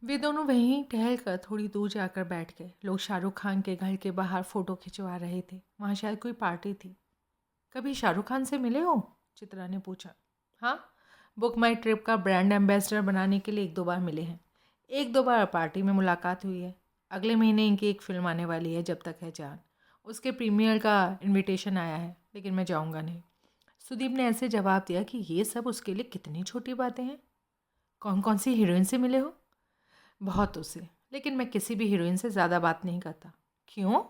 वे दोनों वहीं टहल कर थोड़ी दूर जाकर बैठ गए। लोग शाहरुख खान के घर के बाहर फ़ोटो खिंचवा रहे थे। वहाँ शायद कोई पार्टी थी। कभी शाहरुख खान से मिले हो? चित्रा ने पूछा। हाँ, बुक माई ट्रिप का ब्रांड एम्बेसडर बनाने के लिए एक दो बार मिले हैं। एक दो बार पार्टी में मुलाकात हुई है। अगले महीने इनकी एक फ़िल्म आने वाली है, जब तक है जान। उसके प्रीमियर का इनविटेशन आया है, लेकिन मैं जाऊँगा नहीं। सुदीप ने ऐसे जवाब दिया कि ये सब उसके लिए कितनी छोटी बातें हैं। कौन कौन सी हीरोइन से मिले हो? बहुतों से, लेकिन मैं किसी भी हीरोइन से ज़्यादा बात नहीं करता। क्यों?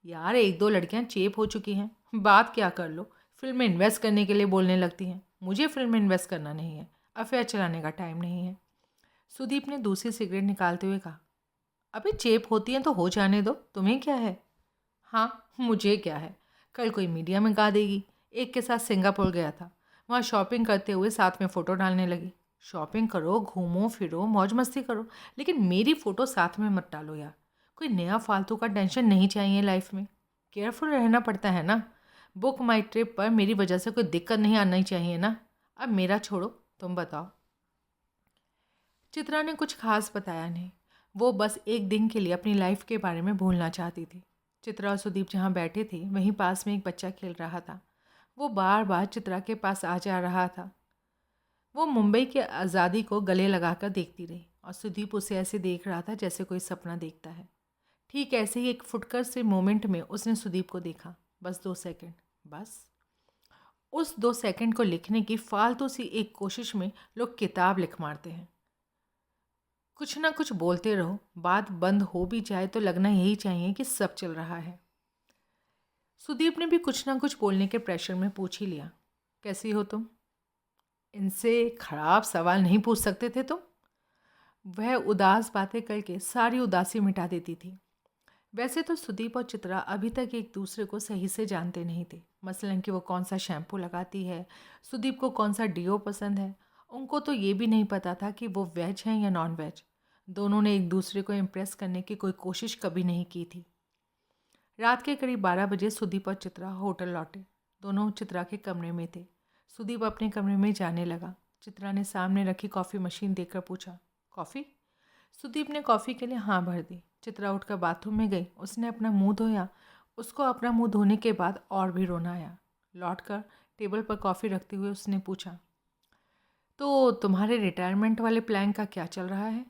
यार, एक दो लड़कियां चेप हो चुकी हैं। बात क्या कर लो, फिल्म में इन्वेस्ट करने के लिए बोलने लगती हैं। मुझे फिल्म में इन्वेस्ट करना नहीं है, अफेयर चलाने का टाइम नहीं है। सुदीप ने दूसरी सिगरेट निकालते हुए कहा। अबे, चेप होती हैं तो हो जाने दो, तुम्हें क्या है? हाँ, मुझे क्या है। कल कोई मीडिया में गा देगी। एक के साथ सिंगापुर गया था, वहाँ शॉपिंग करते हुए साथ में फ़ोटो डालने लगी। शॉपिंग करो, घूमो फिरो, मौज मस्ती करो, लेकिन मेरी फ़ोटो साथ में मत डालो यार। कोई नया फालतू का टेंशन नहीं चाहिए लाइफ में। केयरफुल रहना पड़ता है ना। बुक माई ट्रिप पर मेरी वजह से कोई दिक्कत नहीं आनी चाहिए ना। अब मेरा छोड़ो, तुम बताओ। चित्रा ने कुछ खास बताया नहीं। वो बस एक दिन के लिए अपनी लाइफ के बारे में भूलना चाहती थी। चित्रा और सुदीप जहाँ बैठे थे, वहीं पास में एक बच्चा खेल रहा था। वो बार बार चित्रा के पास आ जा रहा था। वो मुंबई की आज़ादी को गले लगाकर देखती रही, और सुदीप उसे ऐसे देख रहा था जैसे कोई सपना देखता है। ठीक ऐसे ही एक फुटकर से मोमेंट में उसने सुदीप को देखा। बस 2 सेकंड। बस उस 2 सेकंड को लिखने की फालतू सी एक कोशिश में लोग किताब लिख मारते हैं। कुछ ना कुछ बोलते रहो, बात बंद हो भी जाए तो लगना यही चाहिए कि सब चल रहा है। सुदीप ने भी कुछ ना कुछ बोलने के प्रेशर में पूछ ही लिया। कैसी हो तुम? इनसे खराब सवाल नहीं पूछ सकते थे तुम? वह उदास बातें करके सारी उदासी मिटा देती थी। वैसे तो सुदीप और चित्रा अभी तक एक दूसरे को सही से जानते नहीं थे। मसलन कि वो कौन सा शैम्पू लगाती है, सुदीप को कौन सा डिओ पसंद है। उनको तो ये भी नहीं पता था कि वो वेज हैं या नॉन वेज। दोनों ने एक दूसरे को इम्प्रेस करने की कोई कोशिश कभी नहीं की थी। रात के करीब 12 बजे सुदीप और चित्रा होटल लौटे। दोनों चित्रा के कमरे में थे। सुदीप अपने कमरे में जाने लगा। चित्रा ने सामने रखी कॉफ़ी मशीन देखकर पूछा, कॉफ़ी? सुदीप ने कॉफ़ी के लिए हाँ भर दी। चित्रा उठकर बाथरूम में गई। उसने अपना मुंह धोया। उसको अपना मुंह धोने के बाद और भी रोना आया। लौटकर टेबल पर कॉफ़ी रखते हुए उसने पूछा, तो तुम्हारे रिटायरमेंट वाले प्लान का क्या चल रहा है?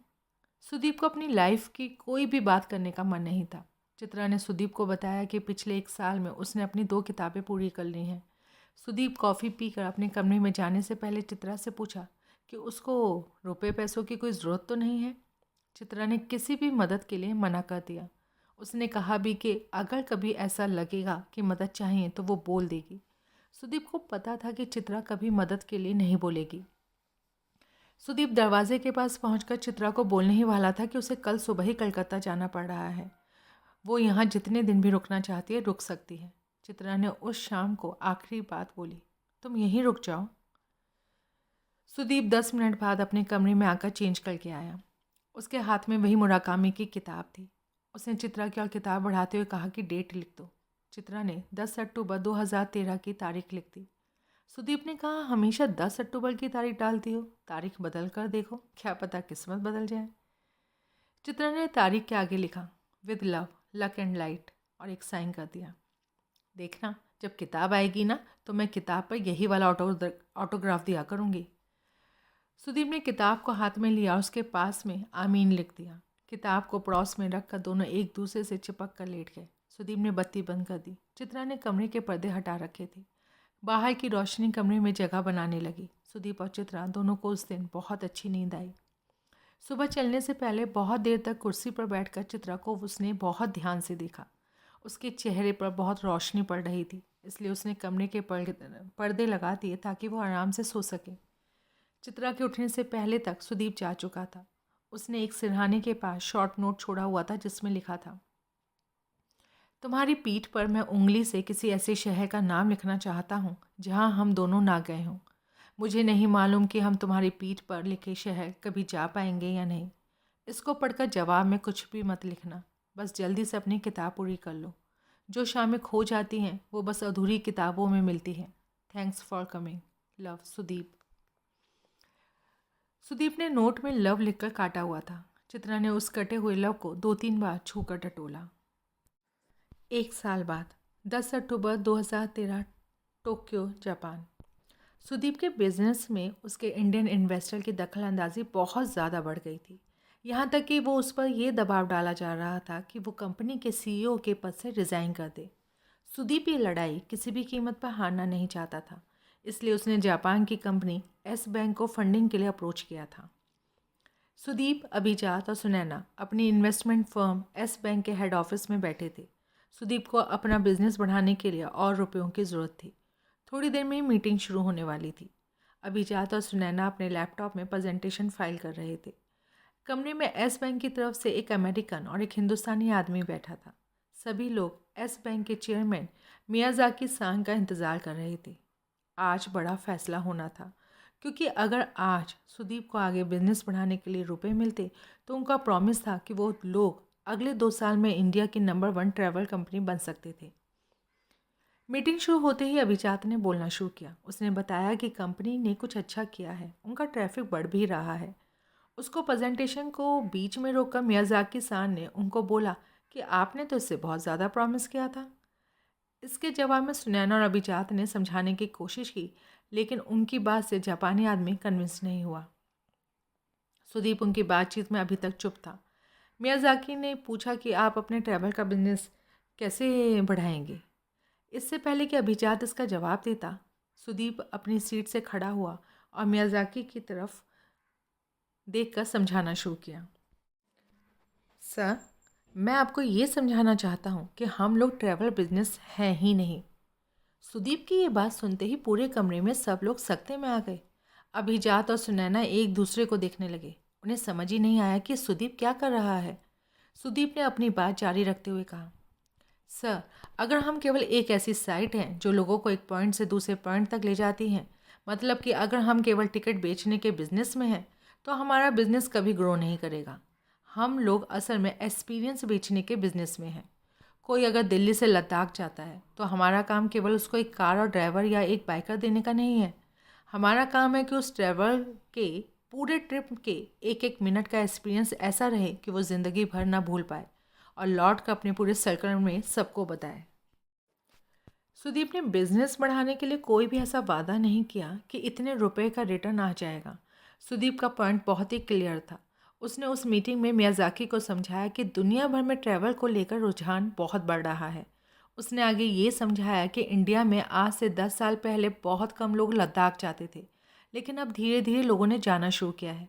सुदीप को अपनी लाइफ की कोई भी बात करने का मन नहीं था। चित्रा ने सुदीप को बताया कि पिछले 1 साल में उसने अपनी 2 किताबें पूरी कर ली हैं। सुदीप कॉफ़ी पीकर अपने कमरे में जाने से पहले चित्रा से पूछा कि उसको रुपए पैसों की कोई ज़रूरत तो नहीं है। चित्रा ने किसी भी मदद के लिए मना कर दिया। उसने कहा भी कि अगर कभी ऐसा लगेगा कि मदद चाहिए तो वो बोल देगी। सुदीप को पता था कि चित्रा कभी मदद के लिए नहीं बोलेगी। सुदीप दरवाजे के पास पहुंचकर चित्रा को बोलने ही वाला था कि उसे कल सुबह ही कलकत्ता जाना पड़ रहा है। वो यहाँ जितने दिन भी रुकना चाहती है रुक सकती है। चित्रा ने उस शाम को आखिरी बात बोली, तुम यहीं रुक जाओ। सुदीप 10 मिनट बाद अपने कमरे में आकर चेंज करके आया। उसके हाथ में वही मुराकामी की किताब थी। उसने चित्रा की और किताब बढ़ाते हुए कहा कि डेट लिख दो। चित्रा ने 10 अक्टूबर 2013 की तारीख लिख दी। सुदीप ने कहा, हमेशा 10 अक्टूबर की तारीख डालती हो, तारीख बदल कर देखो, क्या पता किस्मत बदल जाए। चित्रा ने तारीख के आगे लिखा, with love, luck and light, और एक साइन कर दिया। देखना, जब किताब आएगी ना तो मैं किताब पर यही वाला ऑटोग्राफ दिया करूँगी। सुदीप ने किताब को हाथ में लिया, उसके पास में आमीन लिख दिया। किताब को पड़ोस में रख कर दोनों एक दूसरे से चिपक कर लेट गए। सुदीप ने बत्ती बंद कर दी। चित्रा ने कमरे के पर्दे हटा रखे थे। बाहर की रोशनी कमरे में जगह बनाने लगी। सुदीप और चित्रा दोनों को उस दिन बहुत अच्छी नींद आई। सुबह चलने से पहले बहुत देर तक कुर्सी पर बैठकर चित्रा को उसने बहुत ध्यान से देखा। उसके चेहरे पर बहुत रोशनी पड़ रही थी, इसलिए उसने कमरे के पर्दे लगा दिए ताकि वो आराम से सो सके। चित्रा के उठने से पहले तक सुदीप जा चुका था। उसने एक सिरहाने के पास शॉर्ट नोट छोड़ा हुआ था जिसमें लिखा था, तुम्हारी पीठ पर मैं उंगली से किसी ऐसे शहर का नाम लिखना चाहता हूँ जहाँ हम दोनों ना गए हों। मुझे नहीं मालूम कि हम तुम्हारी पीठ पर लिखे शहर कभी जा पाएंगे या नहीं। इसको पढ़कर जवाब में कुछ भी मत लिखना। बस जल्दी से अपनी किताब पूरी कर लो। जो शामें खो जाती हैं वो बस अधूरी किताबों में मिलती हैं। Thanks for coming, love, Sudeep. Sudeep ने नोट में लव लिखकर काटा हुआ था। चित्रा ने उस कटे हुए लव को 2-3 बार छूकर टटोला। 1 साल बाद 10 अक्टूबर 2013, टोक्यो, जापान। सुदीप के बिजनेस में उसके इंडियन इन्वेस्टर की दखलंदाजी बहुत ज़्यादा बढ़ गई थी। यहाँ तक कि वो उस पर यह दबाव डाला जा रहा था कि वो कंपनी के सीईओ के पद से रिज़ाइन कर दे। सुदीप ये लड़ाई किसी भी कीमत पर हारना नहीं चाहता था, इसलिए उसने जापान की कंपनी एस बैंक को फंडिंग के लिए अप्रोच किया था। सुदीप, अभिजात और सुनैना अपनी इन्वेस्टमेंट फर्म एस बैंक के हेड ऑफिस में बैठे थे। सुदीप को अपना बिजनेस बढ़ाने के लिए और रुपयों की ज़रूरत थी। थोड़ी देर में ही मीटिंग शुरू होने वाली थी। अभिजात और सुनैना अपने लैपटॉप में प्रेजेंटेशन फाइल कर रहे थे। कमरे में एस बैंक की तरफ से एक अमेरिकन और एक हिंदुस्तानी आदमी बैठा था। सभी लोग एस बैंक के चेयरमैन मियाज़ाकी सांग का इंतज़ार कर रहे थे। आज बड़ा फैसला होना था, क्योंकि अगर आज सुदीप को आगे बिजनेस बढ़ाने के लिए रुपए मिलते तो उनका प्रॉमिस था कि वो लोग अगले 2 साल में इंडिया की नंबर 1 ट्रैवल कंपनी बन सकते थे। मीटिंग शुरू होते ही अभिजात ने बोलना शुरू किया। उसने बताया कि कंपनी ने कुछ अच्छा किया है, उनका ट्रैफिक बढ़ भी रहा है। उसको प्रेजेंटेशन को बीच में रोककर मियाज़ाकी सान ने उनको बोला कि आपने तो इससे बहुत ज़्यादा प्रॉमिस किया था। इसके जवाब में सुनैना और अभिजात ने समझाने की कोशिश की, लेकिन उनकी बात से जापानी आदमी कन्विंस नहीं हुआ। सुदीप उनकी बातचीत में अभी तक चुप था। मियाज़ाकी ने पूछा कि आप अपने ट्रैवल का बिजनेस कैसे बढ़ाएंगे। इससे पहले कि अभिजात इसका जवाब देता, सुदीप अपनी सीट से खड़ा हुआ और मियाज़ाकी की तरफ देखकर समझाना शुरू किया। सर, मैं आपको ये समझाना चाहता हूँ कि हम लोग ट्रैवल बिजनेस हैं ही नहीं। सुदीप की ये बात सुनते ही पूरे कमरे में सब लोग सकते में आ गए। अभिजात और सुनैना एक दूसरे को देखने लगे। उन्हें समझ ही नहीं आया कि सुदीप क्या कर रहा है। सुदीप ने अपनी बात जारी रखते हुए कहा, सर, अगर हम केवल एक ऐसी साइट हैं जो लोगों को एक पॉइंट से दूसरे पॉइंट तक ले जाती हैं, मतलब कि अगर हम केवल टिकट बेचने के बिजनेस में हैं, तो हमारा बिजनेस कभी ग्रो नहीं करेगा। हम लोग असल में एक्सपीरियंस बेचने के बिजनेस में हैं। कोई अगर दिल्ली से लद्दाख जाता है तो हमारा काम केवल उसको एक कार और ड्राइवर या एक बाइकर देने का नहीं है। हमारा काम है कि उस ट्रैवल के पूरे ट्रिप के एक एक मिनट का एक्सपीरियंस ऐसा रहे कि वो ज़िंदगी भर ना भूल पाए और लौट कर अपने पूरे सर्कल में सबको बताए। सुदीप ने बिजनेस बढ़ाने के लिए कोई भी ऐसा वादा नहीं किया कि इतने रुपए का रिटर्न आ जाएगा। सुदीप का पॉइंट बहुत ही क्लियर था। उसने उस मीटिंग में मियाज़ाकी को समझाया कि दुनिया भर में ट्रैवल को लेकर रुझान बहुत बढ़ रहा है। उसने आगे ये समझाया कि इंडिया में आज से 10 साल पहले बहुत कम लोग लद्दाख जाते थे, लेकिन अब धीरे धीरे लोगों ने जाना शुरू किया है।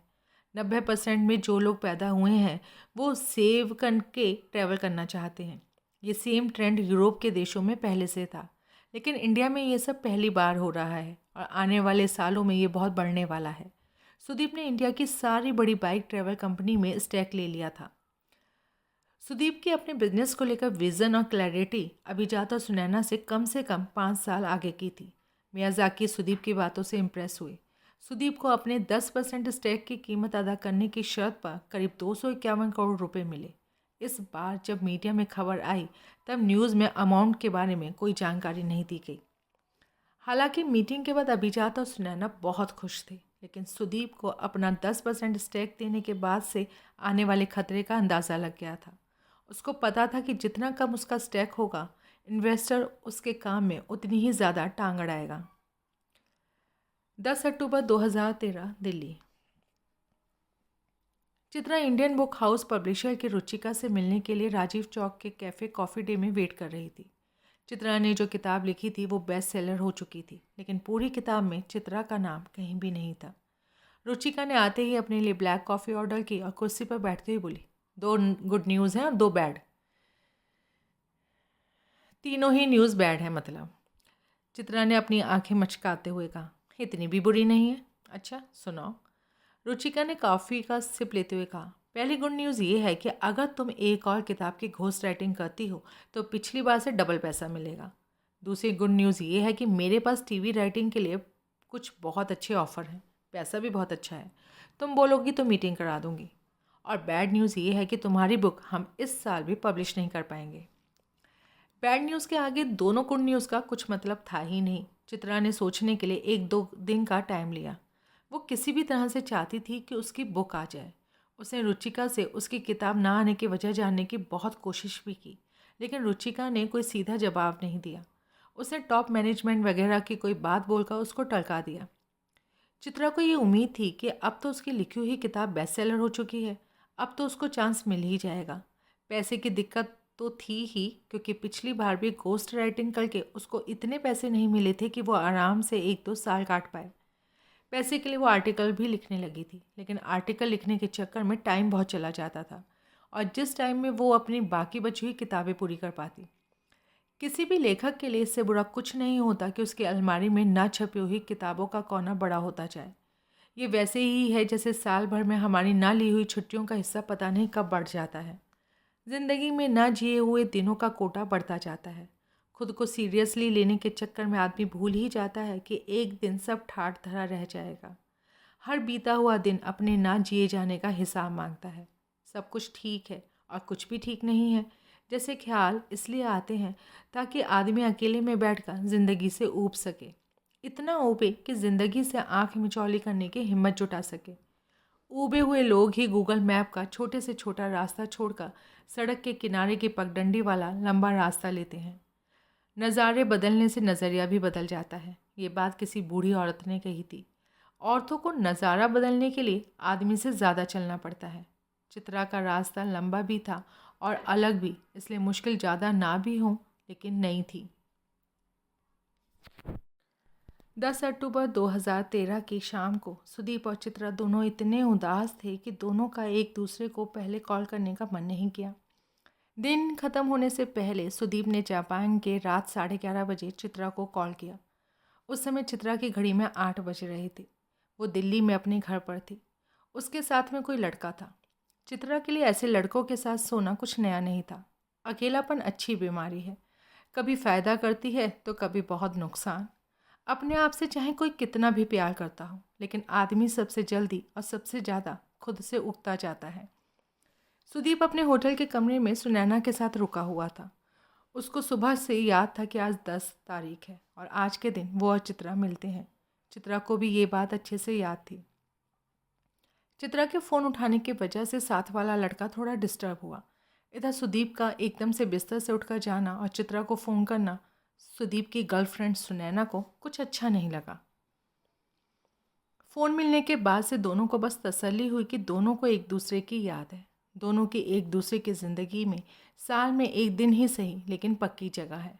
90% में जो लोग पैदा हुए हैं वो सेव करके ट्रैवल करना चाहते हैं। ये सेम ट्रेंड यूरोप के देशों में पहले से था, लेकिन इंडिया में ये सब पहली बार हो रहा है और आने वाले सालों में ये बहुत बढ़ने वाला है। सुदीप ने इंडिया की सारी बड़ी बाइक ट्रैवल कंपनी में स्टैक ले लिया था। सुदीप की अपने बिजनेस को लेकर विज़न और क्लैरिटी अभिजात और सुनैना से कम 5 साल आगे की थी। मियाज़ाकी सुदीप की बातों से इम्प्रेस हुए। सुदीप को अपने 10% स्टैक की कीमत अदा करने की शर्त पर करीब 251 करोड़ रुपए मिले। इस बार जब मीडिया में खबर आई तब न्यूज़ में अमाउंट के बारे में कोई जानकारी नहीं दी गई। हालांकि मीटिंग के बाद अभिजात और सुनैना बहुत खुश थे, लेकिन सुदीप को अपना 10% स्टैक देने के बाद से आने वाले खतरे का अंदाज़ा लग गया था। उसको पता था कि जितना कम उसका स्टैक होगा, इन्वेस्टर उसके काम में उतनी ही ज़्यादा टांग अड़ाएगा। 10 अक्टूबर 2013, Delhi. Chitra Indian book house publisher की रुचिका से मिलने के लिए राजीव चौक के कैफ़े कॉफ़ी डे में वेट कर रही थी। चित्रा ने जो किताब लिखी थी वो बेस्ट सेलर हो चुकी थी, लेकिन पूरी किताब में चित्रा का नाम कहीं भी नहीं था। रुचिका ने आते ही अपने लिए ब्लैक कॉफ़ी ऑर्डर की और कुर्सी पर बैठते हुए बोली, 2 गुड न्यूज़ हैं और 2 बैड। तीनों ही न्यूज़ बैड है मतलब। चित्रा ने अपनी आंखें मचकाते हुए कहा, इतनी भी बुरी नहीं है। अच्छा सुनाओ। रुचिका ने कॉफ़ी का सिप लेते हुए कहा, पहली गुड न्यूज़ ये है कि अगर तुम एक और किताब की घोस्ट राइटिंग करती हो तो पिछली बार से डबल पैसा मिलेगा। दूसरी गुड न्यूज़ ये है कि मेरे पास टीवी राइटिंग के लिए कुछ बहुत अच्छे ऑफ़र हैं, पैसा भी बहुत अच्छा है। तुम बोलोगी तो मीटिंग करा दूँगी। और बैड न्यूज़ ये है कि तुम्हारी बुक हम इस साल भी पब्लिश नहीं कर पाएंगे। बैड न्यूज़ के आगे दोनों गुड न्यूज़ का कुछ मतलब था ही नहीं। चित्रा ने सोचने के लिए 1-2 दिन का टाइम लिया। वो किसी भी तरह से चाहती थी कि उसकी बुक आ जाए। उसने रुचिका से उसकी किताब ना आने की वजह जानने की बहुत कोशिश भी की, लेकिन रुचिका ने कोई सीधा जवाब नहीं दिया। उसने टॉप मैनेजमेंट वगैरह की कोई बात बोलकर उसको टलका दिया। चित्रा को ये उम्मीद थी कि अब तो उसकी लिखी हुई किताब बेस्ट सेलर हो चुकी है, अब तो उसको चांस मिल ही जाएगा। पैसे की दिक्कत तो थी ही, क्योंकि पिछली बार भी घोस्ट राइटिंग करके उसको इतने पैसे नहीं मिले थे कि वो आराम से 1-2 साल काट पाए। पैसे के लिए वो आर्टिकल भी लिखने लगी थी, लेकिन आर्टिकल लिखने के चक्कर में टाइम बहुत चला जाता था और जिस टाइम में वो अपनी बाकी बची हुई किताबें पूरी कर पाती। किसी भी लेखक के लिए इससे बुरा कुछ नहीं होता कि उसकी अलमारी में ना छपी हुई किताबों का कोना बड़ा होता जाए। ये वैसे ही है जैसे साल भर में हमारी ना ली हुई छुट्टियों का हिस्सा पता नहीं कब बढ़ जाता है। ज़िंदगी में ना जिए हुए दिनों का कोटा बढ़ता जाता है। खुद को सीरियसली लेने के चक्कर में आदमी भूल ही जाता है कि एक दिन सब ठाठ धरा रह जाएगा। हर बीता हुआ दिन अपने ना जिए जाने का हिसाब मांगता है। सब कुछ ठीक है और कुछ भी ठीक नहीं है जैसे ख्याल इसलिए आते हैं ताकि आदमी अकेले में बैठकर ज़िंदगी से ऊब सके, इतना ऊबे कि ज़िंदगी से आँख मिचौली करने की हिम्मत जुटा सके। ऊबे हुए लोग ही गूगल मैप का छोटे से छोटा रास्ता छोड़कर सड़क के किनारे की पगडंडी वाला लंबा रास्ता लेते हैं। नज़ारे बदलने से नज़रिया भी बदल जाता है, ये बात किसी बूढ़ी औरत ने कही थी। औरतों को नज़ारा बदलने के लिए आदमी से ज़्यादा चलना पड़ता है। चित्रा का रास्ता लंबा भी था और अलग भी, इसलिए मुश्किल ज़्यादा ना भी हो, लेकिन नहीं थी। 10 अक्टूबर 2013 की शाम को सुदीप और चित्रा दोनों इतने उदास थे कि दोनों का एक दूसरे को पहले कॉल करने का मन नहीं किया। दिन खत्म होने से पहले सुदीप ने जापान के रात 11:30 बजे चित्रा को कॉल किया। उस समय चित्रा की घड़ी में 8 बज रहे थे। वो दिल्ली में अपने घर पर थी। उसके साथ में कोई लड़का था। चित्रा के लिए ऐसे लड़कों के साथ सोना कुछ नया नहीं था। अकेलापन अच्छी बीमारी है, कभी फ़ायदा करती है तो कभी बहुत नुकसान। अपने आप से चाहे कोई कितना भी प्यार करता हो, लेकिन आदमी सबसे जल्दी और सबसे ज़्यादा खुद से उगता जाता है। सुदीप अपने होटल के कमरे में सुनैना के साथ रुका हुआ था। उसको सुबह से याद था कि आज 10 तारीख है और आज के दिन वो और चित्रा मिलते हैं। चित्रा को भी ये बात अच्छे से याद थी। चित्रा के फ़ोन उठाने की वजह से साथ वाला लड़का थोड़ा डिस्टर्ब हुआ। इधर सुदीप का एकदम से बिस्तर से उठकर जाना और चित्रा को फ़ोन करना सुदीप की गर्लफ्रेंड सुनैना को कुछ अच्छा नहीं लगा। फ़ोन मिलने के बाद से दोनों को बस तसल्ली हुई कि दोनों को एक दूसरे की याद है। दोनों की एक दूसरे की ज़िंदगी में साल में एक दिन ही सही, लेकिन पक्की जगह है।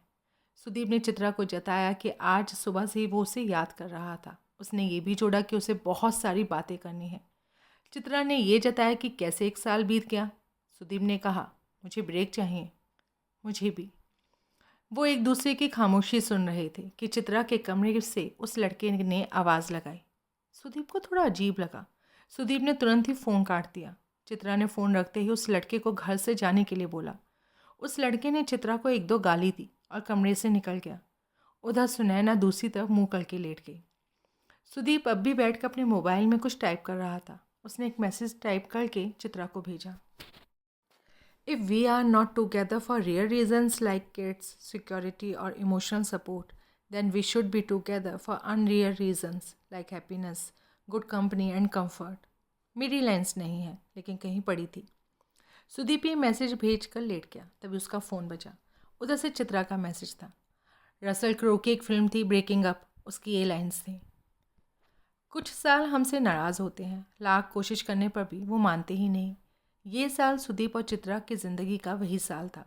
सुदीप ने चित्रा को जताया कि आज सुबह से ही वो उसे याद कर रहा था। उसने ये भी जोड़ा कि उसे बहुत सारी बातें करनी है। चित्रा ने ये जताया कि कैसे 1 साल बीत गया। सुदीप ने कहा, मुझे ब्रेक चाहिए। मुझे भी। वो एक दूसरे की खामोशी सुन रहे थे कि चित्रा के कमरे से उस लड़के ने आवाज़ लगाई। सुदीप को थोड़ा अजीब लगा। सुदीप ने तुरंत ही फ़ोन काट दिया। चित्रा ने फ़ोन रखते ही उस लड़के को घर से जाने के लिए बोला। उस लड़के ने चित्रा को 1-2 गाली दी और कमरे से निकल गया। उधर सुनैना दूसरी तरफ मुंह करके लेट गई। सुदीप अब भी बैठकर अपने मोबाइल में कुछ टाइप कर रहा था। उसने एक मैसेज टाइप करके चित्रा को भेजा। If we are not together for real reasons like kids, security or emotional support, then we should be together for unreal reasons like happiness, good company and comfort. मेरी lines नहीं है, लेकिन कहीं पड़ी थी। सुदीप ये मैसेज भेज कर लेट गया। तभी उसका फ़ोन बजा। उधर से चित्रा का मैसेज था। रसल क्रो की एक फिल्म थी ब्रेकिंग अप, उसकी ये लाइन्स थी। कुछ साल हमसे नाराज़ होते हैं, लाख कोशिश करने पर भी वो मानते ही नहीं। ये साल सुदीप और चित्रा की ज़िंदगी का वही साल था।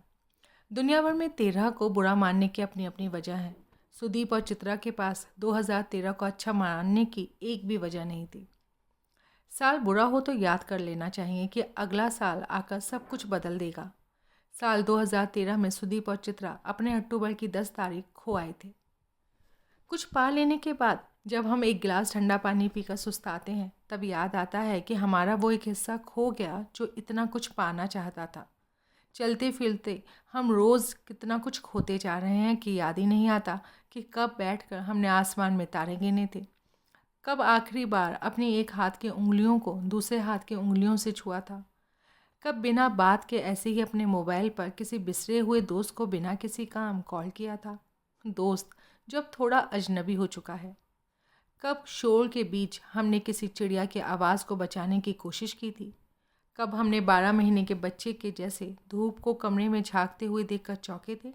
दुनिया भर में 13 को बुरा मानने की अपनी अपनी वजह है। सुदीप और चित्रा के पास 2013 को अच्छा मानने की एक भी वजह नहीं थी। साल बुरा हो तो याद कर लेना चाहिए कि अगला साल आकर सब कुछ बदल देगा। साल 2013 में सुदीप और चित्रा अपने अक्टूबर की 10 तारीख खो आए थे। कुछ पा लेने के बाद जब हम एक गिलास ठंडा पानी पीकर सुस्ताते हैं, तब याद आता है कि हमारा वो एक हिस्सा खो गया जो इतना कुछ पाना चाहता था। चलते फिरते हम रोज़ कितना कुछ खोते जा रहे हैं कि याद ही नहीं आता कि कब बैठकर हमने आसमान में तारे गिने थे, कब आखिरी बार अपनी एक हाथ की उंगलियों को दूसरे हाथ की उंगलियों से छुआ था, कब बिना बात के ऐसे ही अपने मोबाइल पर किसी बिसरे हुए दोस्त को बिना किसी काम कॉल किया था, दोस्त जो अब थोड़ा अजनबी हो चुका है। कब शोर के बीच हमने किसी चिड़िया की आवाज़ को बचाने की कोशिश की थी। कब हमने 12 महीने के बच्चे के जैसे धूप को कमरे में झांकते हुए देखकर चौंके थे?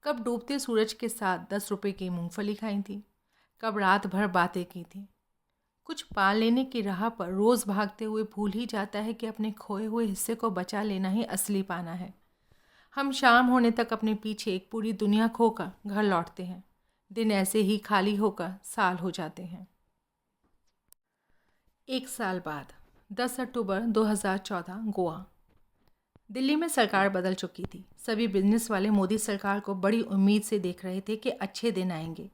कब डूबते सूरज के साथ 10 रुपए की मूंगफली खाई थी? कब रात भर बातें की थी? कुछ पा लेने की राह पर रोज़ भागते हुए भूल ही जाता है कि अपने खोए हुए हिस्से को बचा लेना ही असली पाना है। हम शाम होने तक अपने पीछे एक पूरी दुनिया खोकर घर लौटते हैं। दिन ऐसे ही खाली होकर साल हो जाते हैं। 1 साल बाद 10 अक्टूबर 2014 गोवा। दिल्ली में सरकार बदल चुकी थी। सभी बिजनेस वाले मोदी सरकार को बड़ी उम्मीद से देख रहे थे कि अच्छे दिन आएंगे।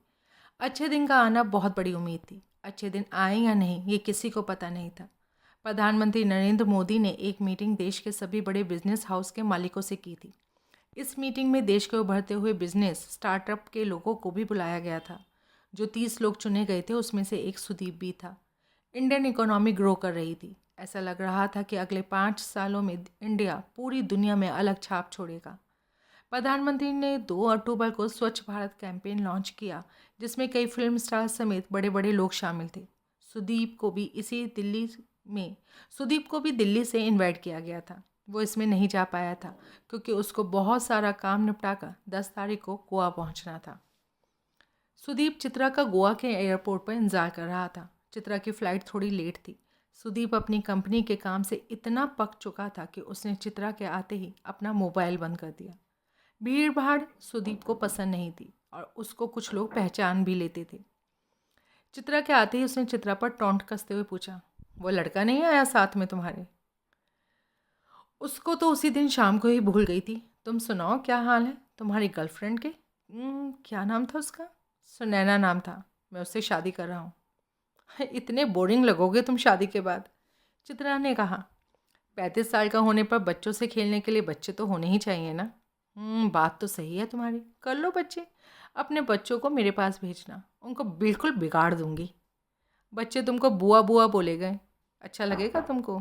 अच्छे दिन का आना बहुत बड़ी उम्मीद थी। अच्छे दिन आए या नहीं ये किसी को पता नहीं था। प्रधानमंत्री नरेंद्र मोदी ने एक मीटिंग देश के सभी बड़े बिजनेस हाउस के मालिकों से की थी। इस मीटिंग में देश के उभरते हुए बिजनेस स्टार्टअप के लोगों को भी बुलाया गया था। जो 30 लोग चुने गए थे उसमें से एक सुदीप भी था। इंडियन इकोनॉमी ग्रो कर रही थी। ऐसा लग रहा था कि अगले 5 सालों में इंडिया पूरी दुनिया में अलग छाप छोड़ेगा। प्रधानमंत्री ने 2 अक्टूबर को स्वच्छ भारत कैंपेन लॉन्च किया, जिसमें कई फिल्म स्टार समेत बड़े बड़े लोग शामिल थे। सुदीप को भी दिल्ली से इनवाइट किया गया था। वो इसमें नहीं जा पाया था क्योंकि उसको बहुत सारा काम निपटाकर 10 तारीख को गोवा पहुंचना था। सुदीप चित्रा का गोवा के एयरपोर्ट पर इंतजार कर रहा था। चित्रा की फ़्लाइट थोड़ी लेट थी। सुदीप अपनी कंपनी के काम से इतना पक चुका था कि उसने चित्रा के आते ही अपना मोबाइल बंद कर दिया। भीड़ भाड़ सुदीप को पसंद नहीं थी और उसको कुछ लोग पहचान भी लेते थे। चित्रा के आते ही उसने चित्रा पर टॉन्ट कसते हुए पूछा, वो लड़का नहीं आया साथ में तुम्हारे? उसको तो उसी दिन शाम को ही भूल गई थी। तुम सुनाओ, क्या हाल है तुम्हारी गर्लफ्रेंड के? क्या नाम था उसका? सुनैना नाम था। मैं उससे शादी कर रहा हूँ। इतने बोरिंग लगोगे तुम शादी के बाद, चित्रा ने कहा। 35 साल का होने पर बच्चों से खेलने के लिए बच्चे तो होने ही चाहिए ना। बात तो सही है तुम्हारी। कर लो बच्चे। अपने बच्चों को मेरे पास भेजना, उनको बिल्कुल बिगाड़ दूंगी। बच्चे तुमको बुआ बुआ बोले गए, अच्छा लगेगा तुमको?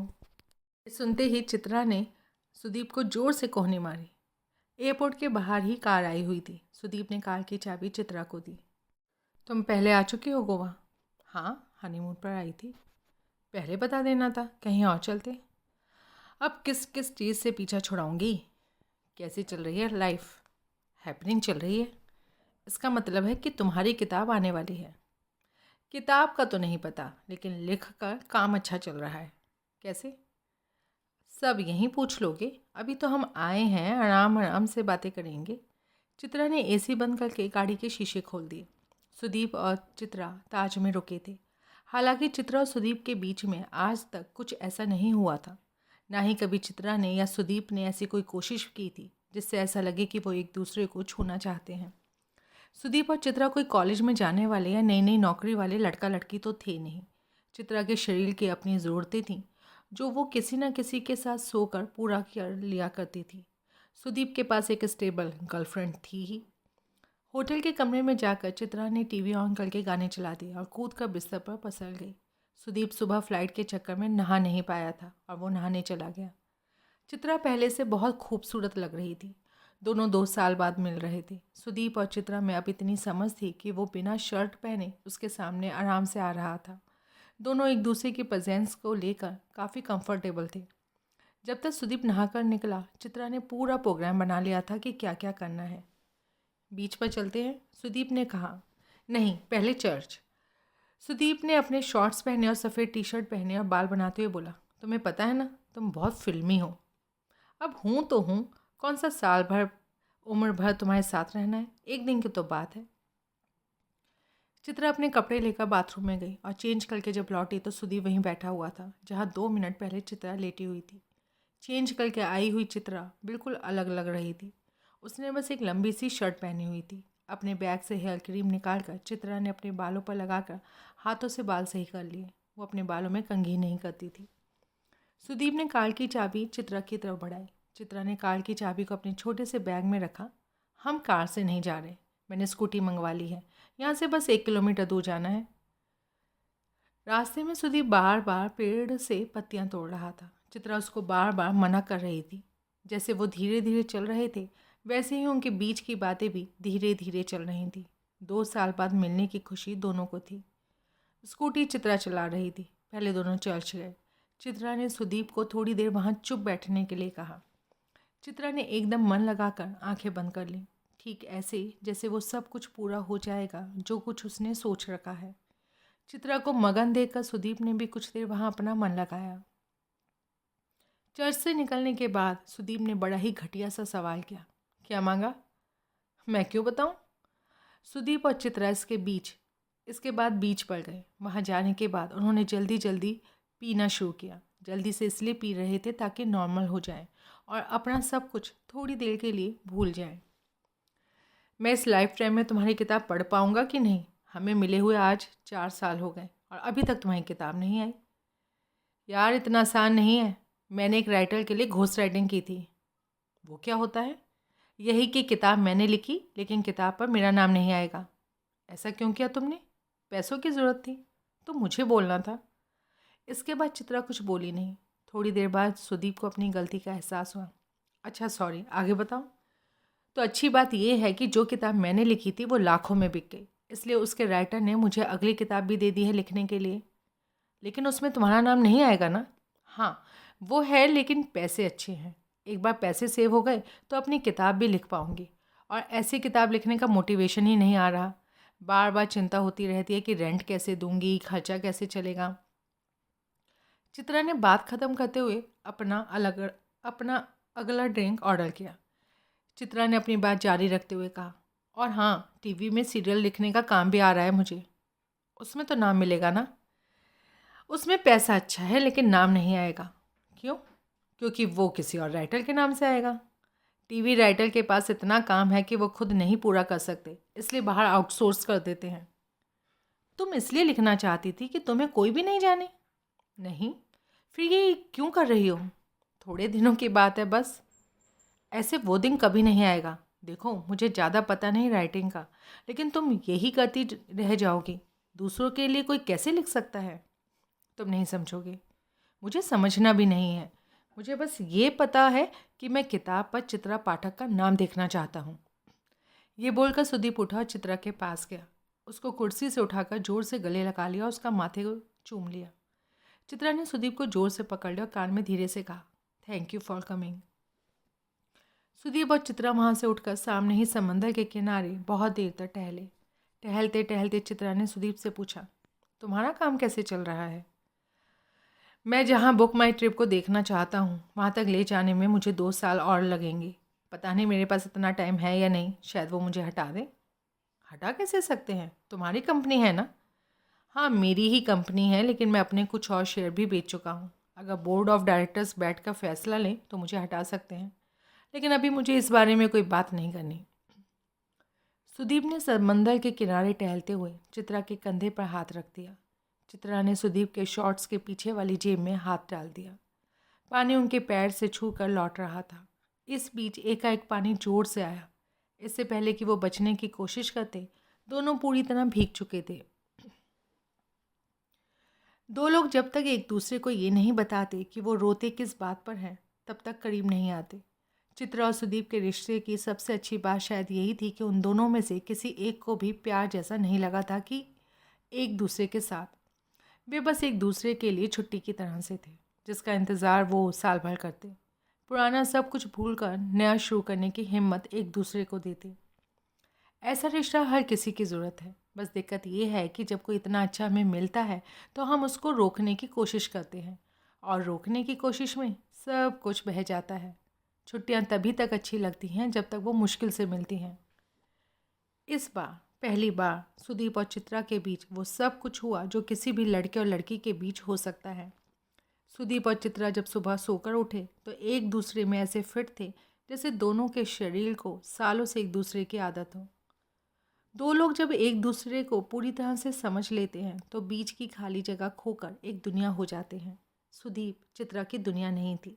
सुनते ही चित्रा ने सुदीप को जोर से कोहनी मारी। एयरपोर्ट के बाहर ही कार आई हुई थी। सुदीप ने कार की चाबी चित्रा को दी। तुम पहले आ चुकी हो गोवा? हाँ, हनीमून पर आई थी। पहले बता देना था, कहीं और चलते। अब किस किस चीज़ से पीछा छुड़ाऊंगी? कैसी चल रही है लाइफ? हैपनिंग चल रही है। इसका मतलब है कि तुम्हारी किताब आने वाली है। किताब का तो नहीं पता, लेकिन लिख कर काम अच्छा चल रहा है। कैसे? सब यहीं पूछ लोगे। अभी तो हम आए हैं, आराम आराम से बातें करेंगे। चित्रा ने एसी बंद करके गाड़ी के शीशे खोल दिए। सुदीप और चित्रा ताज में रुके थे। हालांकि चित्रा और सुदीप के बीच में आज तक कुछ ऐसा नहीं हुआ था। ना ही कभी चित्रा ने या सुदीप ने ऐसी कोई कोशिश की थी जिससे ऐसा लगे कि वो एक दूसरे को छूना चाहते हैं। सुदीप और चित्रा कोई कॉलेज में जाने वाले या नई नई नौकरी वाले लड़का लड़की तो थे नहीं। चित्रा के शरीर की अपनी ज़रूरतें थीं जो वो किसी न किसी के साथ सोकर पूरा कर लिया करती थी। सुदीप के पास एक स्टेबल गर्लफ्रेंड थी ही। होटल के कमरे में जाकर चित्रा ने टीवी ऑन करके गाने चला दिए और कूद कर बिस्तर पर पसर गई। सुदीप सुबह फ्लाइट के चक्कर में नहा नहीं पाया था और वो नहाने चला गया। चित्रा पहले से बहुत खूबसूरत लग रही थी। दोनों 2 साल बाद मिल रहे थे। सुदीप और चित्रा में अब इतनी समझ थी कि वो बिना शर्ट पहने उसके सामने आराम से आ रहा था। दोनों एक दूसरे की प्रेजेंस को लेकर काफ़ी कंफर्टेबल थे। जब तक सुदीप नहाकर निकला, चित्रा ने पूरा प्रोग्राम बना लिया था कि क्या क्या करना है। बीच पर चलते हैं, सुदीप ने कहा। नहीं, पहले चर्च। सुदीप ने अपने शॉर्ट्स पहने और सफ़ेद टी शर्ट पहने और बाल बनाते हुए बोला, तुम्हें पता है ना, तुम बहुत फिल्मी हो। अब हूँ तो हूँ, कौन सा साल भर उम्र भर तुम्हारे साथ रहना है, एक दिन की तो बात है। चित्रा अपने कपड़े लेकर बाथरूम में गई और चेंज करके जब लौटी तो सुदीप वहीं बैठा हुआ था जहाँ 2 मिनट पहले चित्रा लेटी हुई थी। चेंज करके आई हुई चित्रा बिल्कुल अलग लग रही थी। उसने बस एक लंबी सी शर्ट पहनी हुई थी। अपने बैग से हेयर क्रीम निकालकर चित्रा ने अपने बालों पर लगाकर हाथों से बाल सही कर लिए। वो अपने बालों में कंघी नहीं करती थी। सुदीप ने कार की चाबी चित्रा की तरफ बढ़ाई। चित्रा ने कार की चाबी को अपने छोटे से बैग में रखा। हम कार से नहीं जा रहे, मैंने स्कूटी मंगवा ली है, यहाँ से बस 1 किलोमीटर दूर जाना है। रास्ते में सुदीप बार बार पेड़ से पत्तियाँ तोड़ रहा था। चित्रा उसको बार बार मना कर रही थी। जैसे वो धीरे धीरे चल रहे थे वैसे ही उनके बीच की बातें भी धीरे धीरे चल रही थी। 2 साल बाद मिलने की खुशी दोनों को थी। स्कूटी चित्रा चला रही थी। पहले दोनों चर्च गए। चित्रा ने सुदीप को थोड़ी देर वहाँ चुप बैठने के लिए कहा। चित्रा ने एकदम मन लगाकर आंखें बंद कर लीं, ठीक ऐसे जैसे वो सब कुछ पूरा हो जाएगा जो कुछ उसने सोच रखा है। चित्रा को मगन देखकर सुदीप ने भी कुछ देर वहाँ अपना मन लगाया। चर्च से निकलने के बाद सुदीप ने बड़ा ही घटिया सा सवाल किया। क्या मांगा? मैं क्यों बताऊं? सुदीप और चित्रा इसके बाद बीच पड़ गए। वहाँ जाने के बाद उन्होंने जल्दी जल्दी पीना शुरू किया। जल्दी से इसलिए पी रहे थे ताकि नॉर्मल हो जाए और अपना सब कुछ थोड़ी देर के लिए भूल जाए। मैं इस लाइफ टाइम में तुम्हारी किताब पढ़ पाऊँगा कि नहीं? हमें मिले हुए आज 4 साल हो गए और अभी तक तुम्हारी किताब नहीं आई। यार इतना आसान नहीं है। मैंने एक राइटर के लिए घोस्ट राइटिंग की थी। वो क्या होता है? यही कि किताब मैंने लिखी लेकिन किताब पर मेरा नाम नहीं आएगा। ऐसा क्यों किया तुमने? पैसों की ज़रूरत थी तो मुझे बोलना था। इसके बाद चित्रा कुछ बोली नहीं। थोड़ी देर बाद सुदीप को अपनी गलती का एहसास हुआ। अच्छा सॉरी, आगे बताओ। तो अच्छी बात यह है कि जो किताब मैंने लिखी थी वो लाखों में बिक गई, इसलिए उसके राइटर ने मुझे अगली किताब भी दे दी है लिखने के लिए। लेकिन उसमें तुम्हारा नाम नहीं आएगा ना? हाँ वो है, लेकिन पैसे अच्छे हैं। एक बार पैसे सेव हो गए तो अपनी किताब भी लिख पाऊँगी। और ऐसी किताब लिखने का मोटिवेशन ही नहीं आ रहा। बार बार चिंता होती रहती है कि रेंट कैसे दूंगी, खर्चा कैसे चलेगा। चित्रा ने बात ख़त्म करते हुए अपना अगला ड्रिंक ऑर्डर किया। चित्रा ने अपनी बात जारी रखते हुए कहा, और हाँ, टीवी में सीरियल लिखने का काम भी आ रहा है मुझे। उसमें तो नाम मिलेगा ना? उसमें पैसा अच्छा है लेकिन नाम नहीं आएगा। क्यों? क्योंकि वो किसी और राइटर के नाम से आएगा। टीवी राइटर के पास इतना काम है कि वो खुद नहीं पूरा कर सकते, इसलिए बाहर आउटसोर्स कर देते हैं। तुम इसलिए लिखना चाहती थी कि तुम्हें कोई भी नहीं जाने? नहीं, फिर ये क्यों कर रही हो? थोड़े दिनों की बात है बस। ऐसे वो दिन कभी नहीं आएगा। देखो मुझे ज़्यादा पता नहीं राइटिंग का, लेकिन तुम यही करती रह जाओगी। दूसरों के लिए कोई कैसे लिख सकता है? तुम नहीं समझोगे। मुझे समझना भी नहीं है। मुझे बस ये पता है कि मैं किताब पर चित्रा पाठक का नाम देखना चाहता हूँ। ये बोलकर सुदीप उठा और चित्रा के पास गया। उसको कुर्सी से उठाकर जोर से गले लगा लिया और उसका माथे को चूम लिया। चित्रा ने सुदीप को जोर से पकड़ लिया और कान में धीरे से कहा, thank you for coming. Sudeep और चित्रा वहाँ से उठकर सामने ही समंदर के किनारे बहुत देर तक टहले। टहलते टहलते चित्रा ने सुदीप से पूछा, तुम्हारा काम कैसे चल रहा है? मैं जहाँ बुक माई ट्रिप को देखना चाहता हूँ वहाँ तक ले जाने में मुझे 2 साल और लगेंगे। पता नहीं मेरे पास इतना टाइम है या नहीं। शायद वो मुझे हटा दें। हटा कैसे सकते हैं? तुम्हारी कंपनी है ना? हाँ मेरी ही कंपनी है, लेकिन मैं अपने कुछ और शेयर भी बेच चुका हूँ। अगर बोर्ड ऑफ डायरेक्टर्स बैठ कर फैसला लें तो मुझे हटा सकते हैं, लेकिन अभी मुझे इस बारे में कोई बात नहीं करनी। सुदीप ने समंदर के किनारे टहलते हुए चित्रा के कंधे पर हाथ रख दिया। चित्रा ने सुदीप के शॉर्ट्स के पीछे वाली जेब में हाथ डाल दिया। पानी उनके पैर से छू कर लौट रहा था। इस बीच एकाएक पानी जोर से आया। इससे पहले कि वो बचने की कोशिश करते, दोनों पूरी तरह भीग चुके थे। दो लोग जब तक एक दूसरे को ये नहीं बताते कि वो रोते किस बात पर हैं, तब तक करीब नहीं आते। चित्रा और सुदीप के रिश्ते की सबसे अच्छी बात शायद यही थी कि उन दोनों में से किसी एक को भी प्यार जैसा नहीं लगा था कि एक दूसरे के साथ। वे बस एक दूसरे के लिए छुट्टी की तरह से थे, जिसका इंतज़ार वो साल भर करते। पुराना सब कुछ भूलकर नया शुरू करने की हिम्मत एक दूसरे को देते। ऐसा रिश्ता हर किसी की ज़रूरत है। बस दिक्कत ये है कि जब कोई इतना अच्छा हमें मिलता है तो हम उसको रोकने की कोशिश करते हैं, और रोकने की कोशिश में सब कुछ बह जाता है। छुट्टियां तभी तक अच्छी लगती हैं जब तक वो मुश्किल से मिलती हैं। इस बार पहली बार सुदीप और चित्रा के बीच वो सब कुछ हुआ जो किसी भी लड़के और लड़की के बीच हो सकता है। सुदीप और चित्रा जब सुबह सोकर उठे तो एक दूसरे में ऐसे फिट थे जैसे दोनों के शरीर को सालों से एक दूसरे की आदत हो। दो लोग जब एक दूसरे को पूरी तरह से समझ लेते हैं तो बीच की खाली जगह खोकर एक दुनिया हो जाते हैं। सुदीप चित्रा की दुनिया नहीं थी,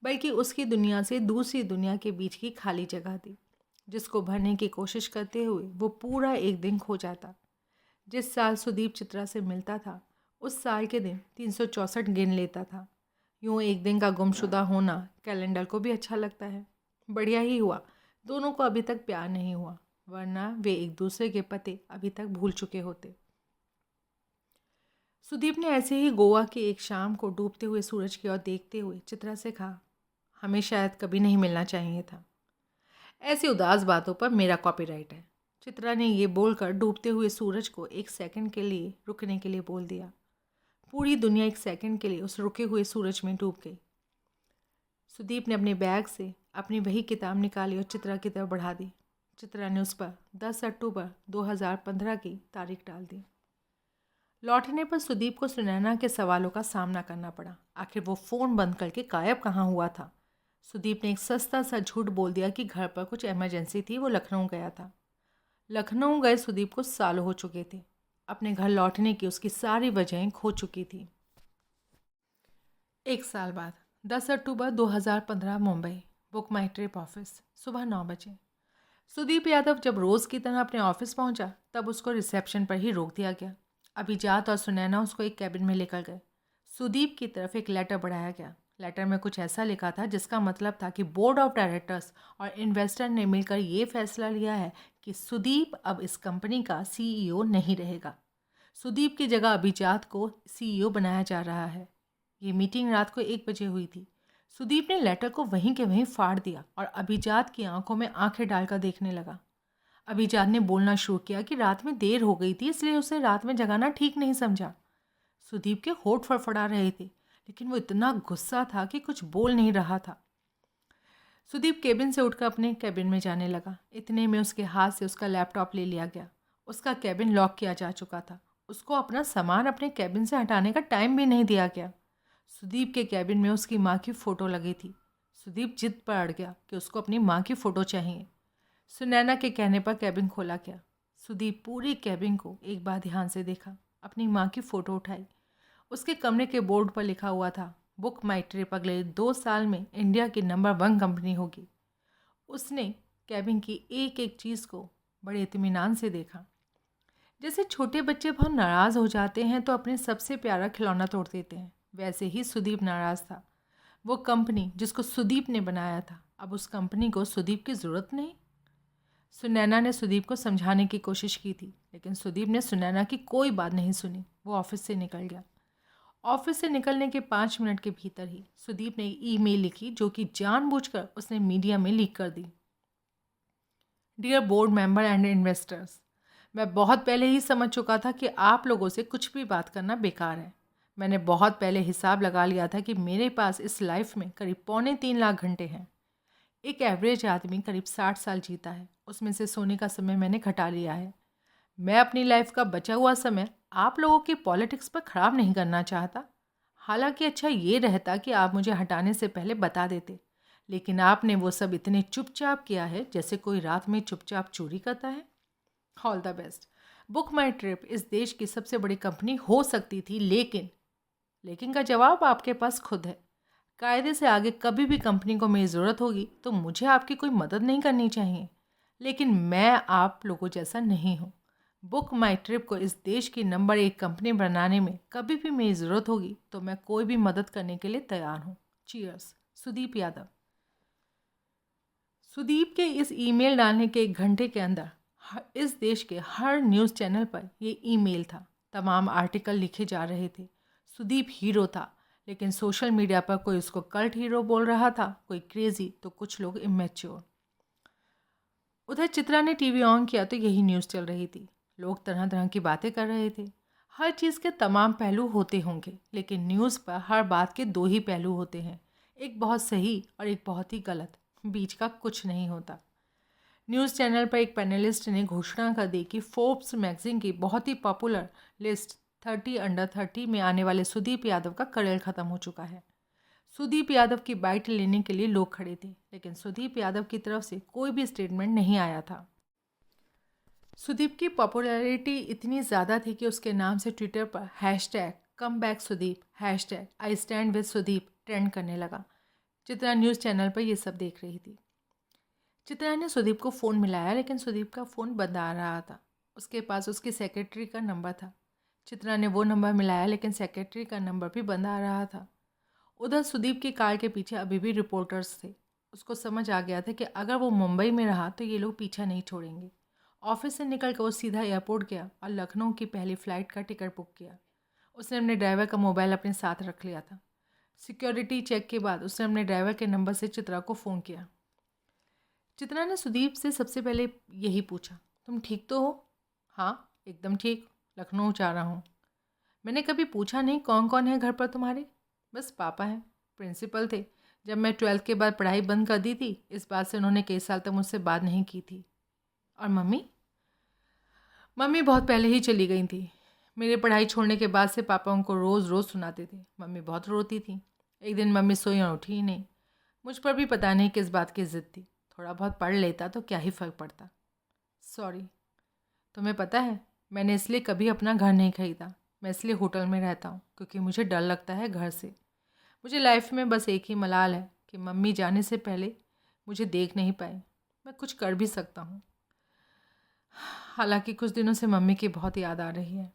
बल्कि उसकी दुनिया से दूसरी दुनिया के बीच की खाली जगह थी, जिसको भरने की कोशिश करते हुए वो पूरा एक दिन खो जाता। जिस साल सुदीप चित्रा से मिलता था उस साल के दिन 364 गिन लेता था। यूँ एक दिन का गुमशुदा होना कैलेंडर को भी अच्छा लगता है। बढ़िया ही हुआ दोनों को अभी तक प्यार नहीं हुआ, वरना वे एक दूसरे के पते अभी तक भूल चुके होते। सुदीप ने ऐसे ही गोवा की एक शाम को डूबते हुए सूरज की ओर देखते हुए चित्रा से कहा, हमें शायद कभी नहीं मिलना चाहिए था। ऐसी उदास बातों पर मेरा कॉपीराइट है। चित्रा ने ये बोलकर डूबते हुए सूरज को एक सेकंड के लिए रुकने के लिए बोल दिया। पूरी दुनिया एक सेकंड के लिए उस रुके हुए सूरज में डूब गई। सुदीप ने अपने बैग से अपनी वही किताब निकाली और चित्रा की तरफ बढ़ा दी। चित्रा ने उस पर 10 अक्टूबर 2015 की तारीख डाल दी। लौटने पर सुदीप को सुनैना के सवालों का सामना करना पड़ा। आखिर वो फ़ोन बंद करके गायब कहाँ हुआ था। सुदीप ने एक सस्ता सा झूठ बोल दिया कि घर पर कुछ इमरजेंसी थी, वो लखनऊ गया था। लखनऊ गए सुदीप को साल हो चुके थे। अपने घर लौटने की उसकी सारी वजहें खो चुकी थी। एक साल बाद 10 अक्टूबर 2015 मुंबई। बुक माई ट्रिप ऑफिस। सुबह 9 बजे। सुदीप यादव जब रोज़ की तरह अपने ऑफिस पहुंचा तब उसको रिसेप्शन पर ही रोक दिया गया। अभिजात और सुनैना उसको एक कैबिन में लेकर गए। सुदीप की तरफ एक लेटर बढ़ाया गया। लेटर में कुछ ऐसा लिखा था जिसका मतलब था कि बोर्ड ऑफ डायरेक्टर्स और इन्वेस्टर ने मिलकर ये फैसला लिया है कि सुदीप अब इस कंपनी का सीईओ नहीं रहेगा। सुदीप की जगह अभिजात को सीईओ बनाया जा रहा है। ये मीटिंग रात को 1 बजे हुई थी। सुदीप ने लेटर को वहीं के वहीं फाड़ दिया और अभिजात की आंखों में आंखें डालकर देखने लगा। अभिजात ने बोलना शुरू किया कि रात में देर हो गई थी, इसलिए उसे रात में जगाना ठीक नहीं समझा। सुदीप के होठ फड़फड़ा रहे थे, लेकिन वो इतना गुस्सा था कि कुछ बोल नहीं रहा था। सुदीप केबिन से उठकर अपने केबिन में जाने लगा। इतने में उसके हाथ से उसका लैपटॉप ले लिया गया। उसका केबिन लॉक किया जा चुका था। उसको अपना सामान अपने केबिन से हटाने का टाइम भी नहीं दिया गया। सुदीप के केबिन में उसकी माँ की फ़ोटो लगी थी। सुदीप जिद पर अड़ गया कि उसको अपनी माँ की फ़ोटो चाहिए। सुनैना के कहने पर केबिन खोला गया। सुदीप पूरी केबिन को एक बार ध्यान से देखा। अपनी माँ की फ़ोटो उठाई। उसके कमरे के बोर्ड पर लिखा हुआ था, बुक माई ट्रिप अगले 2 साल में इंडिया की नंबर 1 कंपनी होगी। उसने केबिन की एक एक चीज़ को बड़े इत्मीनान से देखा। जैसे छोटे बच्चे बहुत नाराज़ हो जाते हैं तो अपने सबसे प्यारा खिलौना तोड़ देते हैं, वैसे ही सुदीप नाराज़ था। वो कंपनी जिसको सुदीप ने बनाया था, अब उस कंपनी को सुदीप की ज़रूरत नहीं। सुनैना ने सुदीप को समझाने की कोशिश की थी, लेकिन सुदीप ने सुनैना की कोई बात नहीं सुनी। वो ऑफिस से निकल गया। ऑफिस से निकलने के 5 मिनट के भीतर ही सुदीप ने ईमेल लिखी, जो कि जानबूझकर उसने मीडिया में लीक कर दी। Dear board member and investors, मैं बहुत पहले ही समझ चुका था कि आप लोगों से कुछ भी बात करना बेकार है। मैंने बहुत पहले हिसाब लगा लिया था कि मेरे पास इस लाइफ में करीब 2.25 घंटे हैं। एक एवरेज आदमी करीब 60 साल जीता है, उसमें से सोने का समय मैंने घटा लिया है। मैं अपनी लाइफ का बचा हुआ समय आप लोगों की पॉलिटिक्स पर ख़राब नहीं करना चाहता। हालांकि अच्छा ये रहता कि आप मुझे हटाने से पहले बता देते, लेकिन आपने वो सब इतने चुपचाप किया है जैसे कोई रात में चुपचाप चोरी करता है। All the best. Book my trip इस देश की सबसे बड़ी कंपनी हो सकती थी, लेकिन का जवाब आपके पास खुद है। कायदे से आगे कभी भी कंपनी को मेरी ज़रूरत होगी तो मुझे आपकी कोई मदद नहीं करनी चाहिए, लेकिन मैं आप लोगों जैसा नहीं हूँ। बुक माई ट्रिप को इस देश की नंबर 1 कंपनी बनाने में कभी भी मेरी ज़रूरत होगी तो मैं कोई भी मदद करने के लिए तैयार हूँ। चीयर्स, सुदीप यादव। सुदीप के इस ईमेल डालने के 1 घंटे के अंदर इस देश के हर न्यूज़ चैनल पर ये ईमेल था। तमाम आर्टिकल लिखे जा रहे थे। सुदीप हीरो था, लेकिन सोशल मीडिया पर कोई उसको कल्ट हीरो बोल रहा था, कोई क्रेजी तो कुछ लोग इमेच्योर। उधर चित्रा ने टीवी ऑन किया तो यही न्यूज़ चल रही थी। लोग तरह तरह की बातें कर रहे थे। हर चीज़ के तमाम पहलू होते होंगे, लेकिन न्यूज़ पर हर बात के 2 ही पहलू होते हैं, एक बहुत सही और एक बहुत ही गलत। बीच का कुछ नहीं होता। न्यूज़ चैनल पर एक पैनलिस्ट ने घोषणा कर दी कि फोर्ब्स मैगजीन की बहुत ही पॉपुलर लिस्ट 30 अंडर 30 में आने वाले सुदीप यादव का करियर ख़त्म हो चुका है। सुदीप यादव की बाइट लेने के लिए लोग खड़े थे, लेकिन सुदीप यादव की तरफ से कोई भी स्टेटमेंट नहीं आया था। सुदीप की पॉपुलैरिटी इतनी ज़्यादा थी कि उसके नाम से ट्विटर पर #कमबैकसुदीप, #I stand with Sudeep trend करने लगा। चित्रा न्यूज़ चैनल पर यह सब देख रही थी। चित्रा ने सुदीप को फ़ोन मिलाया, लेकिन सुदीप का फ़ोन बंद आ रहा था। उसके पास उसकी सेक्रेटरी का नंबर था। चित्रा ने वो नंबर मिलाया, लेकिन सेक्रेटरी का नंबर भी बंद आ रहा था। उधर सुदीप की कार के पीछे अभी भी रिपोर्टर्स थे। उसको समझ आ गया था कि अगर वो मुंबई में रहा तो ये लोग पीछा नहीं छोड़ेंगे। ऑफिस से निकल कर वो सीधा एयरपोर्ट गया और लखनऊ की पहली फ़्लाइट का टिकट बुक किया। उसने अपने ड्राइवर का मोबाइल अपने साथ रख लिया था। सिक्योरिटी चेक के बाद उसने अपने ड्राइवर के नंबर से चित्रा को फ़ोन किया। चित्रा ने सुदीप से सबसे पहले यही पूछा, तुम ठीक तो हो? हाँ एकदम ठीक, लखनऊ जा रहा हूँ। मैंने कभी पूछा नहीं कौन कौन है घर पर तुम्हारे? बस पापा हैं, प्रिंसिपल थे। जब मैं 12th के बाद पढ़ाई बंद कर दी थी, इस बात से उन्होंने कई साल तक मुझसे बात नहीं की थी। और मम्मी? मम्मी बहुत पहले ही चली गई थी। मेरे पढ़ाई छोड़ने के बाद से पापा उनको रोज़ रोज़ सुनाते थे। मम्मी बहुत रोती थी। एक दिन मम्मी सोई और उठी ही नहीं। मुझ पर भी पता नहीं किस बात की ज़िद थी। थोड़ा बहुत पढ़ लेता तो क्या ही फ़र्क पड़ता। सॉरी। तुम्हें पता है, मैंने इसलिए कभी अपना घर नहीं खरीदा। मैं इसलिए होटल में रहता हूँ क्योंकि मुझे डर लगता है घर से। मुझे लाइफ में बस एक ही मलाल है कि मम्मी जाने से पहले मुझे देख नहीं पाए। मैं कुछ कर भी सकता हूँ। हालांकि कुछ दिनों से मम्मी की बहुत याद आ रही है।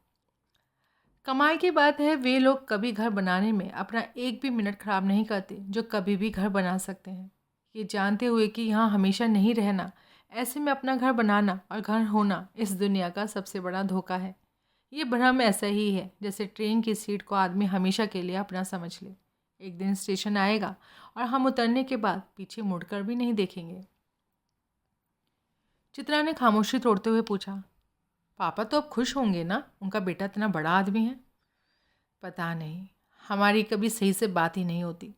कमाल की बात है, वे लोग कभी घर बनाने में अपना एक भी मिनट ख़राब नहीं करते जो कभी भी घर बना सकते हैं। ये जानते हुए कि यहाँ हमेशा नहीं रहना, ऐसे में अपना घर बनाना और घर होना इस दुनिया का सबसे बड़ा धोखा है। ये भ्रम ऐसा ही है जैसे ट्रेन की सीट को आदमी हमेशा के लिए अपना समझ ले। एक दिन स्टेशन आएगा और हम उतरने के बाद पीछे मुड़कर भी नहीं देखेंगे। चित्रा ने खामोशी तोड़ते हुए पूछा, पापा तो अब खुश होंगे ना, उनका बेटा इतना बड़ा आदमी है? पता नहीं, हमारी कभी सही से बात ही नहीं होती।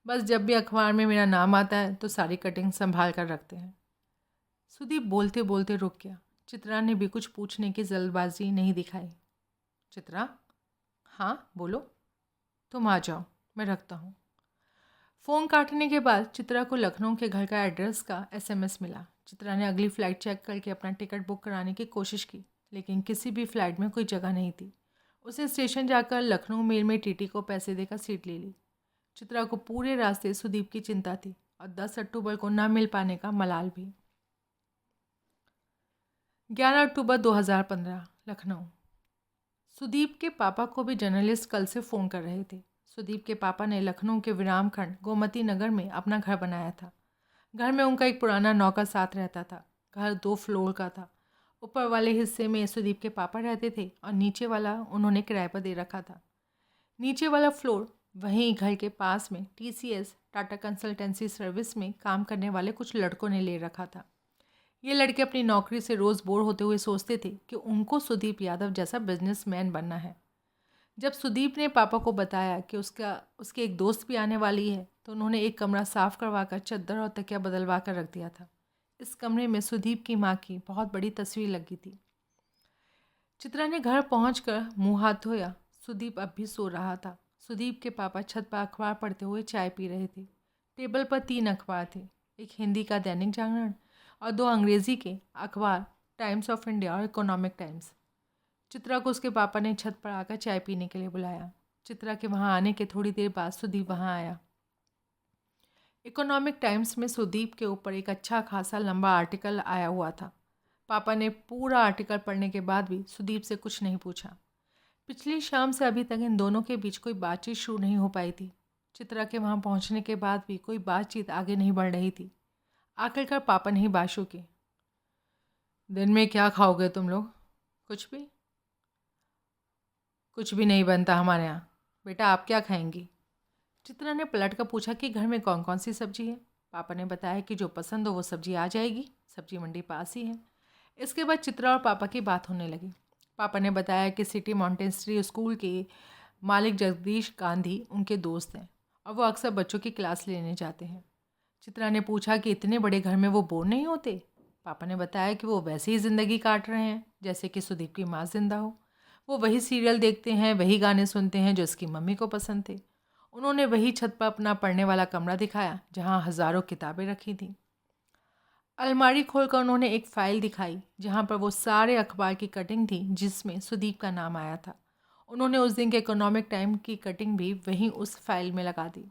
बस जब भी अखबार में मेरा नाम आता है तो सारी कटिंग संभाल कर रखते हैं। सुदीप बोलते बोलते रुक गया। चित्रा ने भी कुछ पूछने की जल्दबाजी नहीं दिखाई। चित्रा? हाँ बोलो। तुम आ जाओ, मैं रखता हूँ। फ़ोन काटने के बाद चित्रा को लखनऊ के घर का एड्रेस का एसएमएस मिला। चित्रा ने अगली फ़्लाइट चेक करके अपना टिकट बुक कराने की कोशिश की, लेकिन किसी भी फ़्लाइट में कोई जगह नहीं थी। उसे स्टेशन जाकर लखनऊ मेल में टीटी को पैसे देकर सीट ले ली। चित्रा को पूरे रास्ते सुदीप की चिंता थी और 10 अक्टूबर को न मिल पाने का मलाल भी। 11 अक्टूबर 2015 लखनऊ। सुदीप के पापा को भी जर्नलिस्ट कल से फ़ोन कर रहे थे। सुदीप के पापा ने लखनऊ के विराम खंड गोमती नगर में अपना घर बनाया था। घर में उनका एक पुराना नौकर साथ रहता था। घर 2 फ्लोर का था। ऊपर वाले हिस्से में सुदीप के पापा रहते थे और नीचे वाला उन्होंने किराए पर दे रखा था। नीचे वाला फ्लोर वहीं घर के पास में टीसीएस टाटा कंसल्टेंसी सर्विस में काम करने वाले कुछ लड़कों ने ले रखा था। ये लड़के अपनी नौकरी से रोज़ बोर होते हुए सोचते थे कि उनको सुदीप यादव जैसा बिजनेसमैन बनना है। जब सुदीप ने पापा को बताया कि उसके एक दोस्त भी आने वाली है, तो उन्होंने एक कमरा साफ़ करवा कर चद्दर और तकिया बदलवा कर रख दिया था। इस कमरे में सुदीप की माँ की बहुत बड़ी तस्वीर लगी थी। चित्रा ने घर पहुंचकर मुँह हाथ धोया। सुदीप अब भी सो रहा था। सुदीप के पापा छत पर अखबार पढ़ते हुए चाय पी रहे थे। टेबल पर 3 अखबार थे, एक हिंदी का दैनिक जागरण और 2 अंग्रेज़ी के अखबार, टाइम्स ऑफ इंडिया और इकोनॉमिक टाइम्स। चित्रा को उसके पापा ने छत पर आकर चाय पीने के लिए बुलाया। चित्रा के वहाँ आने के थोड़ी देर बाद सुदीप वहाँ आया। इकोनॉमिक टाइम्स में सुदीप के ऊपर एक अच्छा खासा लंबा आर्टिकल आया हुआ था। पापा ने पूरा आर्टिकल पढ़ने के बाद भी सुदीप से कुछ नहीं पूछा। पिछली शाम से अभी तक इन दोनों के बीच कोई बातचीत शुरू नहीं हो पाई थी। चित्रा के वहाँ पहुँचने के बाद भी कोई बातचीत आगे नहीं बढ़ रही थी। आखिरकार पापा ने ही बात शुरू की। दिन में क्या खाओगे तुम लोग? कुछ भी नहीं बनता हमारे यहाँ। बेटा आप क्या खाएंगी? चित्रा ने पलट कर पूछा कि घर में कौन कौन सी सब्जी है। पापा ने बताया कि जो पसंद हो वो सब्जी आ जाएगी, सब्जी मंडी पास ही है। इसके बाद चित्रा और पापा की बात होने लगी। पापा ने बताया कि सिटी मॉन्टेसरी स्कूल के मालिक जगदीश गांधी उनके दोस्त हैं और वो अक्सर बच्चों की क्लास लेने जाते हैं। चित्रा ने पूछा कि इतने बड़े घर में वो बोर नहीं होते? पापा ने बताया कि वो वैसे ही ज़िंदगी काट रहे हैं जैसे कि सुदीप की माँ जिंदा हो। वो वही सीरियल देखते हैं, वही गाने सुनते हैं जो उसकी मम्मी को पसंद थे। उन्होंने वही छत पर अपना पढ़ने वाला कमरा दिखाया जहाँ हज़ारों किताबें रखी थीं। अलमारी खोलकर उन्होंने एक फ़ाइल दिखाई जहाँ पर वो सारे अखबार की कटिंग थी जिसमें सुदीप का नाम आया था। उन्होंने उस दिन के इकोनॉमिक टाइम की कटिंग भी वहीं उस फाइल में लगा दी।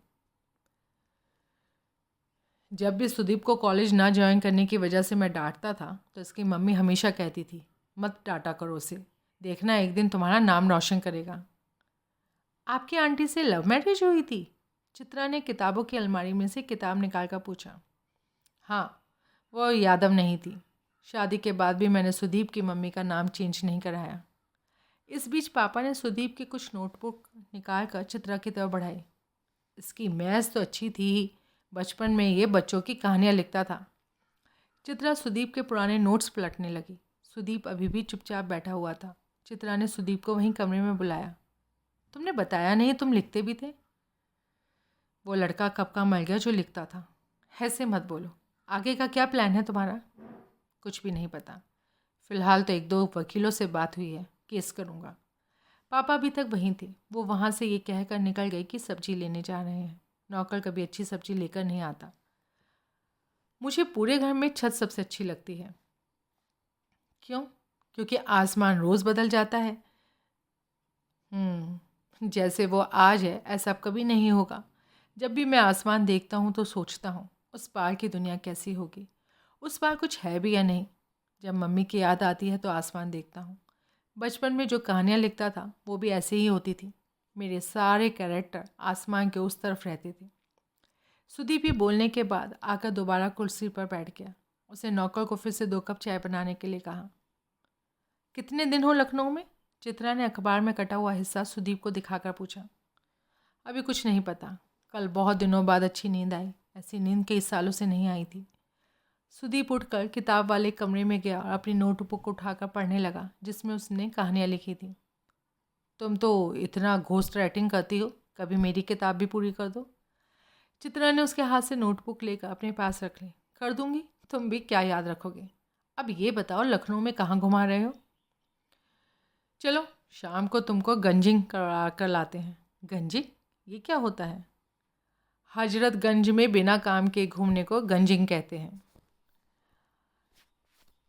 जब भी सुदीप को कॉलेज ना ज्वाइन करने की वजह से मैं डांटता था तो इसकी मम्मी हमेशा कहती थी, मत डांटा करो उसे, देखना एक दिन तुम्हारा नाम रोशन करेगा। आपकी आंटी से लव मैरिज हुई थी? चित्रा ने किताबों की अलमारी में से किताब निकाल कर पूछा। हाँ, वो यादव नहीं थी। शादी के बाद भी मैंने सुदीप की मम्मी का नाम चेंज नहीं कराया। इस बीच पापा ने सुदीप की कुछ नोटबुक निकाल कर चित्रा की तरफ बढ़ाई। इसकी मैथ्स तो अच्छी थी ही, बचपन में ये बच्चों की कहानियाँ लिखता था। चित्रा सुदीप के पुराने नोट्स पलटने लगी। सुदीप अभी भी चुपचाप बैठा हुआ था। चित्रा ने सुदीप को वहीं कमरे में बुलाया। तुमने बताया नहीं तुम लिखते भी थे? वो लड़का कब का मर गया जो लिखता था। ऐसे मत बोलो। आगे का क्या प्लान है तुम्हारा? कुछ भी नहीं पता। फ़िलहाल तो 1-2 वकीलों से बात हुई है, केस करूँगा। पापा अभी तक वहीं थे। वो वहाँ से ये कहकर निकल गए कि सब्जी लेने जा रहे हैं। नौकर कभी अच्छी सब्जी लेकर नहीं आता। मुझे पूरे घर में छत सबसे अच्छी लगती है। क्यों? क्योंकि आसमान रोज़ बदल जाता है। जैसे वो आज है ऐसा अब कभी नहीं होगा। जब भी मैं आसमान देखता हूँ तो सोचता हूँ उस पार की दुनिया कैसी होगी, उस पार कुछ है भी या नहीं। जब मम्मी की याद आती है तो आसमान देखता हूँ। बचपन में जो कहानियाँ लिखता था वो भी ऐसे ही होती थी। मेरे सारे कैरेक्टर आसमान के उस तरफ रहते थे। सुदीप ही बोलने के बाद आकर दोबारा कुर्सी पर बैठ गया। उसे नौकर को फिर से 2 कप चाय बनाने के लिए कहा। कितने दिन हो लखनऊ में? चित्रा ने अखबार में कटा हुआ हिस्सा सुदीप को दिखाकर पूछा। अभी कुछ नहीं पता। कल बहुत दिनों बाद अच्छी नींद आई। ऐसी नींद कई सालों से नहीं आई थी। सुदीप उठकर किताब वाले कमरे में गया और अपनी नोटबुक उठाकर पढ़ने लगा जिसमें उसने कहानियाँ लिखी थी। तुम तो इतना घोस्ट राइटिंग करती हो, कभी मेरी किताब भी पूरी कर दो। चित्रा ने उसके हाथ से नोटबुक लेकर अपने पास रख ली। कर दूंगी, तुम भी क्या याद रखोगे। अब ये बताओ लखनऊ में कहाँ घुमा रहे हो? चलो शाम को तुमको गंजिंग करा कर लाते हैं। गंजिंग? ये क्या होता है? हजरतगंज में बिना काम के घूमने को गंजिंग कहते हैं।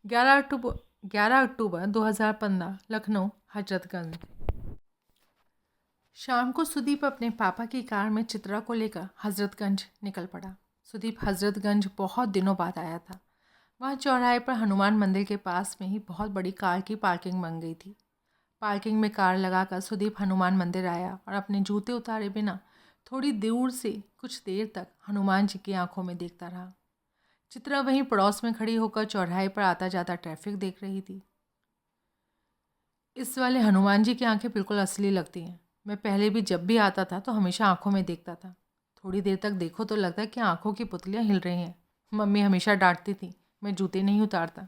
11 अक्टूबर 2015 लखनऊ हजरतगंज। शाम को सुदीप अपने पापा की कार में चित्रा को लेकर हजरतगंज निकल पड़ा। सुदीप हजरतगंज बहुत दिनों बाद आया था। वहाँ चौराहे पर हनुमान मंदिर के पास में ही बहुत बड़ी कार की पार्किंग बन गई थी। पार्किंग में कार लगाकर सुदीप हनुमान मंदिर आया और अपने जूते उतारे बिना थोड़ी दूर से कुछ देर तक हनुमान जी की आंखों में देखता रहा। चित्रा वहीं पड़ोस में खड़ी होकर चौराहे पर आता जाता ट्रैफिक देख रही थी। इस वाले हनुमान जी की आंखें बिल्कुल असली लगती हैं। मैं पहले भी जब भी आता था तो हमेशा आंखों में देखता था। थोड़ी देर तक देखो तो लगता है कि आंखों की पुतलियाँ हिल रही हैं। मम्मी हमेशा डांटती थी मैं जूते नहीं उतारता।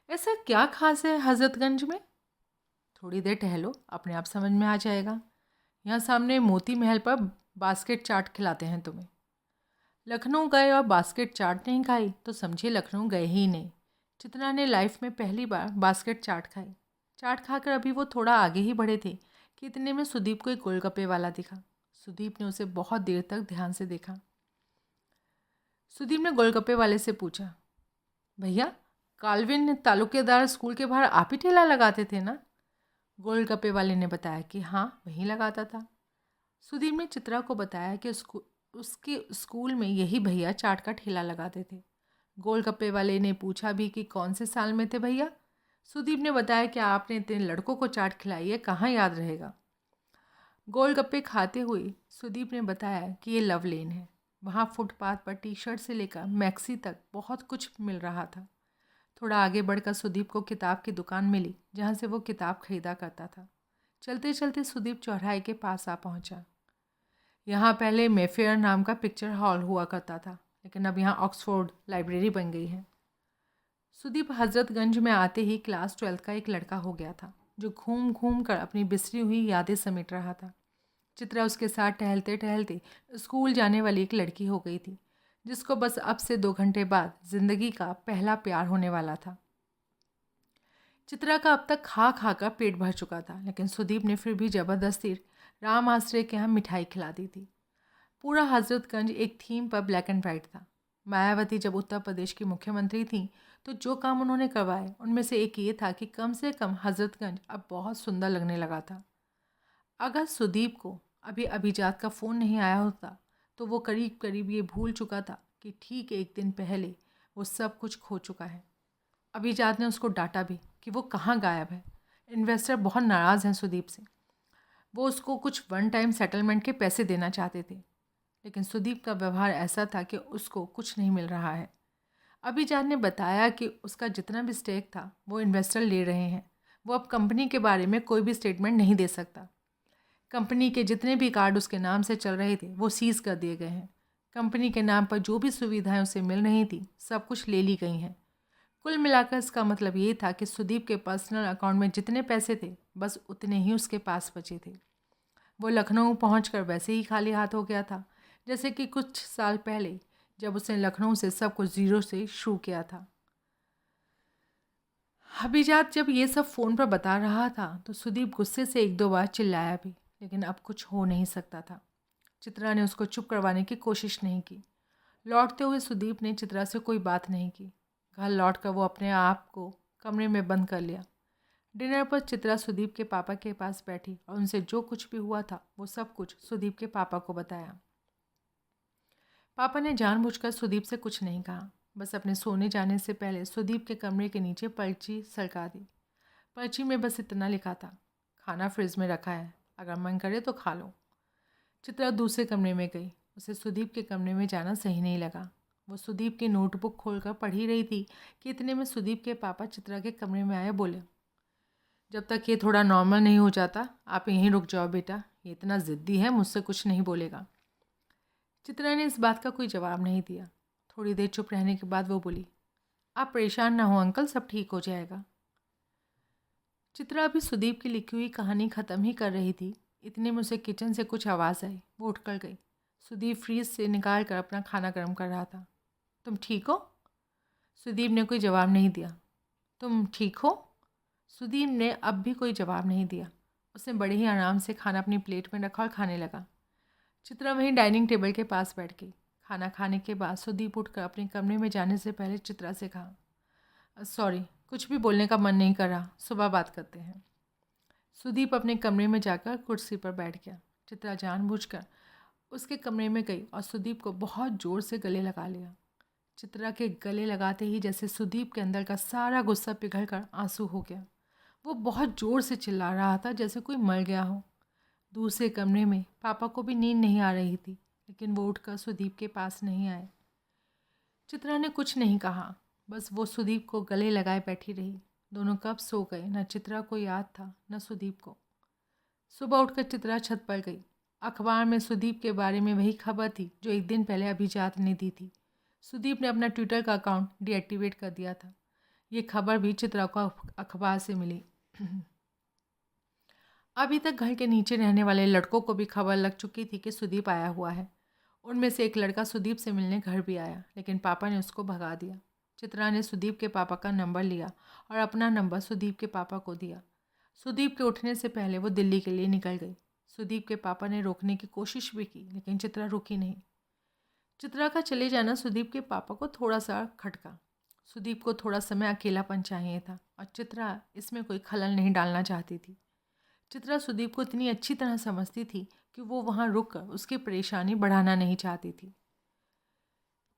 ऐसा क्या खास है हजरतगंज में? थोड़ी देर टहलो, अपने आप समझ में आ जाएगा। यहाँ सामने मोती महल पर बास्केट चाट खिलाते हैं तुम्हें। लखनऊ गए और बास्केट चाट नहीं खाई तो समझिए लखनऊ गए ही नहीं। चित्रा ने लाइफ में पहली बार बास्केट चाट खाई। चाट खाकर अभी वो थोड़ा आगे ही बढ़े थे कि इतने में सुदीप को एक गोलगप्पे वाला दिखा। सुदीप ने उसे बहुत देर तक ध्यान से देखा। सुदीप ने गोलगप्पे वाले से पूछा, भैया काल्विन तालुकेदार स्कूल के बाहर आप ही ठेला लगाते थे ना? गोलगप्पे वाले ने बताया कि हाँ वहीं लगाता था। सुदीप ने चित्रा को बताया कि उसके स्कूल में यही भैया चाट का ठेला लगाते थे। गोलगप्पे वाले ने पूछा भी कि कौन से साल में थे भैया? सुदीप ने बताया कि आपने इतने लड़कों को चाट खिलाई है, कहाँ याद रहेगा। गोलगप्पे खाते हुए सुदीप ने बताया कि ये लव लेन है। वहाँ फुटपाथ पर टी शर्ट से लेकर मैक्सी तक बहुत कुछ मिल रहा था। थोड़ा आगे बढ़कर सुदीप को किताब की दुकान मिली जहाँ से वो किताब खरीदा करता था। चलते चलते सुदीप चौराहे के पास आ पहुँचा। यहाँ पहले मेफेयर नाम का पिक्चर हॉल हुआ करता था, लेकिन अब यहाँ ऑक्सफोर्ड लाइब्रेरी बन गई है। सुदीप हजरतगंज में आते ही क्लास 12 का एक लड़का हो गया था जो घूम घूम कर अपनी बिसरी हुई यादें समेट रहा था। चित्रा उसके साथ टहलते टहलते स्कूल जाने वाली एक लड़की हो गई थी जिसको बस अब से 2 घंटे बाद जिंदगी का पहला प्यार होने वाला था। चित्रा का अब तक खा खा कर पेट भर चुका था, लेकिन सुदीप ने फिर भी ज़बरदस्ती राम आश्रय के यहाँ मिठाई खिला दी थी। पूरा हजरतगंज एक थीम पर ब्लैक एंड वाइट था। मायावती जब उत्तर प्रदेश की मुख्यमंत्री थीं तो जो काम उन्होंने करवाए उनमें से एक ये था कि कम से कम हजरतगंज अब बहुत सुंदर लगने लगा था। अगर सुदीप को अभी अभिजात का फ़ोन नहीं आया होता तो वो करीब करीब ये भूल चुका था कि ठीक 1 दिन पहले वो सब कुछ खो चुका है। अभिजात ने उसको डांटा भी कि वो कहाँ गायब है। इन्वेस्टर बहुत नाराज़ हैं सुदीप से। वो उसको कुछ 1 टाइम सेटलमेंट के पैसे देना चाहते थे, लेकिन सुदीप का व्यवहार ऐसा था कि उसको कुछ नहीं मिल रहा है। अभिजात ने बताया कि उसका जितना भी स्टेक था वो इन्वेस्टर ले रहे हैं, वो अब कंपनी के बारे में कोई भी स्टेटमेंट नहीं दे सकता। कंपनी के जितने भी कार्ड उसके नाम से चल रहे थे वो सीज़ कर दिए गए हैं। कंपनी के नाम पर जो भी सुविधाएं उसे मिल रही थी सब कुछ ले ली गई हैं। कुल मिलाकर इसका मतलब ये था कि सुदीप के पर्सनल अकाउंट में जितने पैसे थे बस उतने ही उसके पास बचे थे। वो लखनऊ पहुंचकर वैसे ही खाली हाथ हो गया था जैसे कि कुछ साल पहले जब उसने लखनऊ से सब कुछ ज़ीरो से शुरू किया था। अभिजात जब ये सब फ़ोन पर बता रहा था तो सुदीप गुस्से से एक दो बार चिल्लाया भी, लेकिन अब कुछ हो नहीं सकता था। चित्रा ने उसको चुप करवाने की कोशिश नहीं की। लौटते हुए सुदीप ने चित्रा से कोई बात नहीं की। घर लौटकर वो अपने आप को कमरे में बंद कर लिया। डिनर पर चित्रा सुदीप के पापा के पास बैठी और उनसे जो कुछ भी हुआ था वो सब कुछ सुदीप के पापा को बताया। पापा ने जानबूझकर सुदीप से कुछ नहीं कहा, बस अपने सोने जाने से पहले सुदीप के कमरे के नीचे पर्ची सरका दी। पर्ची में बस इतना लिखा था, खाना फ्रिज में रखा है, अगर मन करे तो खा लो। चित्रा दूसरे कमरे में गई। उसे सुदीप के कमरे में जाना सही नहीं लगा। वो सुदीप की नोटबुक खोलकर पढ़ ही रही थी कि इतने में सुदीप के पापा चित्रा के कमरे में आए। बोले, जब तक ये थोड़ा नॉर्मल नहीं हो जाता आप यहीं रुक जाओ बेटा, ये इतना ज़िद्दी है, मुझसे कुछ नहीं बोलेगा। चित्रा ने इस बात का कोई जवाब नहीं दिया। थोड़ी देर चुप रहने के बाद वो बोली, आप परेशान ना हो अंकल, सब ठीक हो जाएगा। चित्रा अभी सुदीप की लिखी हुई कहानी ख़त्म ही कर रही थी, इतने में उसे किचन से कुछ आवाज़ आई। वो उठकर गई। सुदीप फ्रीज से निकाल कर अपना खाना गर्म कर रहा था। तुम ठीक हो? सुदीप ने कोई जवाब नहीं दिया। तुम ठीक हो? सुदीप ने अब भी कोई जवाब नहीं दिया। उसने बड़े ही आराम से खाना अपनी प्लेट में रखा और खाने लगा। चित्रा वहीं डाइनिंग टेबल के पास बैठ गई। खाना खाने के बाद सुदीप उठकर अपने कमरे में जाने से पहले चित्रा से कहा, सॉरी, कुछ भी बोलने का मन नहीं कर रहा, सुबह बात करते हैं। सुदीप अपने कमरे में जाकर कुर्सी पर बैठ गया। चित्रा जानबूझकर उसके कमरे में गई और सुदीप को बहुत ज़ोर से गले लगा लिया। चित्रा के गले लगाते ही जैसे सुदीप के अंदर का सारा गुस्सा पिघल कर आंसू हो गया। वो बहुत ज़ोर से चिल्ला रहा था जैसे कोई मर गया हो। दूसरे कमरे में पापा को भी नींद नहीं आ रही थी, लेकिन वो उठकर सुदीप के पास नहीं आए। चित्रा ने कुछ नहीं कहा, बस वो सुदीप को गले लगाए बैठी रही। दोनों कब सो गए, न चित्रा को याद था न सुदीप को। सुबह उठकर चित्रा छत पर गई। अखबार में सुदीप के बारे में वही खबर थी जो एक दिन पहले अभिजात ने दी थी। सुदीप ने अपना ट्विटर का अकाउंट डीएक्टिवेट कर दिया था। ये खबर भी चित्रा को अखबार से मिली। अभी तक घर के नीचे रहने वाले लड़कों को भी खबर लग चुकी थी कि सुदीप आया हुआ है। उनमें से एक लड़का सुदीप से मिलने घर भी आया, लेकिन पापा ने उसको भगा दिया। चित्रा ने सुदीप के पापा का नंबर लिया और अपना नंबर सुदीप के पापा को दिया। सुदीप के उठने से पहले वो दिल्ली के लिए निकल गई। सुदीप के पापा ने रोकने की कोशिश भी की, लेकिन चित्रा रुकी नहीं। चित्रा का चले जाना सुदीप के पापा को थोड़ा सा खटका। सुदीप को थोड़ा समय अकेलापन चाहिए था और चित्रा इसमें कोई खलल नहीं डालना चाहती थी। चित्रा सुदीप को इतनी अच्छी तरह समझती थी कि वो वहाँ रुककर उसकी परेशानी बढ़ाना नहीं चाहती थी।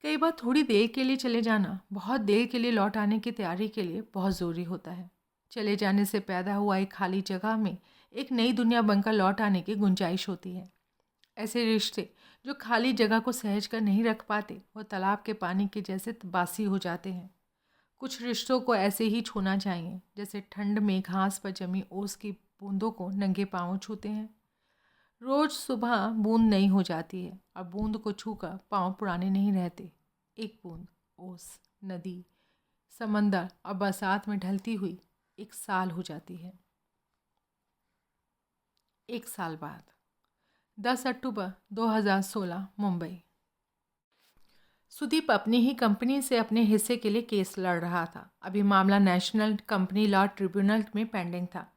कई बार थोड़ी देर के लिए चले जाना बहुत देर के लिए लौट आने की तैयारी के लिए बहुत ज़रूरी होता है। चले जाने से पैदा हुआ एक खाली जगह में एक नई दुनिया बनकर लौट आने की गुंजाइश होती है। ऐसे रिश्ते जो खाली जगह को सहज कर नहीं रख पाते वो तालाब के पानी के जैसे बासी हो जाते हैं। कुछ रिश्तों को ऐसे ही छूना चाहिए जैसे ठंड में घास पर जमी ओस की बूंदों को नंगे पांव छूते हैं। रोज़ सुबह बूंद नई हो जाती है और बूंद को छूकर पांव पुराने नहीं रहते। एक बूंद, ओस, नदी, समंदर और बरसात में ढलती हुई एक साल हो जाती है। एक साल बाद 10 अक्टूबर 2016 मुंबई। सुदीप अपनी ही कंपनी से अपने हिस्से के लिए केस लड़ रहा था। अभी मामला नेशनल कंपनी लॉ ट्रिब्यूनल में पेंडिंग था।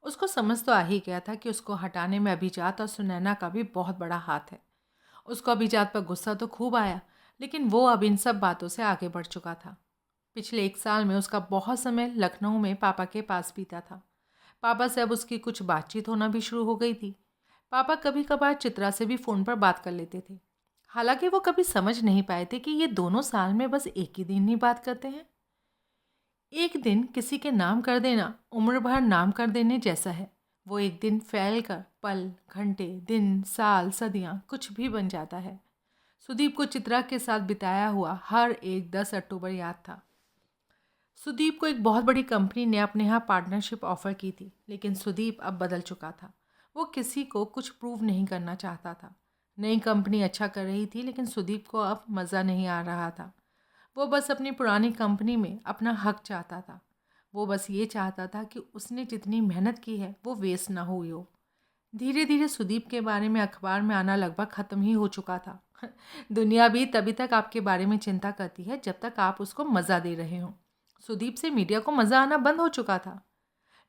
उसको समझ तो आ ही गया था कि उसको हटाने में अभिजात और सुनैना का भी बहुत बड़ा हाथ है। उसको अभिजात पर गुस्सा तो खूब आया, लेकिन वो अब इन सब बातों से आगे बढ़ चुका था। पिछले एक साल में उसका बहुत समय लखनऊ में पापा के पास बीता था। पापा से अब उसकी कुछ बातचीत होना भी शुरू हो गई थी। पापा कभी कभार चित्रा से भी फ़ोन पर बात कर लेते थे। हालांकि वो कभी समझ नहीं पाए थे कि ये दोनों साल में बस एक ही दिन ही बात करते हैं। एक दिन किसी के नाम कर देना उम्र भर नाम कर देने जैसा है। वो एक दिन फैल कर पल, घंटे, दिन, साल, सदियाँ कुछ भी बन जाता है। सुदीप को चित्रा के साथ बिताया हुआ हर एक 10 अक्टूबर याद था। सुदीप को एक बहुत बड़ी कंपनी ने अपने यहाँ पार्टनरशिप ऑफ़र की थी, लेकिन सुदीप अब बदल चुका था। वो किसी को कुछ प्रूव नहीं करना चाहता था। नई कंपनी अच्छा कर रही थी, लेकिन सुदीप को अब मज़ा नहीं आ रहा था। वो बस अपनी पुरानी कंपनी में अपना हक चाहता था। वो बस ये चाहता था कि उसने जितनी मेहनत की है वो वेस्ट ना हुई हो। धीरे धीरे सुदीप के बारे में अखबार में आना लगभग ख़त्म ही हो चुका था। दुनिया भी तभी तक आपके बारे में चिंता करती है जब तक आप उसको मज़ा दे रहे हो। सुदीप से मीडिया को मज़ा आना बंद हो चुका था।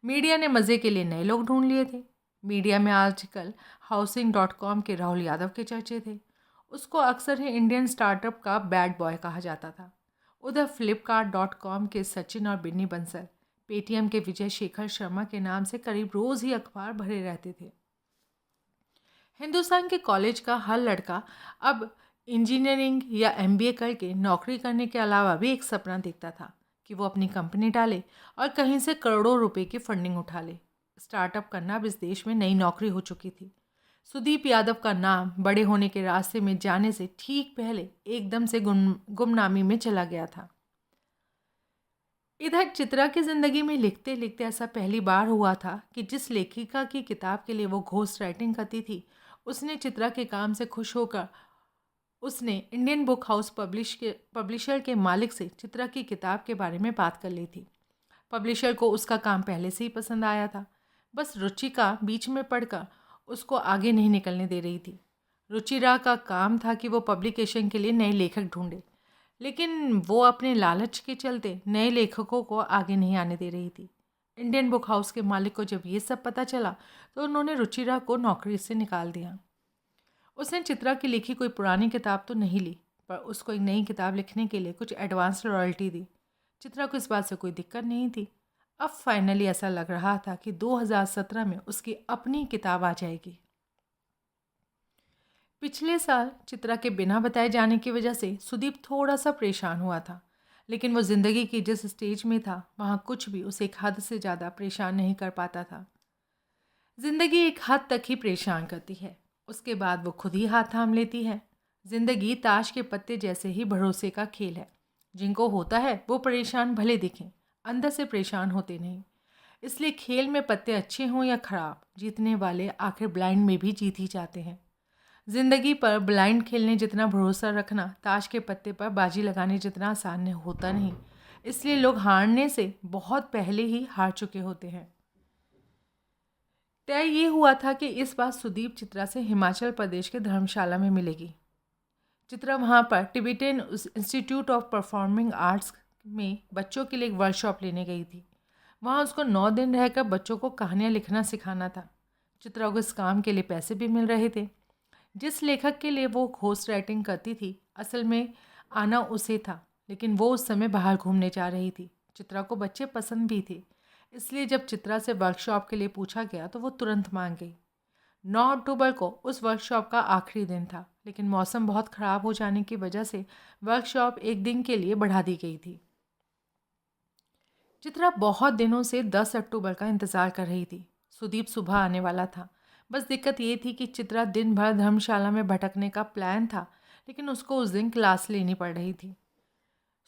मीडिया ने मज़े के लिए नए लोग ढूंढ लिए थे। मीडिया में आजकल हाउसिंग.com के राहुल यादव के चर्चे थे। उसको अक्सर ही इंडियन स्टार्टअप का बैड बॉय कहा जाता था। उधर फ्लिपकार्ट.com के सचिन और बिन्नी बंसल, पेटीएम के विजय शेखर शर्मा के नाम से करीब रोज़ ही अखबार भरे रहते थे। हिंदुस्तान के कॉलेज का हर लड़का अब इंजीनियरिंग या एमबीए करके नौकरी करने के अलावा भी एक सपना देखता था कि वो अपनी कंपनी डाले और कहीं से करोड़ों रुपए की फंडिंग उठा ले। स्टार्टअप करना अब इस देश में नई नौकरी हो चुकी थी। सुदीप यादव का नाम बड़े होने के रास्ते में जाने से ठीक पहले एकदम से गुमनामी में चला गया था। इधर चित्रा की ज़िंदगी में लिखते लिखते ऐसा पहली बार हुआ था कि जिस लेखिका की किताब के लिए वो घोस्ट राइटिंग करती थी, उसने चित्रा के काम से खुश होकर उसने इंडियन बुक हाउस पब्लिशर के मालिक से चित्रा की किताब के बारे में बात कर ली थी। पब्लिशर को उसका काम पहले से ही पसंद आया था। बस रुचिका बीच में पड़कर उसको आगे नहीं निकलने दे रही थी। रुचिरा का काम था कि वो पब्लिकेशन के लिए नए लेखक ढूंढे, लेकिन वो अपने लालच के चलते नए लेखकों को आगे नहीं आने दे रही थी। इंडियन बुक हाउस के मालिक को जब ये सब पता चला तो उन्होंने रुचिरा को नौकरी से निकाल दिया। उसने चित्रा की लिखी कोई पुरानी किताब तो नहीं ली, पर उसको एक नई किताब लिखने के लिए कुछ एडवांस रॉयल्टी दी। चित्रा को इस बात से कोई दिक्कत नहीं थी। अब फाइनली ऐसा लग रहा था कि 2017 में उसकी अपनी किताब आ जाएगी। पिछले साल चित्रा के बिना बताए जाने की वजह से सुदीप थोड़ा सा परेशान हुआ था, लेकिन वो ज़िंदगी की जिस स्टेज में था वहाँ कुछ भी उसे एक हद से ज़्यादा परेशान नहीं कर पाता था। ज़िंदगी एक हद तक ही परेशान करती है, उसके बाद वो खुद ही हाथ थाम लेती है। ज़िंदगी ताश के पत्ते जैसे ही भरोसे का खेल है। जिनको होता है वो परेशान भले दिखें, अंदर से परेशान होते नहीं। इसलिए खेल में पत्ते अच्छे हों या ख़राब, जीतने वाले आखिर ब्लाइंड में भी जीत ही जाते हैं। ज़िंदगी पर ब्लाइंड खेलने जितना भरोसा रखना ताश के पत्ते पर बाजी लगाने जितना आसान होता नहीं। इसलिए लोग हारने से बहुत पहले ही हार चुके होते हैं। तय ये हुआ था कि इस बार सुदीप चित्रा से हिमाचल प्रदेश के धर्मशाला में मिलेगी। चित्रा वहाँ पर Tibetan institute of performing arts में बच्चों के लिए एक वर्कशॉप लेने गई थी। वहाँ उसको 9 दिन रहकर बच्चों को कहानियाँ लिखना सिखाना था। चित्रा को इस काम के लिए पैसे भी मिल रहे थे। जिस लेखक के लिए वो घोस्ट राइटिंग करती थी, असल में आना उसे था, लेकिन वो उस समय बाहर घूमने जा रही थी। चित्रा को बच्चे पसंद भी थे, इसलिए जब चित्रा से वर्कशॉप के लिए पूछा गया तो वो तुरंत मान गई। 9 अक्टूबर को उस वर्कशॉप का आखिरी दिन था, लेकिन मौसम बहुत ख़राब हो जाने की वजह से वर्कशॉप एक दिन के लिए बढ़ा दी गई थी। चित्रा बहुत दिनों से 10 अक्टूबर का इंतज़ार कर रही थी। सुदीप सुबह आने वाला था। बस दिक्कत ये थी कि चित्रा दिन भर धर्मशाला में भटकने का प्लान था, लेकिन उसको उस दिन क्लास लेनी पड़ रही थी।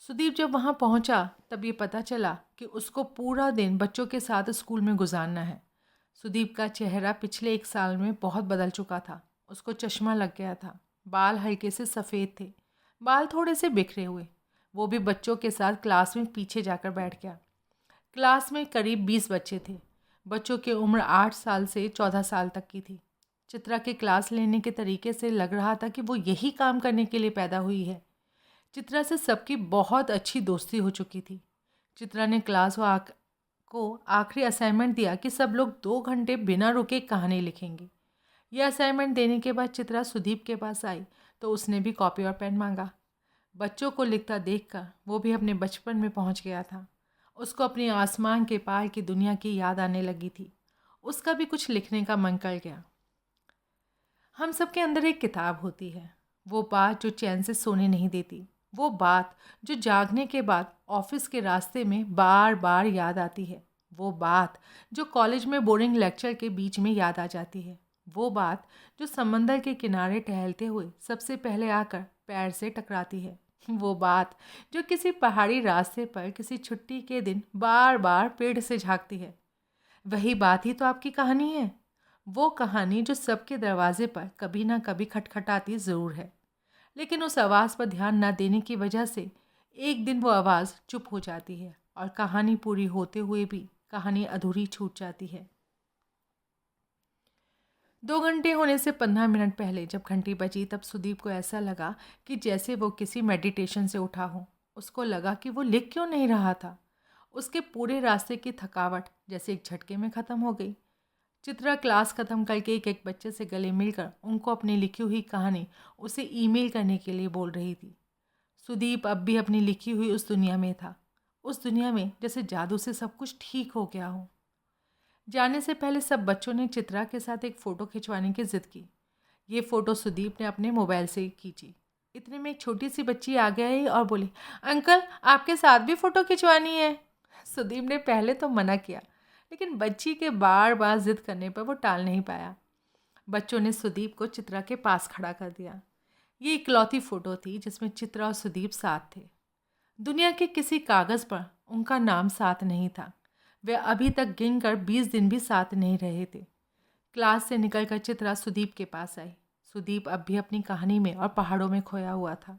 सुदीप जब वहाँ पहुँचा तब ये पता चला कि उसको पूरा दिन बच्चों के साथ स्कूल में गुजारना है। सुदीप का चेहरा पिछले 1 साल में बहुत बदल चुका था। उसको चश्मा लग गया था, बाल हल्के से सफ़ेद थे, बाल थोड़े से बिखरे हुए। वो भी बच्चों के साथ क्लास में पीछे जाकर बैठ गया। क्लास में करीब 20 बच्चे थे। बच्चों की उम्र 8 साल से 14 साल तक की थी। चित्रा के क्लास लेने के तरीके से लग रहा था कि वो यही काम करने के लिए पैदा हुई है। चित्रा से सबकी बहुत अच्छी दोस्ती हो चुकी थी। चित्रा ने क्लास को आखिरी असाइनमेंट दिया कि सब लोग 2 घंटे बिना रुके कहानी लिखेंगे। यह असाइनमेंट देने के बाद चित्रा सुदीप के पास आई तो उसने भी कॉपी और पेन मांगा। बच्चों को लिखता देखकर वो भी अपने बचपन में पहुंच गया था। उसको अपनी आसमान के पार की दुनिया की याद आने लगी थी। उसका भी कुछ लिखने का मन कर गया। हम सबके अंदर एक किताब होती है, वो बात जो चैन से सोने नहीं देती, वो बात जो जागने के बाद ऑफिस के रास्ते में बार बार याद आती है, वो बात जो कॉलेज में बोरिंग लेक्चर के बीच में याद आ जाती है, वो बात जो समंदर के किनारे टहलते हुए सबसे पहले आकर पैर से टकराती है। वो बात जो किसी पहाड़ी रास्ते पर किसी छुट्टी के दिन बार बार पेड़ से झांकती है, वही बात ही तो आपकी कहानी है। वो कहानी जो सबके दरवाजे पर कभी ना कभी खटखटाती ज़रूर है, लेकिन उस आवाज़ पर ध्यान न देने की वजह से एक दिन वो आवाज़ चुप हो जाती है और कहानी पूरी होते हुए भी कहानी अधूरी छूट जाती है। 2 घंटे होने से 15 मिनट पहले जब घंटी बजी तब सुदीप को ऐसा लगा कि जैसे वो किसी मेडिटेशन से उठा हो। उसको लगा कि वो लिख क्यों नहीं रहा था। उसके पूरे रास्ते की थकावट जैसे एक झटके में ख़त्म हो गई। चित्रा क्लास ख़त्म करके एक एक बच्चे से गले मिलकर उनको अपनी लिखी हुई कहानी उसे ईमेल करने के लिए बोल रही थी। सुदीप अब भी अपनी लिखी हुई उस दुनिया में था, उस दुनिया में जैसे जादू से सब कुछ ठीक हो गया हो। जाने से पहले सब बच्चों ने चित्रा के साथ एक फ़ोटो खिंचवाने की ज़िद की। ये फ़ोटो सुदीप ने अपने मोबाइल से खींची। इतने में एक छोटी सी बच्ची आ गई और बोली, अंकल आपके साथ भी फ़ोटो खिंचवानी है। सुदीप ने पहले तो मना किया, लेकिन बच्ची के बार बार ज़िद करने पर वो टाल नहीं पाया। बच्चों ने सुदीप को चित्रा के पास खड़ा कर दिया। ये इकलौती फ़ोटो थी जिसमें चित्रा और सुदीप साथ थे। दुनिया के किसी कागज़ पर उनका नाम साथ नहीं था। वे अभी तक गिनकर 20 दिन भी साथ नहीं रहे थे। क्लास से निकलकर चित्रा सुदीप के पास आई। सुदीप अब भी अपनी कहानी में और पहाड़ों में खोया हुआ था।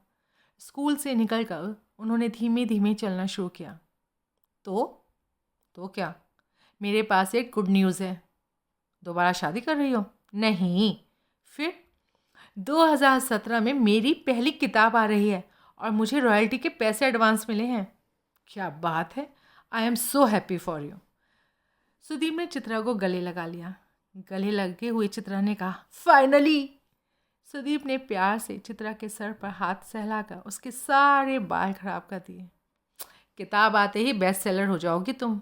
स्कूल से निकलकर उन्होंने धीमे धीमे चलना शुरू किया। तो क्या? मेरे पास एक गुड न्यूज़ है। दोबारा शादी कर रही हो? नहीं। फिर? 2017 में मेरी पहली किताब आ रही है और मुझे रॉयल्टी के पैसे एडवांस मिले हैं। क्या बात है! I am so happy for you. Sudeep ने चित्रा को गले लगा लिया। गले लगे हुए चित्रा ने कहा, फाइनली। सुदीप ने प्यार से चित्रा के सर पर हाथ सहलाकर उसके सारे बाल खराब कर दिए। किताब आते ही बेस्ट सेलर हो जाओगी तुम।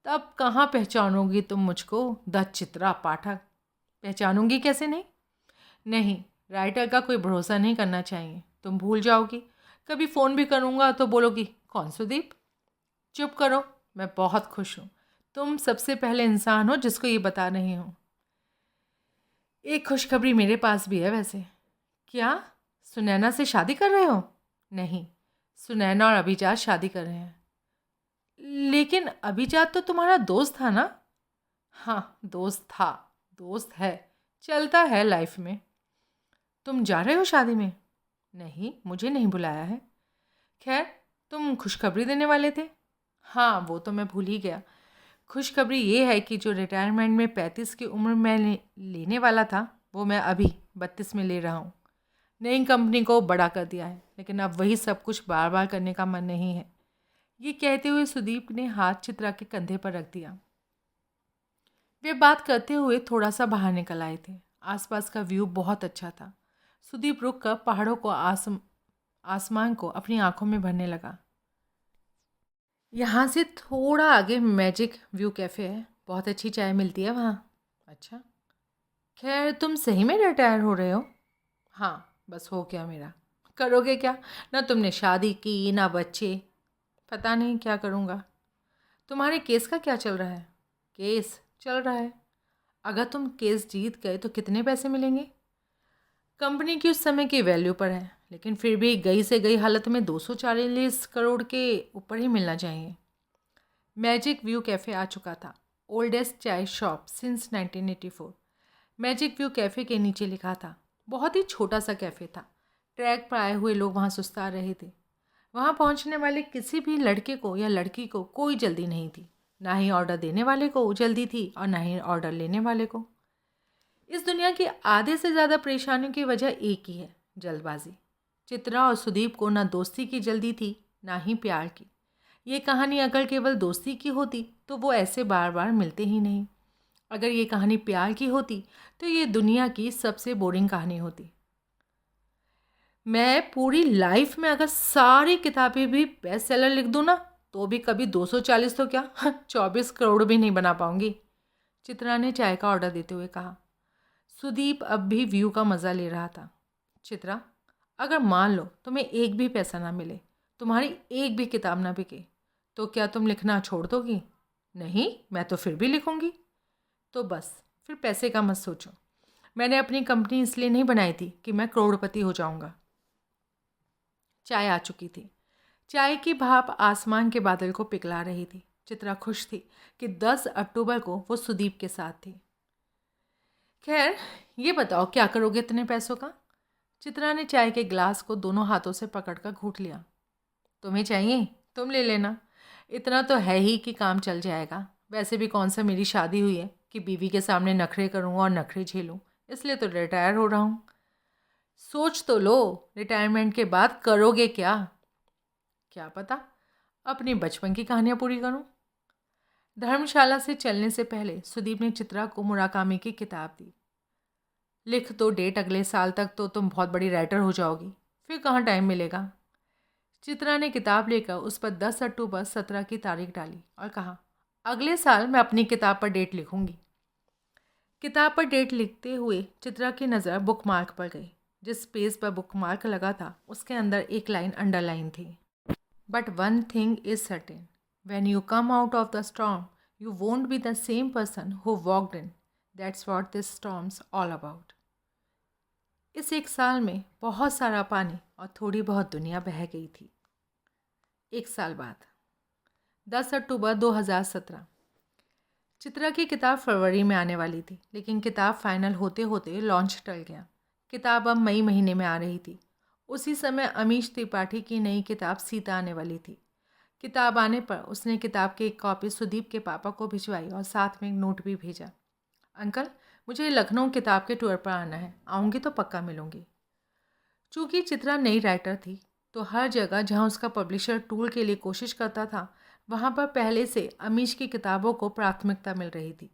तब कहाँ पहचानोगी तुम मुझको, द चित्रा पाठक। पहचानूंगी कैसे नहीं? नहीं, राइटर का कोई भरोसा नहीं करना चाहिए। तुम भूल जाओगी। कभी फ़ोन भी करूँगा तो बोलोगी, कौन सुदीप? चुप करो, मैं बहुत खुश हूँ। तुम सबसे पहले इंसान हो जिसको ये बता रही हूँ। एक खुशखबरी मेरे पास भी है वैसे। क्या? सुनैना से शादी कर रहे हो? नहीं, सुनैना और अभिजात शादी कर रहे हैं। लेकिन अभिजात तो तुम्हारा दोस्त था ना? हाँ, दोस्त था, दोस्त है, चलता है लाइफ में। तुम जा रहे हो शादी में? नहीं, मुझे नहीं बुलाया है। खैर, तुम खुशखबरी देने वाले थे। हाँ, वो तो मैं भूल ही गया। खुशखबरी ये है कि जो रिटायरमेंट में 35 की उम्र में लेने वाला था, वो मैं अभी 32 में ले रहा हूँ। नई कंपनी को बड़ा कर दिया है, लेकिन अब वही सब कुछ बार बार करने का मन नहीं है। ये कहते हुए सुदीप ने हाथ चित्रा के कंधे पर रख दिया। वे बात करते हुए थोड़ा सा बाहर निकल आए थे। आसपास का व्यू बहुत अच्छा था। सुदीप रुक कर पहाड़ों को आसमान को अपनी आंखों में भरने लगा। यहाँ से थोड़ा आगे मैजिक व्यू कैफ़े है, बहुत अच्छी चाय मिलती है वहाँ। अच्छा, खैर तुम सही में रिटायर हो रहे हो? हाँ, बस हो गया मेरा। करोगे क्या? ना तुमने शादी की ना बच्चे। पता नहीं क्या करूँगा। तुम्हारे केस का क्या चल रहा है? केस चल रहा है। अगर तुम केस जीत गए तो कितने पैसे मिलेंगे? कंपनी की उस समय की वैल्यू पर है, लेकिन फिर भी गई से गई हालत में 240 करोड़ के ऊपर ही मिलना चाहिए। मैजिक व्यू कैफ़े आ चुका था। ओल्डेस्ट चाय shop since 1984। Magic view cafe के नीचे लिखा था। बहुत ही छोटा सा कैफ़े था। ट्रैक पर आए हुए लोग वहाँ सुस्ता रहे थे। वहाँ पहुँचने वाले किसी भी लड़के को या लड़की को कोई जल्दी नहीं थी। ना ही ऑर्डर देने वाले को जल्दी थी और ना ही ऑर्डर लेने वाले को। इस दुनिया की आधे से ज़्यादा परेशानियों की वजह एक ही है, जल्दबाजी। चित्रा और सुदीप को ना दोस्ती की जल्दी थी ना ही प्यार की। ये कहानी अगर केवल दोस्ती की होती तो वो ऐसे बार बार मिलते ही नहीं। अगर ये कहानी प्यार की होती तो ये दुनिया की सबसे बोरिंग कहानी होती। मैं पूरी लाइफ में अगर सारी किताबें भी बेस्ट सेलर लिख दूँ ना, तो भी कभी 240 तो क्या 24 करोड़ भी नहीं बना पाऊंगी। चित्रा ने चाय का ऑर्डर देते हुए कहा। सुदीप अब भी व्यू का मज़ा ले रहा था। चित्रा, अगर मान लो तुम्हें एक भी पैसा ना मिले, तुम्हारी एक भी किताब ना बिके, तो क्या तुम लिखना छोड़ दोगी? नहीं, मैं तो फिर भी लिखूंगी। तो बस फिर पैसे का मत सोचो। मैंने अपनी कंपनी इसलिए नहीं बनाई थी कि मैं करोड़पति हो जाऊंगा। चाय आ चुकी थी। चाय की भाप आसमान के बादल को पिघला रही थी। चित्रा खुश थी कि 10 अक्टूबर को वो सुदीप के साथ थी। खैर, ये बताओ क्या करोगे इतने पैसों का? चित्रा ने चाय के गिलास को दोनों हाथों से पकड़कर घूंट लिया। तुम्हें चाहिए? तुम ले लेना। इतना तो है ही कि काम चल जाएगा। वैसे भी कौन सा मेरी शादी हुई है कि बीवी के सामने नखरे करूँ और नखरे झेलूँ। इसलिए तो रिटायर हो रहा हूँ। सोच तो लो, रिटायरमेंट के बाद करोगे क्या? क्या पता, अपनी बचपन की कहानियाँ पूरी करूँ। धर्मशाला से चलने से पहले सुदीप ने चित्रा को मुराकामी की किताब दी। लिख तो डेट, अगले साल तक तो तुम बहुत बड़ी राइटर हो जाओगी, फिर कहाँ टाइम मिलेगा। चित्रा ने किताब लेकर उस पर 10 अक्टूबर 17 की तारीख डाली और कहा, अगले साल मैं अपनी किताब पर डेट लिखूंगी। किताब पर डेट लिखते हुए चित्रा की नज़र बुकमार्क पर गई। जिस पेज पर बुकमार्क लगा था उसके अंदर एक लाइन अंडरलाइन थी। But one thing is certain, when you come out of the storm you won't be the same person who walked in. That's what this storms all about. इस एक साल में बहुत सारा पानी और थोड़ी बहुत दुनिया बह गई थी। एक साल बाद 10 अक्टूबर 2017। चित्रा की किताब फरवरी में आने वाली थी, लेकिन किताब फाइनल होते होते लॉन्च टल गया। किताब अब मई महीने में आ रही थी। उसी समय अमीश त्रिपाठी की नई किताब सीता आने वाली थी। किताब आने पर उसने किताब की एक कॉपी सुदीप के पापा को भिजवाई और साथ में एक नोट भी भेजा। अंकल, मुझे लखनऊ किताब के टूर पर आना है, आऊँगी तो पक्का मिलूँगी। चूँकि चित्रा नई राइटर थी तो हर जगह जहाँ उसका पब्लिशर टूर के लिए कोशिश करता था वहाँ पर पहले से अमीश की किताबों को प्राथमिकता मिल रही थी।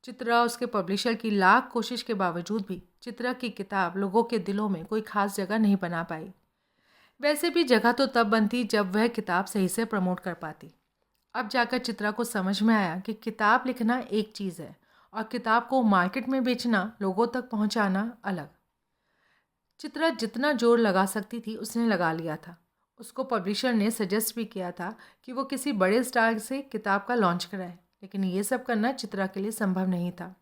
चित्रा उसके पब्लिशर की लाख कोशिश के बावजूद भी चित्रा की किताब लोगों के दिलों में कोई खास जगह नहीं बना पाई। वैसे भी जगह तो तब बनती जब वह किताब सही से प्रमोट कर पाती। अब जाकर चित्रा को समझ में आया कि किताब लिखना एक चीज़ है और किताब को मार्केट में बेचना, लोगों तक पहुंचाना अलग। चित्रा जितना जोर लगा सकती थी उसने लगा लिया था। उसको पब्लिशर ने सजेस्ट भी किया था कि वो किसी बड़े स्टार से किताब का लॉन्च कराए, लेकिन ये सब करना चित्रा के लिए संभव नहीं था।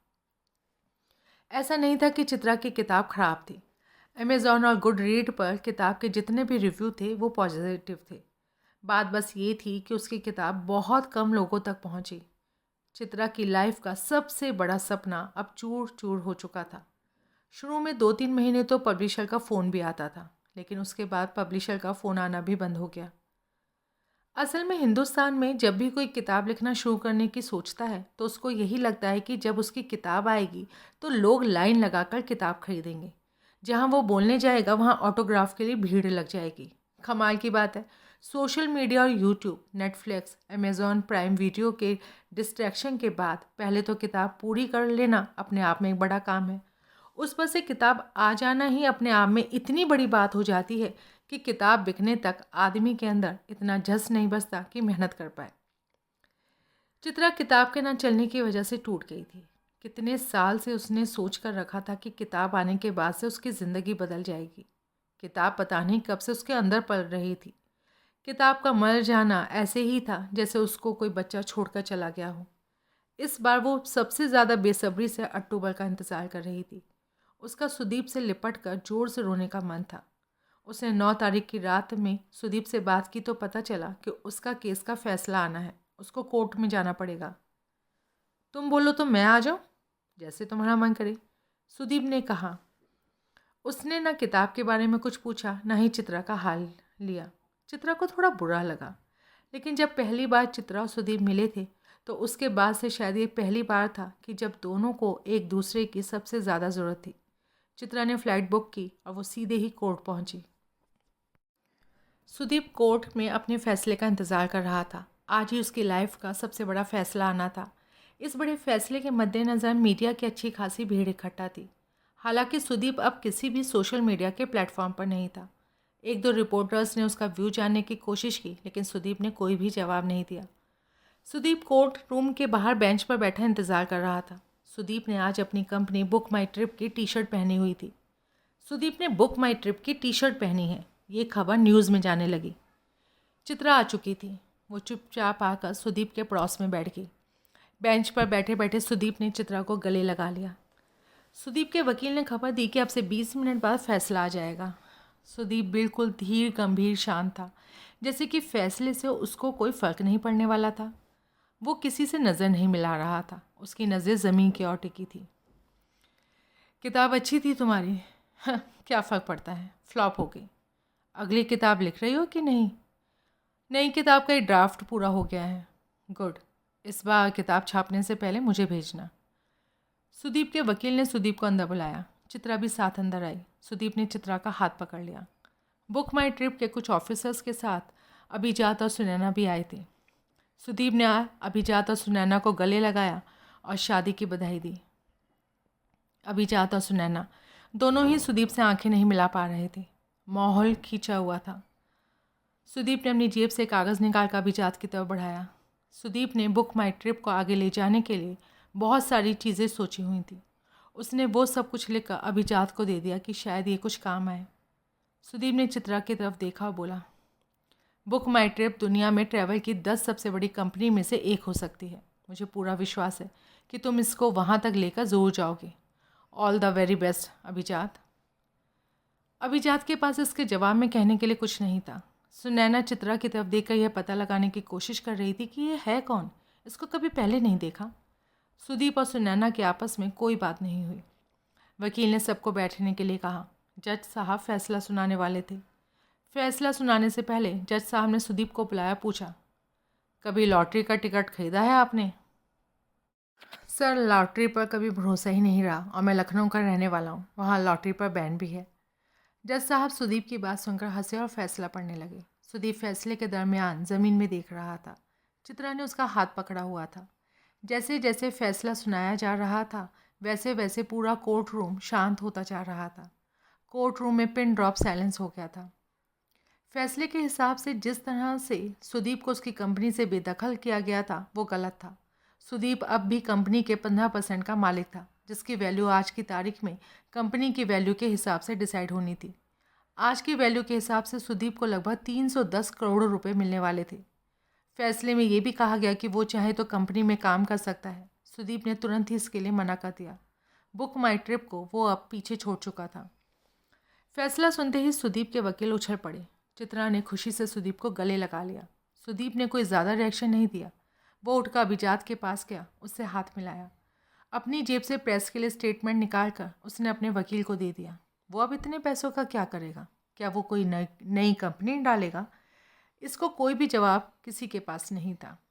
ऐसा नहीं था कि चित्रा की किताब खराब थी। अमेज़ॉन और गुड रीड पर किताब के जितने भी रिव्यू थे वो पॉजिटिव थे। बात बस ये थी कि उसकी किताब बहुत कम लोगों तक पहुंची। चित्रा की लाइफ का सबसे बड़ा सपना अब चूर चूर हो चुका था। शुरू में 2-3 महीने तो पब्लिशर का फ़ोन भी आता था, लेकिन उसके बाद पब्लिशर का फ़ोन आना भी बंद हो गया। असल में हिंदुस्तान में जब भी कोई किताब लिखना शुरू करने की सोचता है तो उसको यही लगता है कि जब उसकी किताब आएगी तो लोग लाइन लगाकर किताब खरीदेंगे। जहाँ वो बोलने जाएगा वहाँ ऑटोग्राफ के लिए भीड़ लग जाएगी। कमाल की बात है, सोशल मीडिया और YouTube, Netflix, Amazon prime video के डिस्ट्रैक्शन के बाद पहले तो किताब पूरी कर लेना अपने आप में एक बड़ा काम है। उस पर से किताब आ जाना ही अपने आप में इतनी बड़ी बात हो जाती है कि किताब बिकने तक आदमी के अंदर इतना जज़्ब नहीं बचता कि मेहनत कर पाए। चित्रा किताब के ना चलने की वजह से टूट गई थी। कितने साल से उसने सोच कर रखा था कि किताब आने के बाद से उसकी ज़िंदगी बदल जाएगी। किताब पता नहीं कब से उसके अंदर पल रही थी। किताब का मर जाना ऐसे ही था जैसे उसको कोई बच्चा छोड़कर चला गया हो। इस बार वो सबसे ज़्यादा बेसब्री से अक्टूबर का इंतज़ार कर रही थी। उसका सुदीप से लिपट कर ज़ोर से रोने का मन था। उसने 9 तारीख की रात में सुदीप से बात की तो पता चला कि उसका केस का फैसला आना है, उसको कोर्ट में जाना पड़ेगा। तुम बोलो तो मैं आ जाऊँ, जैसे तुम्हारा मन करे, सुदीप ने कहा। उसने ना किताब के बारे में कुछ पूछा, ना ही चित्रा का हाल लिया। चित्रा को थोड़ा बुरा लगा, लेकिन जब पहली बार चित्रा और सुदीप मिले थे तो उसके बाद से शायद ये पहली बार था कि जब दोनों को एक दूसरे की सबसे ज़्यादा ज़रूरत थी। चित्रा ने फ़्लाइट बुक की और वो सीधे ही कोर्ट पहुंची। सुदीप कोर्ट में अपने फैसले का इंतज़ार कर रहा था। आज ही उसकी लाइफ का सबसे बड़ा फैसला आना था। इस बड़े फैसले के मद्देनज़र मीडिया की अच्छी खासी भीड़ इकट्ठा थी। हालांकि सुदीप अब किसी भी सोशल मीडिया के प्लेटफॉर्म पर नहीं था। 1-2 रिपोर्टर्स ने उसका व्यू जानने की कोशिश की, लेकिन सुदीप ने कोई भी जवाब नहीं दिया। सुदीप कोर्ट रूम के बाहर बेंच पर बैठा इंतज़ार कर रहा था। सुदीप ने आज अपनी कंपनी बुक माई ट्रिप की टी शर्ट पहनी हुई थी। सुदीप ने बुक माई ट्रिप की टी शर्ट पहनी है, ये खबर न्यूज़ में जाने लगी। चित्रा आ चुकी थी। वो चुपचाप आकर सुदीप के पड़ोस में बैठ गई। बेंच पर बैठे बैठे सुदीप ने चित्रा को गले लगा लिया। सुदीप के वकील ने खबर दी कि अब से 20 मिनट बाद फैसला आ जाएगा। सुदीप बिल्कुल धीर गंभीर शांत था, जैसे कि फैसले से उसको कोई फ़र्क नहीं पड़ने वाला था। वो किसी से नज़र नहीं मिला रहा था, उसकी नज़र ज़मीन की ओर टिकी थी। किताब अच्छी थी तुम्हारी। हाँ, क्या फ़र्क पड़ता है, फ्लॉप हो गई। अगली किताब लिख रही हो कि नहीं? नई किताब का एक ड्राफ्ट पूरा हो गया है। गुड, इस बार किताब छापने से पहले मुझे भेजना। सुदीप के वकील ने सुदीप को अंदर बुलाया। चित्रा भी साथ अंदर आई। सुदीप ने चित्रा का हाथ पकड़ लिया। बुक माई ट्रिप के कुछ ऑफिसर्स के साथ अभिजात और सुनैना भी आए थे। सुदीप ने अभिजात और सुनैना को गले लगाया और शादी की बधाई दी। अभिजात और सुनैना दोनों ही सुदीप से आंखें नहीं मिला पा रहे थे। माहौल खींचा हुआ था। सुदीप ने अपनी जेब से कागज़ निकाल कर अभिजात की तरफ बढ़ाया। सुदीप ने बुक माई ट्रिप को आगे ले जाने के लिए बहुत सारी चीज़ें सोची हुई थी। उसने वो सब कुछ लिखकर अभिजात को दे दिया कि शायद ये कुछ काम आए। सुदीप ने चित्रा की तरफ देखा और बोला, बुक माई ट्रिप दुनिया में ट्रैवल की 10 सबसे बड़ी कंपनी में से एक हो सकती है। मुझे पूरा विश्वास है कि तुम इसको वहाँ तक लेकर ज़रूर जाओगे। ऑल द वेरी बेस्ट अभिजात। अभिजात के पास इसके जवाब में कहने के लिए कुछ नहीं था। सुनैना चित्रा की तरफ देखकर यह पता लगाने की कोशिश कर रही थी कि ये है कौन, इसको कभी पहले नहीं देखा। सुदीप और सुनैना के आपस में कोई बात नहीं हुई। वकील ने सबको बैठने के लिए कहा। जज साहब फैसला सुनाने वाले थे। फैसला सुनाने से पहले जज साहब ने सुदीप को बुलाया, पूछा, कभी लॉटरी का टिकट खरीदा है आपने? सर, लॉटरी पर कभी भरोसा ही नहीं रहा और मैं लखनऊ का रहने वाला हूँ, वहाँ लॉटरी पर बैन भी है। जज साहब सुदीप की बात सुनकर हंसे और फैसला पढ़ने लगे। सुदीप फैसले के दरमियान ज़मीन में देख रहा था। चित्रा ने उसका हाथ पकड़ा हुआ था। जैसे जैसे फैसला सुनाया जा रहा था वैसे वैसे पूरा कोर्ट रूम शांत होता जा रहा था। कोर्ट रूम में पिन ड्रॉप साइलेंस हो गया था। फैसले के हिसाब से जिस तरह से सुदीप को उसकी कंपनी से बेदखल किया गया था वो गलत था। सुदीप अब भी कंपनी के 15% का मालिक था, जिसकी वैल्यू आज की तारीख में कंपनी की वैल्यू के हिसाब से डिसाइड होनी थी। आज की वैल्यू के हिसाब से सुदीप को लगभग 310 करोड़ रुपए मिलने वाले थे। फैसले में ये भी कहा गया कि वो चाहे तो कंपनी में काम कर सकता है। सुदीप ने तुरंत ही इसके लिए मना कर दिया। बुक माई ट्रिप को वो अब पीछे छोड़ चुका था। फैसला सुनते ही सुदीप के वकील उछल पड़े। चित्रा ने खुशी से सुदीप को गले लगा लिया। सुदीप ने कोई ज़्यादा रिएक्शन नहीं दिया। वो उठकर अभिजात के पास गया, उससे हाथ मिलाया। अपनी जेब से प्रेस के लिए स्टेटमेंट निकालकर उसने अपने वकील को दे दिया। वो अब इतने पैसों का क्या करेगा? क्या वो कोई नई कंपनी डालेगा? इसको कोई भी जवाब किसी के पास नहीं था।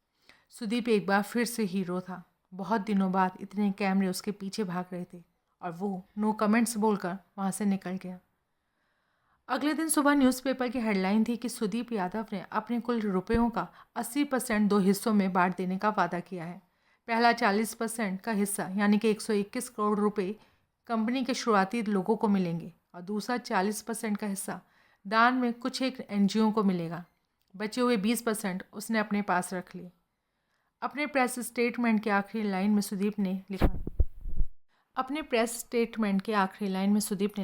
सुदीप एक बार फिर से हीरो था। बहुत दिनों बाद इतने कैमरे उसके पीछे भाग रहे थे और वो नो कमेंट्स बोलकर वहाँ से निकल गया। अगले दिन सुबह न्यूज़पेपर की हेडलाइन थी कि सुदीप यादव ने अपने कुल रुपयों का 80% 2 हिस्सों में बांट देने का वादा किया है। पहला 40% का हिस्सा यानी कि 121 करोड़ रुपए कंपनी के शुरुआती लोगों को मिलेंगे और दूसरा 40% का हिस्सा दान में कुछ एक एनजीओ को मिलेगा। बचे हुए 20% उसने अपने पास रख लिए। अपने प्रेस स्टेटमेंट के आखिरी लाइन में सुदीप ने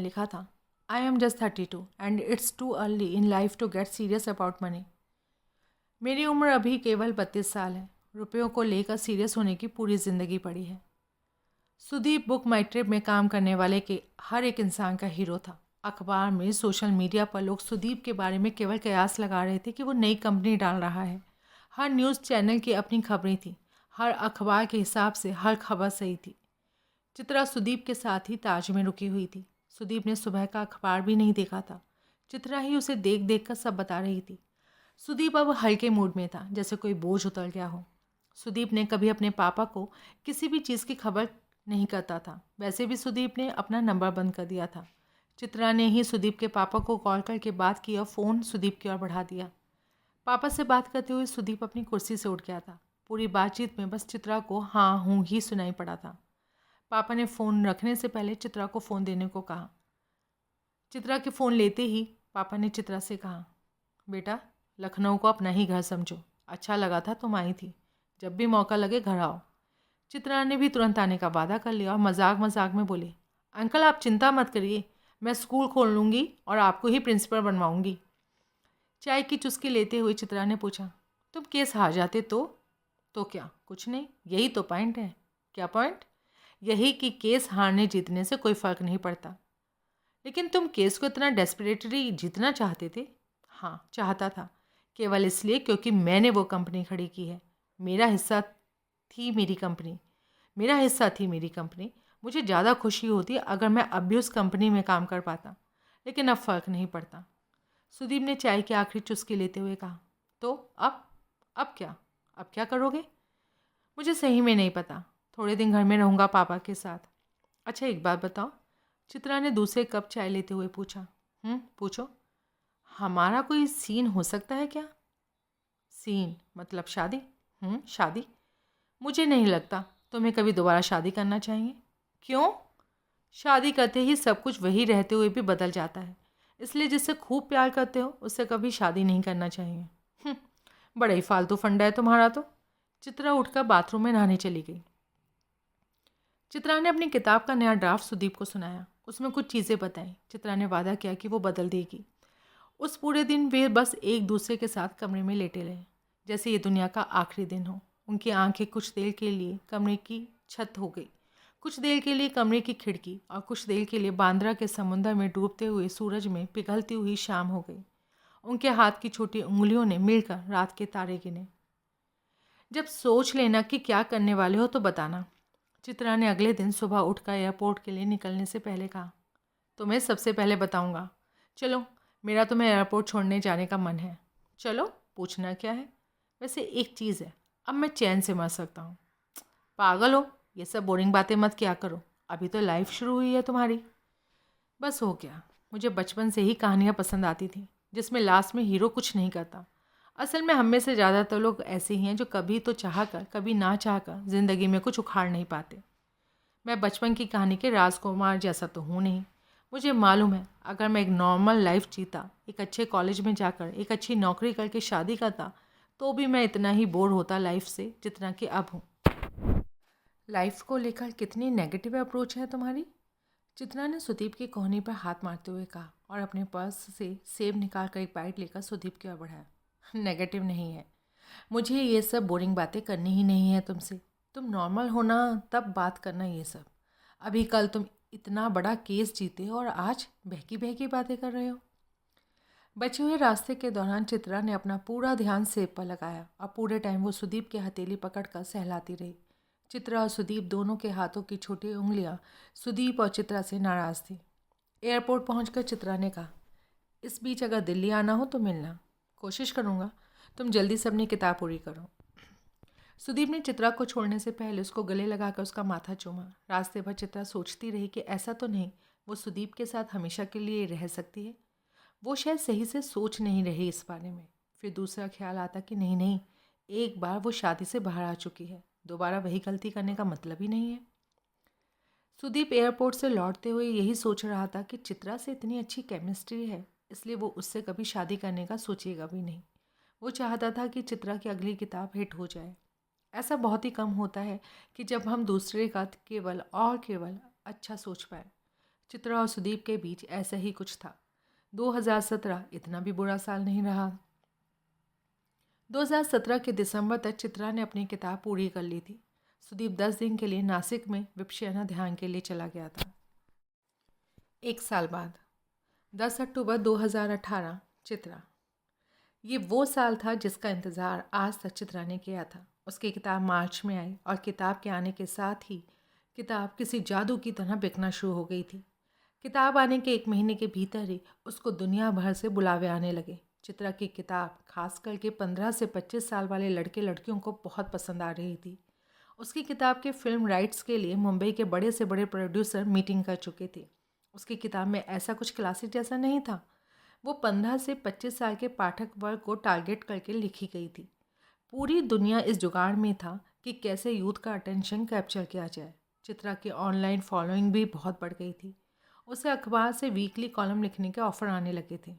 लिखा था, I am just 32 and it's too early in life to get serious about money. मेरी उम्र अभी केवल 32 साल है। रुपयों को लेकर सीरियस होने की पूरी ज़िंदगी पड़ी है। सुदीप बुक माई ट्रिप में काम करने वाले के हर एक इंसान का हीरो था। अखबार में, सोशल मीडिया पर लोग सुदीप के बारे में केवल कयास लगा रहे थे कि वो नई कंपनी डाल रहा है। हर न्यूज़ चैनल की अपनी खबरें थीं। हर अखबार के हिसाब से हर खबर सही थी। चित्रा सुदीप के साथ ही ताज में रुकी हुई थी। सुदीप ने सुबह का अखबार भी नहीं देखा था। चित्रा ही उसे देख देख कर सब बता रही थी। सुदीप अब हल्के मूड में था, जैसे कोई बोझ उतर गया हो। सुदीप ने कभी अपने पापा को किसी भी चीज़ की खबर नहीं करता था। वैसे भी सुदीप ने अपना नंबर बंद कर दिया था। चित्रा ने ही सुदीप के पापा को कॉल करके बात की और फ़ोन सुदीप की ओर बढ़ा दिया। पापा से बात करते हुए सुदीप अपनी कुर्सी से उठ गया था। पूरी बातचीत में बस चित्रा को हाँ हूँ ही सुनाई पड़ा था। पापा ने फ़ोन रखने से पहले चित्रा को फ़ोन देने को कहा। चित्रा के फ़ोन लेते ही पापा ने चित्रा से कहा, बेटा, लखनऊ को अपना ही घर समझो। अच्छा लगा था तुम आई थी। जब भी मौका लगे घर आओ। चित्रा ने भी तुरंत आने का वादा कर लिया और मजाक मजाक में बोली, अंकल आप चिंता मत करिए, मैं स्कूल खोल लूँगी और आपको ही प्रिंसिपल बनवाऊँगी। चाय की चुस्की लेते हुए चित्रा ने पूछा, तुम केस हार जाते तो क्या? कुछ नहीं, यही तो पॉइंट है। क्या पॉइंट? यही कि केस हारने जीतने से कोई फ़र्क नहीं पड़ता। लेकिन तुम केस को इतना डेस्परेटली जीतना चाहते थे? हाँ, चाहता था। केवल इसलिए क्योंकि मैंने वो कंपनी खड़ी की है। मेरा हिस्सा थी मेरी कंपनी मेरा हिस्सा थी मेरी कंपनी। मुझे ज़्यादा खुशी होती अगर मैं अब भी उस कंपनी में काम कर पाता, लेकिन अब फ़र्क नहीं पड़ता। सुदीप ने चाय की आखिरी चुस्की लेते हुए कहा। तो अब क्या? अब क्या करोगे? मुझे सही में नहीं पता। थोड़े दिन घर में रहूँगा पापा के साथ। अच्छा, एक बात बताओ, चित्रा ने दूसरे कप चाय लेते हुए पूछा। पूछो। हमारा कोई सीन हो सकता है क्या? सीन मतलब शादी? शादी? मुझे नहीं लगता तुम्हें कभी दोबारा शादी करना चाहिए। क्यों? शादी करते ही सब कुछ वही रहते हुए भी बदल जाता है, इसलिए जिससे खूब प्यार करते हो उससे कभी शादी नहीं करना चाहिए। हम्म, बड़ा ही फालतू फंडा है तुम्हारा तो। चित्रा उठकर बाथरूम में नहाने चली गई। चित्रा ने अपनी किताब का नया ड्राफ्ट सुदीप को सुनाया। उसमें कुछ चीज़ें बताई। चित्रा ने वादा किया कि वो बदल देगी। उस पूरे दिन वे बस एक दूसरे के साथ कमरे में लेटे रहे, जैसे ये दुनिया का आखिरी दिन हो। उनकी आंखें कुछ देर के लिए कमरे की छत हो गई, कुछ देर के लिए कमरे की खिड़की, और कुछ देर के लिए बांद्रा के समुंदर में डूबते हुए सूरज में पिघलती हुई शाम हो गई। उनके हाथ की छोटी उंगलियों ने मिलकर रात के तारे गिने। जब सोच लेना कि क्या करने वाले हो तो बताना, चित्रा ने अगले दिन सुबह उठकर एयरपोर्ट के लिए निकलने से पहले कहा। तुम्हें सबसे पहले बताऊंगा। चलो, मेरा तुम्हें एयरपोर्ट छोड़ने जाने का मन है। चलो, पूछना क्या है? वैसे एक चीज़ है, अब मैं चैन से मर सकता हूँ। पागल हो, ये सब बोरिंग बातें मत किया करो। अभी तो लाइफ शुरू हुई है तुम्हारी। बस हो गया। मुझे बचपन से ही कहानियाँ पसंद आती थी जिसमें लास्ट में हीरो कुछ नहीं करता। असल में हम में से ज़्यादातर लोग ऐसे ही हैं जो कभी तो चाह कर कभी ना चाह कर ज़िंदगी में कुछ उखाड़ नहीं पाते। मैं बचपन की कहानी के राजकुमार जैसा तो हूँ नहीं। मुझे मालूम है, अगर मैं एक नॉर्मल लाइफ जीता, एक अच्छे कॉलेज में जाकर एक अच्छी नौकरी करके शादी करता, तो भी मैं इतना ही बोर होता लाइफ से जितना कि अब हूँ। लाइफ को लेकर कितनी नेगेटिव अप्रोच है तुम्हारी? चित्रा ने सुदीप की कोहनी पर हाथ मारते हुए कहा और अपने पर्स से सेब निकाल कर एक बाइट लेकर सुदीप की ओर बढ़ाया। नेगेटिव नहीं है। मुझे ये सब बोरिंग बातें करनी ही नहीं है तुमसे। तुम नॉर्मल होना तब बात करना ये सब। अभी कल तुम इतना बड़ा केस जीते और आज बहकी बहकी बातें कर रहे हो। बचे हुए रास्ते के दौरान चित्रा ने अपना पूरा ध्यान सेब पर लगाया और पूरे टाइम वो सुदीप की हथेली पकड़कर सहलाती रही। चित्रा और सुदीप दोनों के हाथों की छोटी उंगलियां सुदीप और चित्रा से नाराज़ थी। एयरपोर्ट पहुंचकर चित्रा ने कहा, इस बीच अगर दिल्ली आना हो तो मिलना। कोशिश करूँगा। तुम जल्दी से अपनी किताब पूरी करो। सुदीप ने चित्रा को छोड़ने से पहले उसको गले लगाकर उसका माथा चूमा। रास्ते भर चित्रा सोचती रही कि ऐसा तो नहीं वो सुदीप के साथ हमेशा के लिए रह सकती है। वो शायद सही से सोच नहीं रही इस बारे में। फिर दूसरा ख्याल आता कि नहीं नहीं, एक बार वो शादी से बाहर आ चुकी है, दोबारा वही गलती करने का मतलब ही नहीं है। सुदीप एयरपोर्ट से लौटते हुए यही सोच रहा था कि चित्रा से इतनी अच्छी केमिस्ट्री है, इसलिए वो उससे कभी शादी करने का सोचेगा भी नहीं। वो चाहता था कि चित्रा की अगली किताब हिट हो जाए। ऐसा बहुत ही कम होता है कि जब हम दूसरे का केवल और केवल अच्छा सोच पाए। चित्रा और सुदीप के बीच ऐसा ही कुछ था। 2017 इतना भी बुरा साल नहीं रहा। 2017 के दिसंबर तक चित्रा ने अपनी किताब पूरी कर ली थी। सुदीप 10 दिन के लिए नासिक में विपश्यना ध्यान के लिए चला गया था। एक साल बाद 10 अक्टूबर 2018। चित्रा। ये वो साल था जिसका इंतज़ार आज तक चित्रा ने किया था। उसकी किताब मार्च में आई और किताब के आने के साथ ही किताब किसी जादू की तरह बिकना शुरू हो गई थी। किताब आने के 1 महीने के भीतर ही उसको दुनिया भर से बुलावे आने लगे। चित्रा की किताब खास करके 15 से 25 साल वाले लड़के लड़कियों को बहुत पसंद आ रही थी। उसकी किताब के फिल्म राइट्स के लिए मुंबई के बड़े से बड़े प्रोड्यूसर मीटिंग कर चुके थे। उसकी किताब में ऐसा कुछ क्लासिक जैसा नहीं था। वो 15 से 25 साल के पाठक वर्ग को टारगेट करके लिखी गई थी। पूरी दुनिया इस जुगाड़ में था कि कैसे यूथ का अटेंशन कैप्चर किया जाए। चित्रा की ऑनलाइन फॉलोइंग भी बहुत बढ़ गई थी। उसे अखबार से वीकली कॉलम लिखने के ऑफ़र आने लगे थे।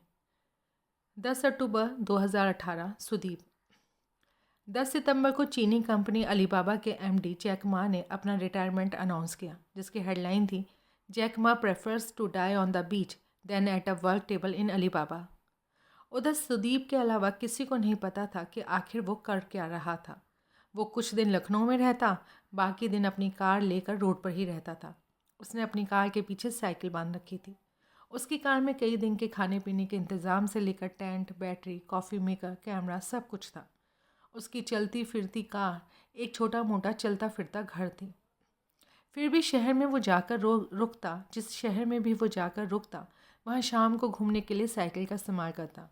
10 अक्टूबर 2018। सुदीप। 10 सितंबर को चीनी कंपनी अलीबाबा के एमडी जैक मा ने अपना रिटायरमेंट अनाउंस किया, जिसकी हेडलाइन थी, Jack Ma prefers to die on the beach then at a work table in Alibaba. उधर सुदीप के अलावा किसी को नहीं पता था कि आखिर वो कर क्या रहा था। वो कुछ दिन लखनऊ में रहता, बाकी दिन अपनी कार लेकर रोड पर ही रहता था। उसने अपनी कार के पीछे साइकिल बांध रखी थी। उसकी कार में कई दिन के खाने पीने के इंतज़ाम से लेकर tent, battery, coffee maker, camera सब कुछ था। उसकी चलती फिरती कार एक छोटा मोटा चलता फिरता घर थी। फिर भी शहर में वो जाकर रुकता जिस शहर में भी वो जाकर रुकता वहाँ शाम को घूमने के लिए साइकिल का इस्तेमाल करता।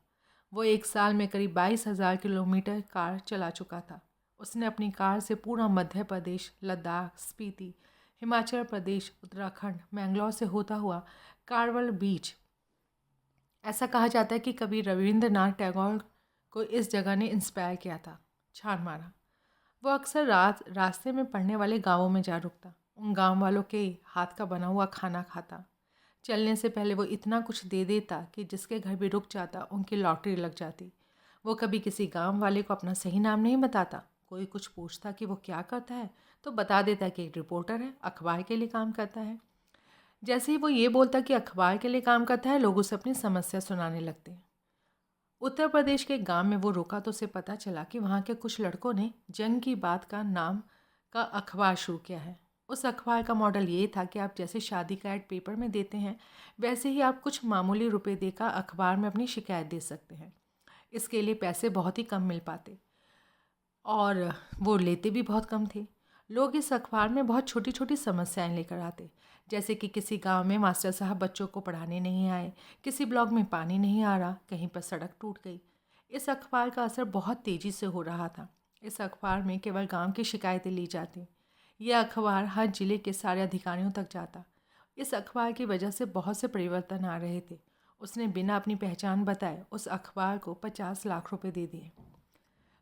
वो एक साल में करीब 22,000 किलोमीटर कार चला चुका था। उसने अपनी कार से पूरा मध्य प्रदेश, लद्दाख, स्पीति, हिमाचल प्रदेश, उत्तराखंड, मैंगलोर से होता हुआ कारवल बीच। ऐसा कहा जाता है कि कभी रविंद्रनाथ टैगोर को इस जगह ने इंस्पायर किया था। छान मारा। वो अक्सर रास्ते में पड़ने वाले गांवों में जा रुकता, उन गांव वालों के हाथ का बना हुआ खाना खाता। चलने से पहले वो इतना कुछ दे देता कि जिसके घर भी रुक जाता उनकी लॉटरी लग जाती। वो कभी किसी गांव वाले को अपना सही नाम नहीं बताता। कोई कुछ पूछता कि वो क्या करता है तो बता देता कि एक रिपोर्टर है, अखबार के लिए काम करता है। जैसे ही वो ये बोलता कि अखबार के लिए काम करता है, लोग उसे अपनी समस्या सुनाने लगते। उत्तर प्रदेश के गांव में वो रुका तो उसे पता चला कि वहाँ के कुछ लड़कों ने जंग की बात का नाम का अखबार शुरू किया है। उस अखबार का मॉडल ये था कि आप जैसे शादी का ऐड पेपर में देते हैं वैसे ही आप कुछ मामूली रुपए देकर अखबार में अपनी शिकायत दे सकते हैं। इसके लिए पैसे बहुत ही कम मिल पाते और वो लेते भी बहुत कम थे। लोग इस अखबार में बहुत छोटी छोटी समस्याएं लेकर आते, जैसे कि किसी गांव में मास्टर साहब बच्चों को पढ़ाने नहीं आए, किसी ब्लॉक में पानी नहीं आ रहा, कहीं पर सड़क टूट गई। इस अखबार का असर बहुत तेज़ी से हो रहा था। इस अखबार में केवल गांव की शिकायतें ली जाती। यह अखबार हर जिले के सारे अधिकारियों तक जाता। इस अखबार की वजह से बहुत से परिवर्तन आ रहे थे। उसने बिना अपनी पहचान बताए उस अखबार को 50 लाख रुपए दे दिए।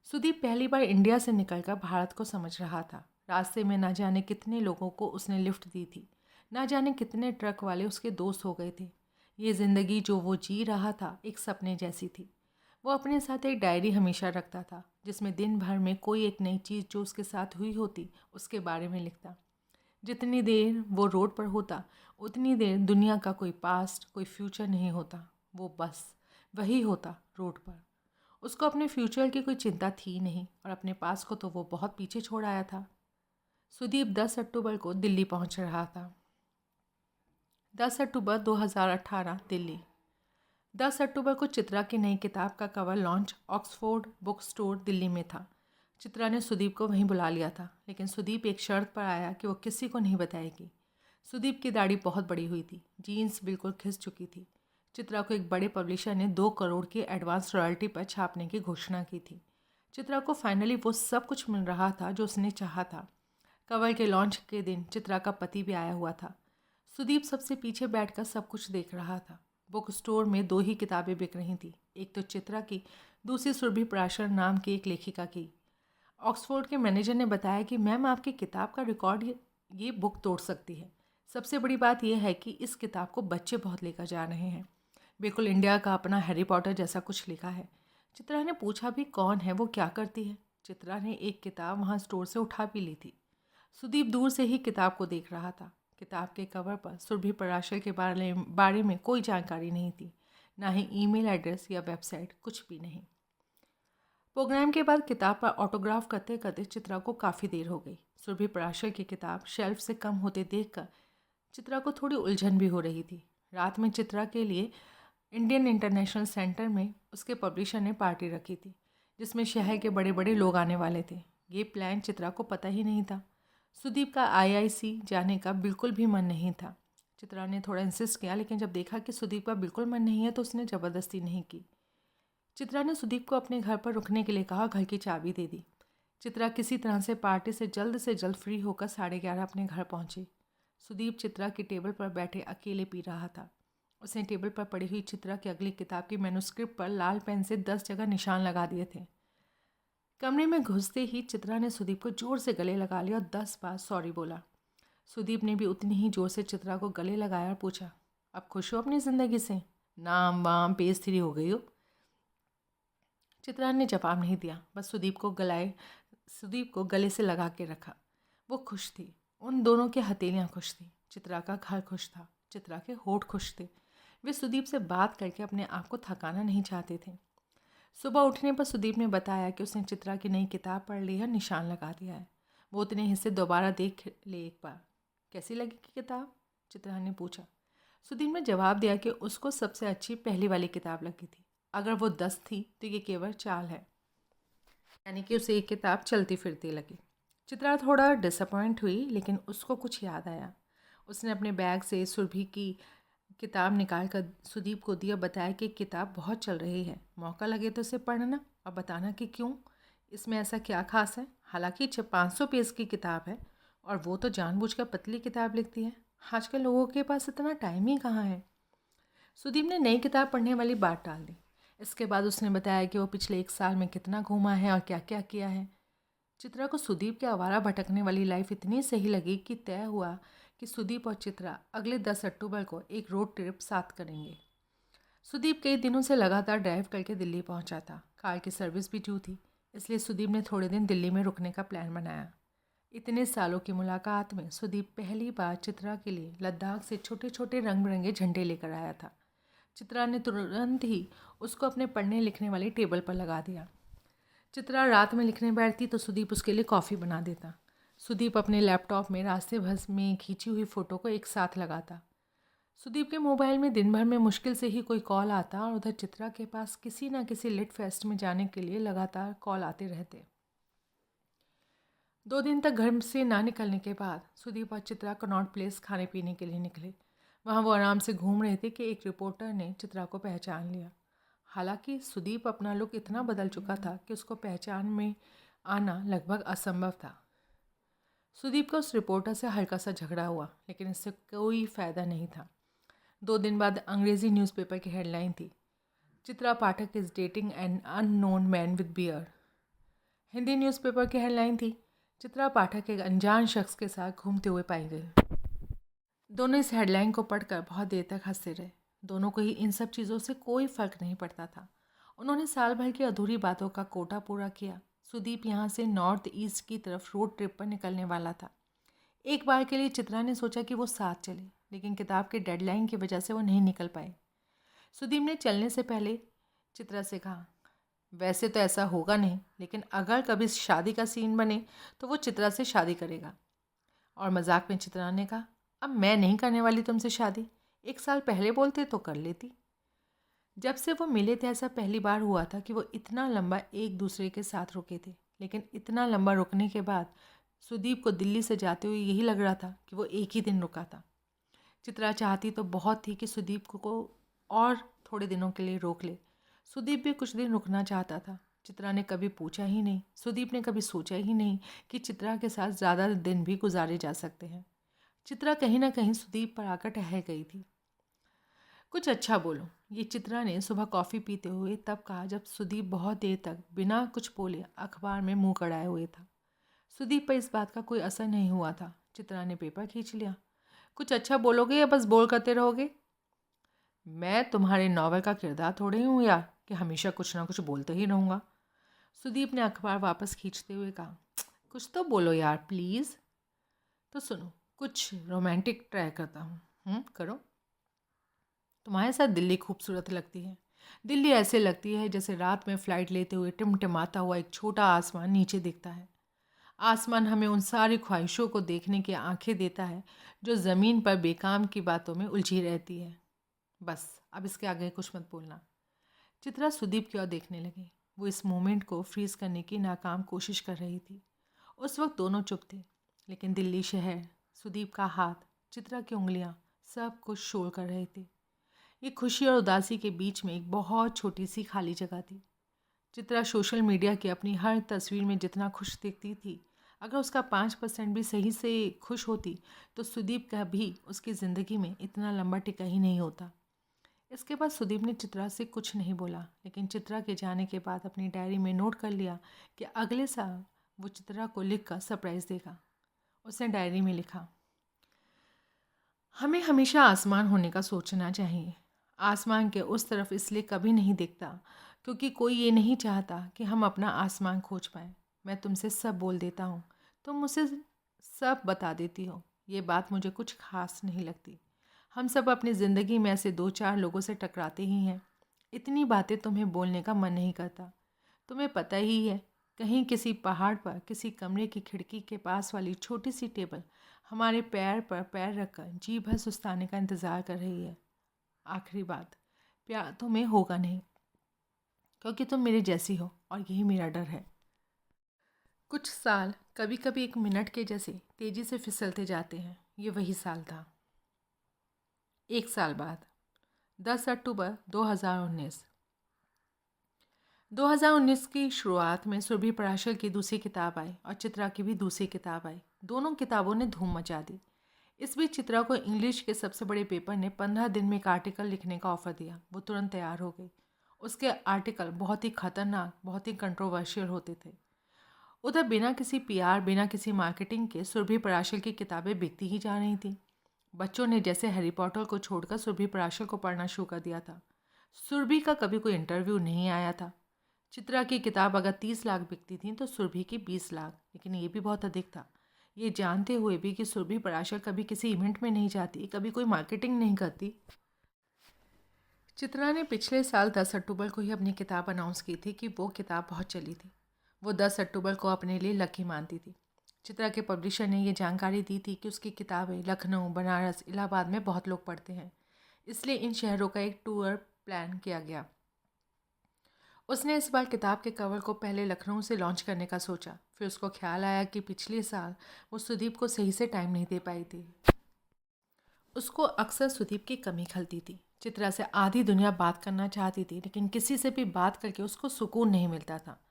सुदीप पहली बार इंडिया से निकलकर भारत को समझ रहा था। रास्ते में ना जाने कितने लोगों को उसने लिफ्ट दी थी, ना जाने कितने ट्रक वाले उसके दोस्त हो गए थे। ये ज़िंदगी जो वो जी रहा था एक सपने जैसी थी। वो अपने साथ एक डायरी हमेशा रखता था जिसमें दिन भर में कोई एक नई चीज़ जो उसके साथ हुई होती उसके बारे में लिखता। जितनी देर वो रोड पर होता उतनी देर दुनिया का कोई पास्ट, कोई फ्यूचर नहीं होता। वो बस वही होता रोड पर। उसको अपने फ्यूचर की कोई चिंता थी नहीं और अपने पास को तो वो बहुत पीछे छोड़ आया था। सुदीप 10 अक्टूबर को दिल्ली पहुंच रहा था। 10 अक्टूबर 2018 दिल्ली। 10 अक्टूबर को चित्रा की नई किताब का cover launch Oxford book store Delhi में था। चित्रा ने सुदीप को वहीं बुला लिया था, लेकिन सुदीप एक शर्त पर आया कि वो किसी को नहीं बताएगी। सुदीप की दाढ़ी बहुत बड़ी हुई थी, जीन्स बिल्कुल खिस चुकी थी। चित्रा को एक बड़े पब्लिशर ने 2 करोड़ की एडवांस रॉयल्टी पर छापने की घोषणा की थी। चित्रा को फाइनली वो सब कुछ मिल रहा था जो उसने चाहा था। कवर के लॉन्च के दिन चित्रा का पति भी आया हुआ था। सुदीप सबसे पीछे बैठकर सब कुछ देख रहा था। बुक स्टोर में 2 ही किताबें बिक रही थी, एक तो चित्रा की, दूसरी सुरभि पराशर नाम की एक लेखिका की। ऑक्सफोर्ड के मैनेजर ने बताया कि मैम आपकी किताब का रिकॉर्ड ये बुक तोड़ सकती है। सबसे बड़ी बात यह है कि इस किताब को बच्चे बहुत लेकर जा रहे हैं। बिल्कुल इंडिया का अपना हैरी पॉटर जैसा कुछ लिखा है। चित्रा ने पूछा भी कौन है, वो क्या करती है। चित्रा ने एक किताब वहाँ स्टोर से उठा भी ली थी। सुदीप दूर से ही किताब को देख रहा था। किताब के कवर पर सुरभि पराशर के बारे में कोई जानकारी नहीं थी, ना ही ईमेल एड्रेस या वेबसाइट, कुछ भी नहीं। प्रोग्राम के बाद किताब पर ऑटोग्राफ करते करते चित्रा को काफ़ी देर हो गई। सुरभि पराशर की किताब शेल्फ से कम होते देखकर चित्रा को थोड़ी उलझन भी हो रही थी। रात में चित्रा के लिए इंडियन इंटरनेशनल सेंटर में उसके पब्लिशर ने पार्टी रखी थी जिसमें शहर के बड़े बड़े लोग आने वाले थे। ये प्लान चित्रा को पता ही नहीं था। सुदीप का आईआईसी जाने का बिल्कुल भी मन नहीं था। चित्रा ने थोड़ा इंसिस्ट किया, लेकिन जब देखा कि सुदीप का बिल्कुल मन नहीं है तो उसने ज़बरदस्ती नहीं की। चित्रा ने सुदीप को अपने घर पर रुकने के लिए कहा, घर की चाबी दे दी। चित्रा किसी तरह से जल्द फ्री होकर 11:30 अपने घर पहुंची। सुदीप चित्रा की टेबल पर बैठे अकेले पी रहा था। उसने टेबल पर पड़ी हुई चित्रा की अगली किताब की मैन्युस्क्रिप्ट पर लाल पेन से 10 जगह निशान लगा दिए थे। कमरे में घुसते ही चित्रा ने सुदीप को जोर से गले लगा लिया और 10 बार सॉरी बोला। सुदीप ने भी उतनी ही जोर से चित्रा को गले लगाया और पूछा, अब खुश हो अपनी ज़िंदगी से? नाम वाम पेज 3 हो गई हो? चित्रा ने जवाब नहीं दिया, बस सुदीप को गले से लगा के रखा। वो खुश थी। उन दोनों की हथेलियाँ खुश थी। चित्रा का घर खुश था। चित्रा के होठ खुश थे। वे सुदीप से बात करके अपने आप को थकाना नहीं चाहते थे। सुबह उठने पर सुदीप ने बताया कि उसने चित्रा की नई किताब पढ़ ली है, निशान लगा दिया है। वो उतने हिस्से दोबारा देख ले एक बार। कैसी लगी किताब? चित्रा ने पूछा। सुदीप ने जवाब दिया कि उसको सबसे अच्छी पहली वाली किताब लगी थी। अगर वो 10 थी तो ये केवल 4 है, यानी कि उसे एक किताब चलती फिरती लगी। चित्रा थोड़ा डिसअपॉइंट हुई, लेकिन उसको कुछ याद आया। उसने अपने बैग से सुरभि की किताब निकाल कर सुदीप को दी और बताया कि किताब बहुत चल रही है, मौका लगे तो इसे पढ़ना और बताना कि क्यों, इसमें ऐसा क्या खास है। हालांकि 500 पेज की किताब है और वो तो जानबूझकर पतली किताब लिखती है। आजकल लोगों के पास इतना टाइम ही कहाँ है। सुदीप ने नई किताब पढ़ने वाली बात टाल दी। इसके बाद उसने बताया कि वो पिछले 1 साल में कितना घूमा है और क्या क्या किया है। चित्रा को सुदीप की आवारा भटकने वाली लाइफ इतनी सही लगी कि तय हुआ कि सुदीप और चित्रा अगले 10 अक्टूबर को एक रोड ट्रिप साथ करेंगे। सुदीप कई दिनों से लगातार ड्राइव करके दिल्ली पहुंचा था। कार की सर्विस भी ड्यू थी, इसलिए सुदीप ने थोड़े दिन दिल्ली में रुकने का प्लान बनाया। इतने सालों की मुलाकात में सुदीप पहली बार चित्रा के लिए लद्दाख से छोटे छोटे रंग बिरंगे झंडे लेकर आया था। चित्रा ने तुरंत ही उसको अपने पढ़ने लिखने वाली टेबल पर लगा दिया। चित्रा रात में लिखने बैठती तो सुदीप उसके लिए कॉफ़ी बना देता। सुदीप अपने लैपटॉप में रास्ते भर में खींची हुई फ़ोटो को एक साथ लगाता। सुदीप के मोबाइल में दिन भर में मुश्किल से ही कोई कॉल आता और उधर चित्रा के पास किसी न किसी लिट फेस्ट में जाने के लिए लगातार कॉल आते रहते। 2 दिन तक घर से ना निकलने के बाद सुदीप और चित्रा कनॉट प्लेस खाने पीने के लिए निकले। वहाँ वो आराम से घूम रहे थे कि एक रिपोर्टर ने चित्रा को पहचान लिया। हालांकि सुदीप अपना लुक इतना बदल चुका था कि उसको पहचान में आना लगभग असंभव था। सुदीप का उस रिपोर्टर से हल्का सा झगड़ा हुआ, लेकिन इससे कोई फ़ायदा नहीं था। 2 दिन बाद अंग्रेज़ी न्यूज़पेपर की हेडलाइन थी, Chitra Pathak is dating an unknown man with beer. Hindi newspaper की हेडलाइन थी, चित्रा पाठक एक अनजान शख्स के साथ घूमते हुए पाई गई। दोनों इस हेडलाइन को पढ़कर बहुत देर तक हंसते रहे। दोनों को ही इन सब चीज़ों से कोई फ़र्क नहीं पड़ता था। उन्होंने साल भर की अधूरी बातों का कोटा पूरा किया। सुदीप यहाँ से नॉर्थ ईस्ट की तरफ रोड ट्रिप पर निकलने वाला था। एक बार के लिए चित्रा ने सोचा कि वो साथ चले, लेकिन किताब के डेडलाइन की वजह से वो नहीं निकल पाए। सुदीप ने चलने से पहले चित्रा से कहा, वैसे तो ऐसा होगा नहीं, लेकिन अगर कभी शादी का सीन बने तो वो चित्रा से शादी करेगा। और मजाक में चित्रा ने कहा, अब मैं नहीं करने वाली तुमसे शादी, 1 साल पहले बोलते तो कर लेती। जब से वो मिले थे ऐसा पहली बार हुआ था कि वो इतना लंबा एक दूसरे के साथ रुके थे। लेकिन इतना लंबा रुकने के बाद सुदीप को दिल्ली से जाते हुए यही लग रहा था कि वो एक ही दिन रुका था। चित्रा चाहती तो बहुत थी कि सुदीप को और थोड़े दिनों के लिए रोक ले। सुदीप भी कुछ दिन रुकना चाहता था। चित्रा ने कभी पूछा ही नहीं, सुदीप ने कभी सोचा ही नहीं कि चित्रा के साथ ज़्यादा दिन भी गुजारे जा सकते हैं। चित्रा कहीं ना कहीं सुदीप पर आकर ठहर गई थी। कुछ अच्छा बोलो, ये चित्रा ने सुबह कॉफ़ी पीते हुए तब कहा जब सुदीप बहुत देर तक बिना कुछ बोले अखबार में मुंह कड़ाए हुए था। सुदीप पर इस बात का कोई असर नहीं हुआ था। चित्रा ने पेपर खींच लिया। कुछ अच्छा बोलोगे या बस बोल करते रहोगे? मैं तुम्हारे नॉवल का किरदार थोड़े हूँ यार कि हमेशा कुछ ना कुछ बोलते ही रहूँगा। सुदीप ने अखबार वापस खींचते हुए कहा, कुछ तो बोलो यार प्लीज़। तो सुनो, कुछ रोमांटिक ट्राई करता हूँ। करो। तुम्हारे साथ दिल्ली खूबसूरत लगती है। दिल्ली ऐसे लगती है जैसे रात में फ़्लाइट लेते हुए टिमटिमाता हुआ एक छोटा आसमान नीचे दिखता है। आसमान हमें उन सारी ख्वाहिशों को देखने की आंखें देता है जो ज़मीन पर बेकाम की बातों में उलझी रहती है। बस अब इसके आगे कुछ मत बोलना। चित्रा सुदीप की ओर देखने लगी। वो इस मोमेंट को फ्रीज़ करने की नाकाम कोशिश कर रही थी। उस वक्त दोनों चुप थे, लेकिन दिल्ली शहर, सुदीप का हाथ, चित्रा की उंगलियां सब कुछ शोर कर रहे थे। ये खुशी और उदासी के बीच में एक बहुत छोटी सी खाली जगह थी। चित्रा सोशल मीडिया की अपनी हर तस्वीर में जितना खुश दिखती थी, अगर उसका 5% भी सही से खुश होती तो सुदीप का भी उसकी ज़िंदगी में इतना लंबा टिका ही नहीं होता। इसके बाद सुदीप ने चित्रा से कुछ नहीं बोला, लेकिन चित्रा के जाने के बाद अपनी डायरी में नोट कर लिया कि अगले साल वो चित्रा को लिख कर सरप्राइज़ देगा। उसने डायरी में लिखा, हमें हमेशा आसमान होने का सोचना चाहिए। आसमान के उस तरफ इसलिए कभी नहीं दिखता क्योंकि कोई ये नहीं चाहता कि हम अपना आसमान खोज पाएँ। मैं तुमसे सब बोल देता हूँ, तुम मुझसे सब बता देती हो। ये बात मुझे कुछ खास नहीं लगती। हम सब अपनी ज़िंदगी में ऐसे 2-4 लोगों से टकराते ही हैं। इतनी बातें तुम्हें बोलने का मन नहीं करता। तुम्हें पता ही है कहीं किसी पहाड़ पर किसी कमरे की खिड़की के पास वाली छोटी सी टेबल हमारे पैर पर पैर रखकर जी भर सुस्ताने का इंतज़ार कर रही है। आखिरी बात, प्यार तुम्हें होगा नहीं, क्योंकि तुम मेरे जैसी हो और यही मेरा डर है। कुछ साल कभी कभी एक मिनट के जैसे तेजी से फिसलते जाते हैं। ये वही साल था। एक साल बाद 10 अक्टूबर 2019। 2019 की शुरुआत में सुरभि पराशर की दूसरी किताब आई और चित्रा की भी दूसरी किताब आई। दोनों किताबों ने धूम मचा दी। इस बीच चित्रा को इंग्लिश के सबसे बड़े पेपर ने 15 दिन में एक आर्टिकल लिखने का ऑफ़र दिया। वो तुरंत तैयार हो गई। उसके आर्टिकल बहुत ही खतरनाक, बहुत ही कंट्रोवर्शियल होते थे। उधर बिना किसी पीआर, बिना किसी मार्केटिंग के सुरभि पराशर की किताबें बिकती ही जा रही थीं। बच्चों ने जैसे हैरी पॉटर को छोड़कर सुरभि पराशर को पढ़ना शुरू कर दिया था। सुरभि का कभी कोई इंटरव्यू नहीं आया था। चित्रा की किताब अगर 30 लाख बिकती थी तो सुरभि की 20 लाख, लेकिन ये भी बहुत अधिक था। ये जानते हुए भी कि सुरभि पराशर कभी किसी इवेंट में नहीं जाती, कभी कोई मार्केटिंग नहीं करती। चित्रा ने पिछले साल 10 अक्टूबर को ही अपनी किताब अनाउंस की थी कि वो किताब बहुत चली थी। वो 10 अक्टूबर को अपने लिए लकी मानती थी। चित्रा के पब्लिशर ने ये जानकारी दी थी कि उसकी किताबें लखनऊ, बनारस, इलाहाबाद में बहुत लोग पढ़ते हैं, इसलिए इन शहरों का एक टूर प्लान किया गया। उसने इस बार किताब के कवर को पहले लखनऊ से लॉन्च करने का सोचा। फिर उसको ख्याल आया कि पिछले साल वो सुदीप को सही से टाइम नहीं दे पाई थी। उसको अक्सर सुदीप की कमी खलती थी। चित्रा से आधी दुनिया बात करना चाहती थी, लेकिन किसी से भी बात करके उसको सुकून नहीं मिलता था।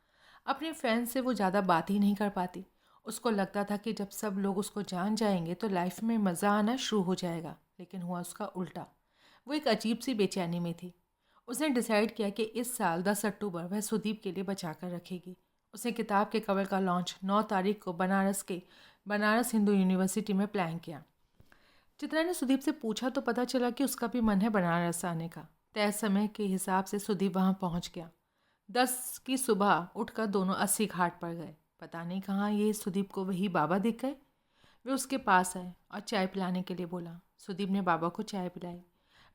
अपने फैंस से वो ज़्यादा बात ही नहीं कर पाती। उसको लगता था कि जब सब लोग उसको जान जाएंगे तो लाइफ में मज़ा आना शुरू हो जाएगा, लेकिन हुआ उसका उल्टा। वो एक अजीब सी बेचैनी में थी। उसने डिसाइड किया कि इस साल 10 अक्टूबर वह सुदीप के लिए बचा कर रखेगी। उसने किताब के कवर का लॉन्च 9 तारीख को बनारस हिंदू यूनिवर्सिटी में प्लान किया। चित्रा ने सुदीप से पूछा तो पता चला कि उसका भी मन है बनारस आने का। तय समय के हिसाब से सुदीप वहाँ पहुँच गया। 10 की सुबह उठकर दोनों 80 घाट पर गए। पता नहीं कहाँ ये सुदीप को वही बाबा दिख गए। वे उसके पास आए और चाय पिलाने के लिए बोला। सुदीप ने बाबा को चाय पिलाई।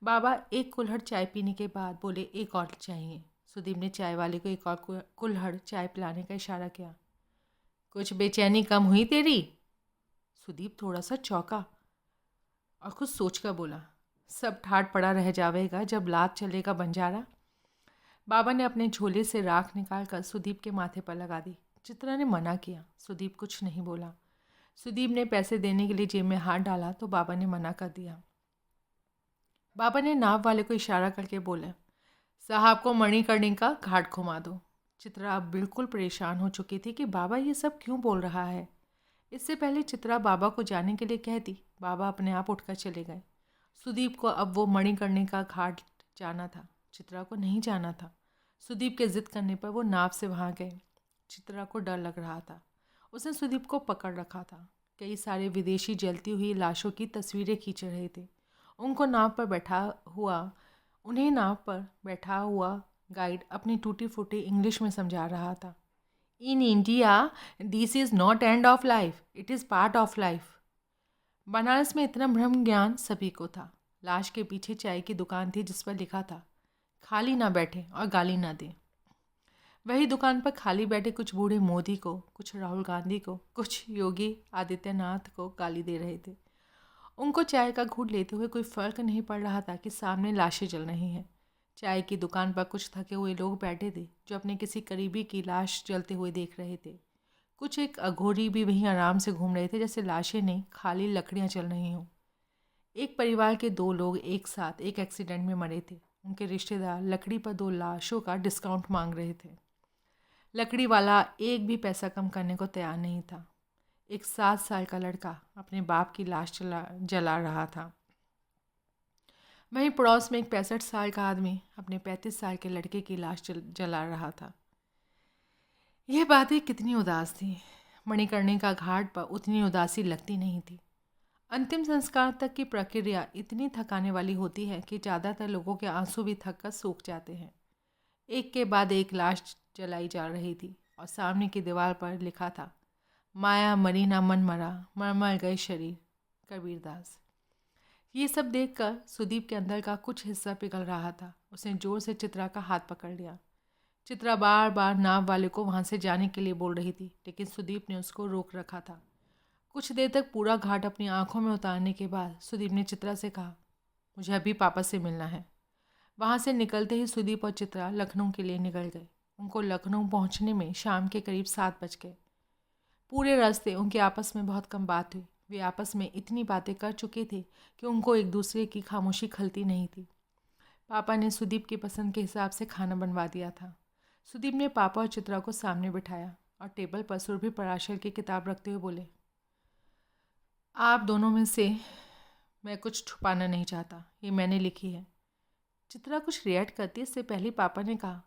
बाबा एक कुल्हड़ चाय पीने के बाद बोले, एक और चाहिए। सुदीप ने चाय वाले को एक और कुल्हड़ चाय पिलाने का इशारा किया। कुछ बेचैनी कम हुई तेरी? सुदीप थोड़ा सा चौंका और कुछ सोचकर बोला, सब ठाट पड़ा रह जावेगा जब लात चलेगा बंजारा। बाबा ने अपने झोले से राख निकालकर सुदीप के माथे पर लगा दी। चित्रा ने मना किया। सुदीप कुछ नहीं बोला। सुदीप ने पैसे देने के लिए जेब में हाथ डाला तो बाबा ने मना कर दिया। बाबा ने नाव वाले को इशारा करके बोला, साहब को मणिकर्णिका घाट घुमा दो। चित्रा अब बिल्कुल परेशान हो चुकी थी कि बाबा ये सब क्यों बोल रहा है। इससे पहले चित्रा बाबा को जाने के लिए कहती, बाबा अपने आप उठकर चले गए। सुदीप को अब वो मणिकर्णिका घाट जाना था, चित्रा को नहीं जाना था। सुदीप के जिद करने पर वो नाव से वहाँ गए। चित्रा को डर लग रहा था। उसने सुदीप को पकड़ रखा था। कई सारे विदेशी जलती हुई लाशों की तस्वीरें खींच रहे थे। उन्हें नाव पर बैठा हुआ गाइड अपनी टूटी फूटी इंग्लिश में समझा रहा था। In India this is not end of life, it is part of life. Banaras में इतना ब्रह्म ज्ञान सभी को था। लाश के पीछे चाय की दुकान थी जिस पर लिखा था, खाली ना बैठे और गाली ना दें। वही दुकान पर खाली बैठे कुछ बूढ़े मोदी को, कुछ राहुल गांधी को, कुछ योगी आदित्यनाथ को गाली दे रहे थे। उनको चाय का घूंट लेते हुए कोई फ़र्क नहीं पड़ रहा था कि सामने लाशें जल रही हैं। चाय की दुकान पर कुछ थके हुए लोग बैठे थे जो अपने किसी करीबी की लाश जलते हुए देख रहे थे। कुछ एक अघोरी भी वहीं आराम से घूम रहे थे, जैसे लाशें नहीं, खाली लकड़ियाँ चल रही हों। एक परिवार के 2 लोग एक साथ एक एक्सीडेंट में मरे थे। उनके रिश्तेदार लकड़ी पर 2 लाशों का डिस्काउंट मांग रहे थे। लकड़ी वाला एक भी पैसा कम करने को तैयार नहीं था। एक 7 साल का लड़का अपने बाप की लाश जला रहा था। वहीं पड़ोस में एक 65 साल का आदमी अपने 35 साल के लड़के की लाश जला रहा था। यह बातें कितनी उदास थी। मणिकर्णिका घाट पर उतनी उदासी लगती नहीं थी। अंतिम संस्कार तक की प्रक्रिया इतनी थकाने वाली होती है कि ज़्यादातर लोगों के आंसू भी थक कर सूख जाते हैं। एक के बाद एक लाश जलाई जा रही थी और सामने की दीवार पर लिखा था, माया मरी ना मन मरा, मर मर गए शरीर, कबीरदास। ये सब देखकर सुदीप के अंदर का कुछ हिस्सा पिघल रहा था। उसने जोर से चित्रा का हाथ पकड़ लिया। चित्रा बार बार नाव वाले को वहाँ से जाने के लिए बोल रही थी, लेकिन सुदीप ने उसको रोक रखा था। कुछ देर तक पूरा घाट अपनी आंखों में उतारने के बाद सुदीप ने चित्रा से कहा, मुझे अभी पापा से मिलना है। वहाँ से निकलते ही सुदीप और चित्रा लखनऊ के लिए निकल गए। उनको लखनऊ पहुँचने में शाम के करीब 7 बज गए। पूरे रास्ते उनके आपस में बहुत कम बात हुई। वे आपस में इतनी बातें कर चुके थे कि उनको एक दूसरे की खामोशी खलती नहीं थी। पापा ने सुदीप की पसंद के हिसाब से खाना बनवा दिया था। सुदीप ने पापा और चित्रा को सामने बिठाया और टेबल पर सुरभि पराशर की किताब रखते हुए बोले, आप दोनों में से मैं कुछ छुपाना नहीं चाहता, ये मैंने लिखी है। चित्रा कुछ रिएक्ट करती इससे पहले पापा ने कहा,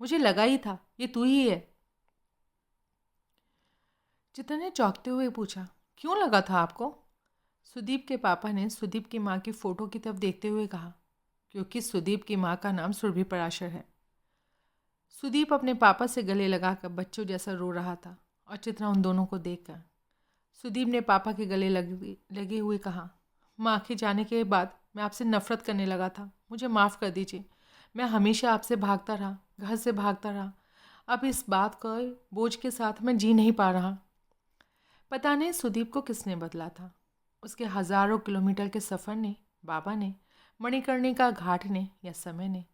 मुझे लगा ही था ये तू ही है। चित्रा ने चौंकते हुए पूछा, क्यों लगा था आपको? सुदीप के पापा ने सुदीप की माँ की फ़ोटो की तरफ देखते हुए कहा, क्योंकि सुदीप की माँ का नाम सुरभि पराशर है। सुदीप अपने पापा से गले लगाकर बच्चों जैसा रो रहा था और चित्रा उन दोनों को देखकर। सुदीप ने पापा के गले लगे हुए कहा, माँ के जाने के बाद मैं आपसे नफ़रत करने लगा था, मुझे माफ़ कर दीजिए। मैं हमेशा आपसे भागता रहा, घर से भागता रहा। अब इस बात का बोझ के साथ मैं जी नहीं पा रहा। पता नहीं सुदीप को किसने बदला था। उसके हज़ारों किलोमीटर के सफ़र ने, बाबा ने, मणिकर्णिका घाट ने, या समय ने,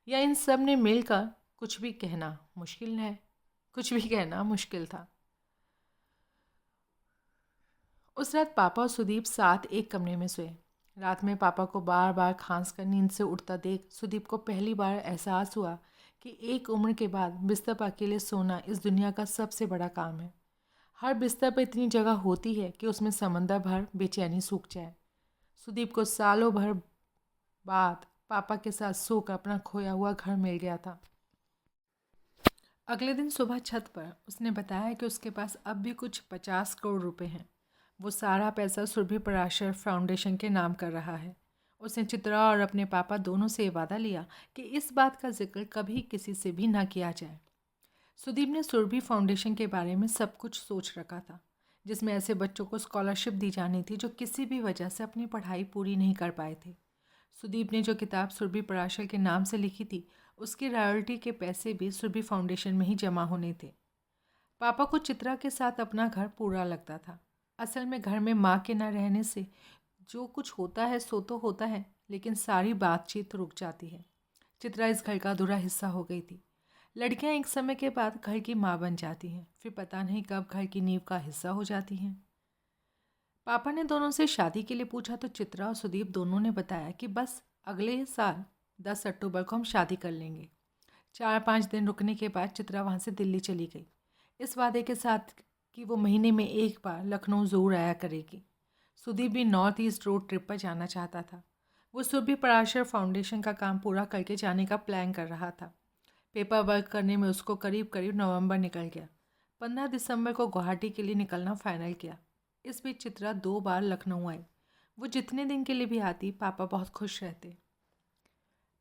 या इन सब ने मिलकर कुछ भी कहना मुश्किल था। उस रात पापा और सुदीप साथ एक कमरे में सोए। रात में पापा को बार बार खांस कर नींद से उठता देख सुदीप को पहली बार एहसास हुआ कि एक उम्र के बाद बिस्तर पर अकेले सोना इस दुनिया का सबसे बड़ा काम है। हर बिस्तर पर इतनी जगह होती है कि उसमें समंदर भर बेचैनी सूख जाए। सुदीप को सालों भर बाद पापा के साथ सोकर अपना खोया हुआ घर मिल गया था। अगले दिन सुबह छत पर उसने बताया कि उसके पास अब भी कुछ 50 करोड़ रुपए हैं। वो सारा पैसा सुरभि पराशर फाउंडेशन के नाम कर रहा है। उसने चित्रा और अपने पापा दोनों से वादा लिया कि इस बात का जिक्र कभी किसी से भी ना किया जाए। सुदीप ने सुरभि फाउंडेशन के बारे में सब कुछ सोच रखा था, जिसमें ऐसे बच्चों को स्कॉलरशिप दी जानी थी जो किसी भी वजह से अपनी पढ़ाई पूरी नहीं कर पाए थे। सुदीप ने जो किताब सुरभि पराशर के नाम से लिखी थी, उसकी रॉयल्टी के पैसे भी सुरभि फाउंडेशन में ही जमा होने थे। पापा को चित्रा के साथ अपना घर पूरा लगता था। असल में घर में माँ के न रहने से जो कुछ होता है सो तो होता है, लेकिन सारी बातचीत रुक जाती है। चित्रा इस घर का अधूरा हिस्सा हो गई थी। लड़कियां एक समय के बाद घर की माँ बन जाती हैं, फिर पता नहीं कब घर की नींव का हिस्सा हो जाती हैं। पापा ने दोनों से शादी के लिए पूछा तो चित्रा और सुदीप दोनों ने बताया कि बस अगले साल 10 अक्टूबर को हम शादी कर लेंगे। 4-5 दिन रुकने के बाद चित्रा वहाँ से दिल्ली चली गई, इस वादे के साथ कि वो महीने में एक बार लखनऊ ज़रूर आया करेगी। सुदीप भी नॉर्थ ईस्ट रोड ट्रिप पर जाना चाहता था। वो सुरभि पराशर फाउंडेशन का काम पूरा करके जाने का प्लान कर रहा था। पेपर वर्क करने में उसको करीब करीब नवंबर निकल गया। 15 दिसंबर को गुवाहाटी के लिए निकलना फाइनल किया। इस बीच चित्रा 2 बार लखनऊ आई। वो जितने दिन के लिए भी आती पापा बहुत खुश रहते।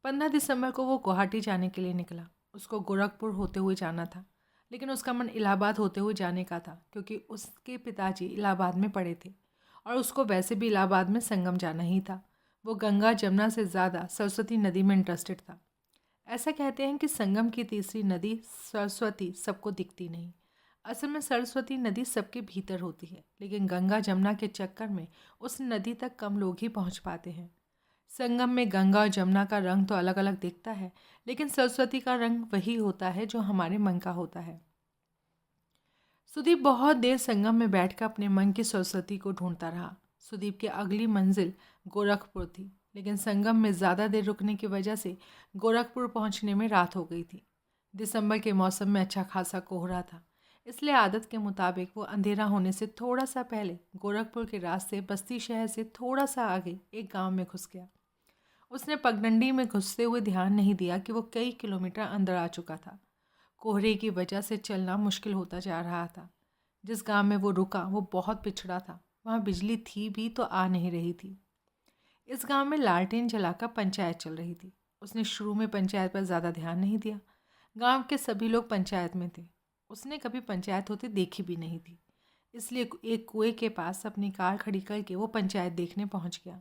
15 दिसंबर को वो गुवाहाटी जाने के लिए निकला। उसको गोरखपुर होते हुए जाना था, लेकिन उसका मन इलाहाबाद होते हुए जाने का था, क्योंकि उसके पिताजी इलाहाबाद में पढ़े थे और उसको वैसे भी इलाहाबाद में संगम जाना ही था। वो गंगा जमुना से ज़्यादा सरस्वती नदी में इंटरेस्टेड था। ऐसा कहते हैं कि संगम की तीसरी नदी सरस्वती सबको दिखती नहीं। असल में सरस्वती नदी सबके भीतर होती है, लेकिन गंगा जमुना के चक्कर में उस नदी तक कम लोग ही पहुंच पाते हैं। संगम में गंगा और जमुना का रंग तो अलग अलग दिखता है, लेकिन सरस्वती का रंग वही होता है जो हमारे मन का होता है। सुदीप बहुत देर संगम में बैठकर अपने मन की सरस्वती को ढूंढता रहा। सुदीप की अगली मंजिल गोरखपुर थी, लेकिन संगम में ज़्यादा देर रुकने की वजह से गोरखपुर पहुंचने में रात हो गई थी। दिसंबर के मौसम में अच्छा खासा कोहरा था, इसलिए आदत के मुताबिक वो अंधेरा होने से थोड़ा सा पहले गोरखपुर के रास्ते बस्ती शहर से थोड़ा सा आगे एक गांव में घुस गया। उसने पगडंडी में घुसते हुए ध्यान नहीं दिया कि वो कई किलोमीटर अंदर आ चुका था। कोहरे की वजह से चलना मुश्किल होता जा रहा था। जिस गांव में वो रुका वो बहुत पिछड़ा था, वहाँ बिजली थी भी तो आ नहीं रही थी। इस गांव में लालटेन जलाकर पंचायत चल रही थी। उसने शुरू में पंचायत पर ज़्यादा ध्यान नहीं दिया। गांव के सभी लोग पंचायत में थे। उसने कभी पंचायत होते देखी भी नहीं थी, इसलिए एक कुएं के पास अपनी कार खड़ी करके वो पंचायत देखने पहुंच गया।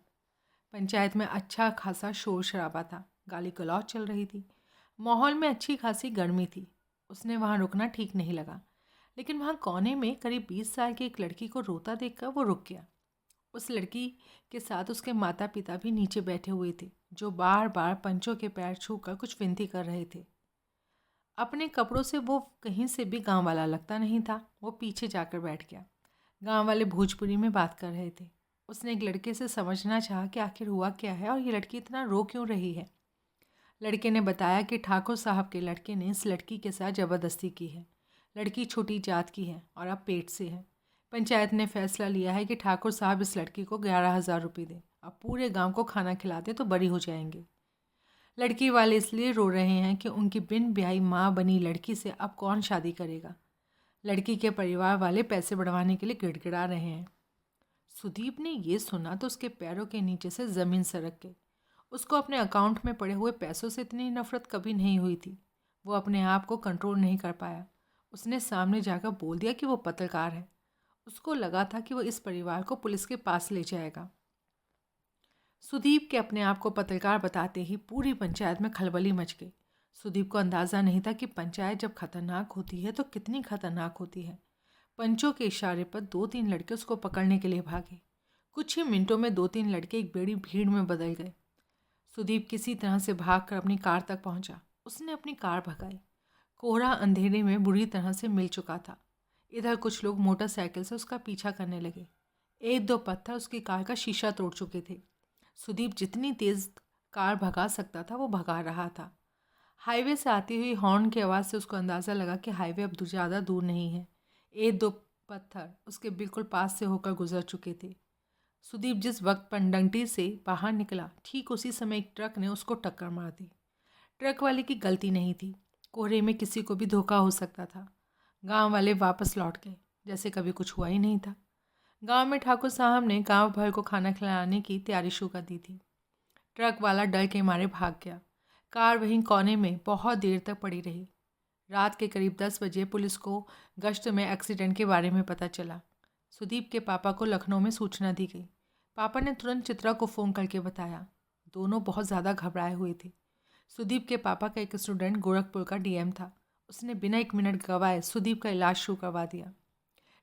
पंचायत में अच्छा खासा शोर शराबा था, गाली गलौज चल रही थी। माहौल में अच्छी खासी गर्मी थी। उसने वहाँ रुकना ठीक नहीं लगा, लेकिन वहाँ कोने में करीब 20 साल की एक लड़की को रोता देखकर वो रुक गया। उस लड़की के साथ उसके माता पिता भी नीचे बैठे हुए थे, जो बार बार पंचों के पैर छूकर कुछ विनती कर रहे थे। अपने कपड़ों से वो कहीं से भी गांव वाला लगता नहीं था। वो पीछे जाकर बैठ गया। गांव वाले भोजपुरी में बात कर रहे थे। उसने एक लड़के से समझना चाहा कि आखिर हुआ क्या है और ये लड़की इतना रो क्यों रही है। लड़के ने बताया कि ठाकुर साहब के लड़के ने इस लड़की के साथ ज़बरदस्ती की है। लड़की छोटी जात की है और अब पेट से है। पंचायत ने फैसला लिया है कि ठाकुर साहब इस लड़की को 11,000 रुपये दें। अब पूरे गांव को खाना खिलाते तो बरी हो जाएंगे। लड़की वाले इसलिए रो रहे हैं कि उनकी बिन ब्याही माँ बनी लड़की से अब कौन शादी करेगा। लड़की के परिवार वाले पैसे बढ़वाने के लिए गिड़गिड़ा रहे हैं। सुदीप ने ये सुना तो उसके पैरों के नीचे से ज़मीन सरक गई। उसको अपने अकाउंट में पड़े हुए पैसों से इतनी नफरत कभी नहीं हुई थी। वो अपने आप को कंट्रोल नहीं कर पाया। उसने सामने जाकर बोल दिया कि वो पत्रकार है। उसको लगा था कि वो इस परिवार को पुलिस के पास ले जाएगा। सुदीप के अपने आप को पत्रकार बताते ही पूरी पंचायत में खलबली मच गई। सुदीप को अंदाज़ा नहीं था कि पंचायत जब खतरनाक होती है तो कितनी खतरनाक होती है। पंचों के इशारे पर 2-3 लड़के उसको पकड़ने के लिए भागे। कुछ ही मिनटों में 2-3 लड़के एक बड़ी भीड़ में बदल गए। सुदीप किसी तरह से भागकर अपनी कार तक पहुंचा। उसने अपनी कार भगाई। कोहरा अंधेरे में बुरी तरह से मिल चुका था। इधर कुछ लोग मोटरसाइकिल से उसका पीछा करने लगे। 1-2 पत्थर उसकी कार का शीशा तोड़ चुके थे। सुदीप जितनी तेज़ कार भगा सकता था वो भगा रहा था। हाईवे से आती हुई हॉर्न की आवाज़ से उसको अंदाज़ा लगा कि हाईवे अब ज़्यादा दूर नहीं है। 1-2 पत्थर उसके बिल्कुल पास से होकर गुजर चुके थे। सुदीप जिस वक्त पनडंडी से बाहर निकला, ठीक उसी समय एक ट्रक ने उसको टक्कर मार दी। ट्रक वाले की गलती नहीं थी। कोहरे में किसी को भी धोखा हो सकता था। गांव वाले वापस लौट गए जैसे कभी कुछ हुआ ही नहीं था। गांव में ठाकुर साहब ने गांव भर को खाना खिलाने की तैयारी शुरू कर दी थी। ट्रक वाला डर के मारे भाग गया। कार वहीं कोने में बहुत देर तक पड़ी रही। रात के करीब 10 बजे पुलिस को गश्त में एक्सीडेंट के बारे में पता चला। सुदीप के पापा को लखनऊ में सूचना दी गई। पापा ने तुरंत चित्रा को फ़ोन करके बताया। दोनों बहुत ज़्यादा घबराए हुए थे। सुदीप के पापा का एक स्टूडेंट गोरखपुर का डीएम था। उसने बिना 1 मिनट गवाए सुदीप का इलाज शुरू करवा दिया।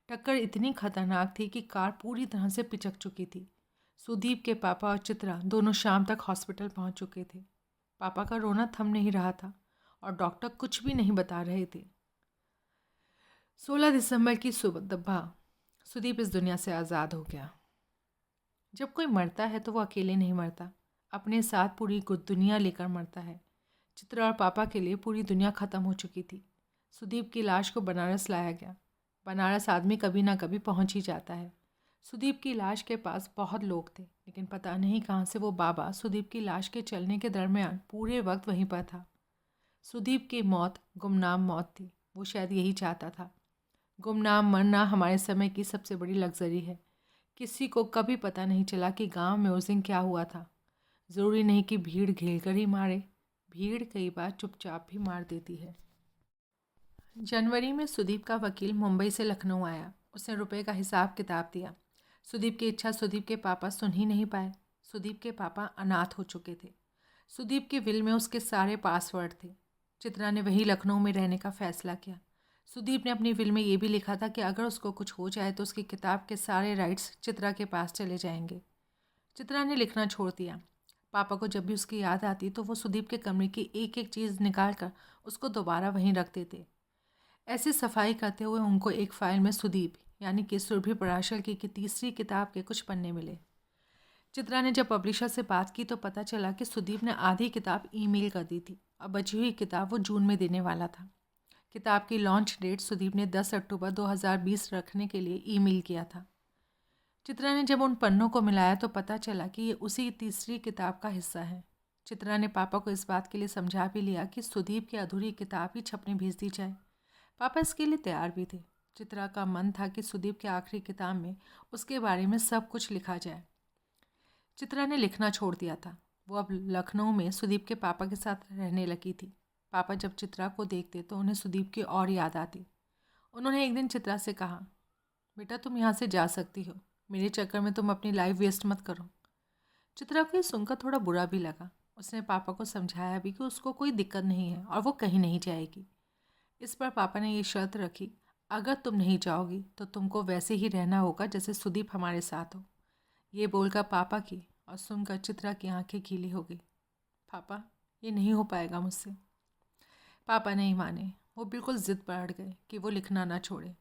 टक्कर इतनी खतरनाक थी कि कार पूरी तरह से पिचक चुकी थी। सुदीप के पापा और चित्रा दोनों शाम तक हॉस्पिटल पहुंच चुके थे। पापा का रोना थम नहीं रहा था और डॉक्टर कुछ भी नहीं बता रहे थे। 16 दिसंबर की सुबह सुदीप इस दुनिया से आज़ाद हो गया। जब कोई मरता है तो वो अकेले नहीं मरता, अपने साथ पूरी दुनिया लेकर मरता है। चित्रा और पापा के लिए पूरी दुनिया ख़त्म हो चुकी थी। सुदीप की लाश को बनारस लाया गया। बनारस आदमी कभी ना कभी पहुंच ही जाता है। सुदीप की लाश के पास बहुत लोग थे, लेकिन पता नहीं कहाँ से वो बाबा सुदीप की लाश के चलने के दरमियान पूरे वक्त वहीं पर था। सुदीप की मौत गुमनाम मौत थी। वो शायद यही चाहता था। गुमनाम मरना हमारे समय की सबसे बड़ी लग्जरी है। किसी को कभी पता नहीं चला कि गांव में उस दिन क्या हुआ था। ज़रूरी नहीं कि भीड़ घेर कर ही मारे, भीड़ कई बार चुपचाप भी मार देती है। जनवरी में सुदीप का वकील मुंबई से लखनऊ आया। उसने रुपए का हिसाब किताब दिया। सुदीप की इच्छा सुदीप के पापा सुन ही नहीं पाए। सुदीप के पापा अनाथ हो चुके थे। सुदीप की विल में उसके सारे पासवर्ड थे। चित्रा ने वहीं लखनऊ में रहने का फ़ैसला किया। सुदीप ने अपनी विल में ये भी लिखा था कि अगर उसको कुछ हो जाए तो उसकी किताब के सारे राइट्स चित्रा के पास चले जाएंगे। चित्रा ने लिखना छोड़ दिया। पापा को जब भी उसकी याद आती तो वो सुदीप के कमरे की एक एक चीज़ निकाल कर उसको दोबारा वहीं रख देते। ऐसे सफाई करते हुए उनको एक फ़ाइल में सुदीप यानी कि सुरभि पराशर की तीसरी किताब के कुछ पन्ने मिले। चित्रा ने जब पब्लिशर से बात की तो पता चला कि सुदीप ने आधी किताब ईमेल कर दी थी। अब बची हुई किताब वो जून में देने वाला था। किताब की लॉन्च डेट सुदीप ने 10 अक्टूबर 2020 रखने के लिए ईमेल किया था। चित्रा ने जब उन पन्नों को मिलाया तो पता चला कि ये उसी तीसरी किताब का हिस्सा है। चित्रा ने पापा को इस बात के लिए समझा भी लिया कि सुदीप की अधूरी किताब ही छपने भेज दी जाए। पापा इसके लिए तैयार भी थे। चित्रा का मन था कि सुदीप की आखिरी किताब में उसके बारे में सब कुछ लिखा जाए। चित्रा ने लिखना छोड़ दिया था। वो अब लखनऊ में सुदीप के पापा के साथ रहने लगी थी। पापा जब चित्रा को देखते तो उन्हें सुदीप की और याद आती। उन्होंने एक दिन चित्रा से कहा, बेटा तुम यहाँ से जा सकती हो, मेरे चक्कर में तुम अपनी लाइफ वेस्ट मत करो। चित्रा को ये सुनकर थोड़ा बुरा भी लगा। उसने पापा को समझाया भी कि उसको कोई दिक्कत नहीं है और वो कहीं नहीं जाएगी। इस पर पापा ने ये शर्त रखी, अगर तुम नहीं जाओगी तो तुमको वैसे ही रहना होगा जैसे सुदीप हमारे साथ हो। ये बोलकर पापा की और सुनकर चित्रा की आंखें गीली हो गई। पापा, ये नहीं हो पाएगा मुझसे। पापा नहीं माने। वो बिल्कुल ज़िद पर अड़ गए कि वो लिखना ना छोड़े।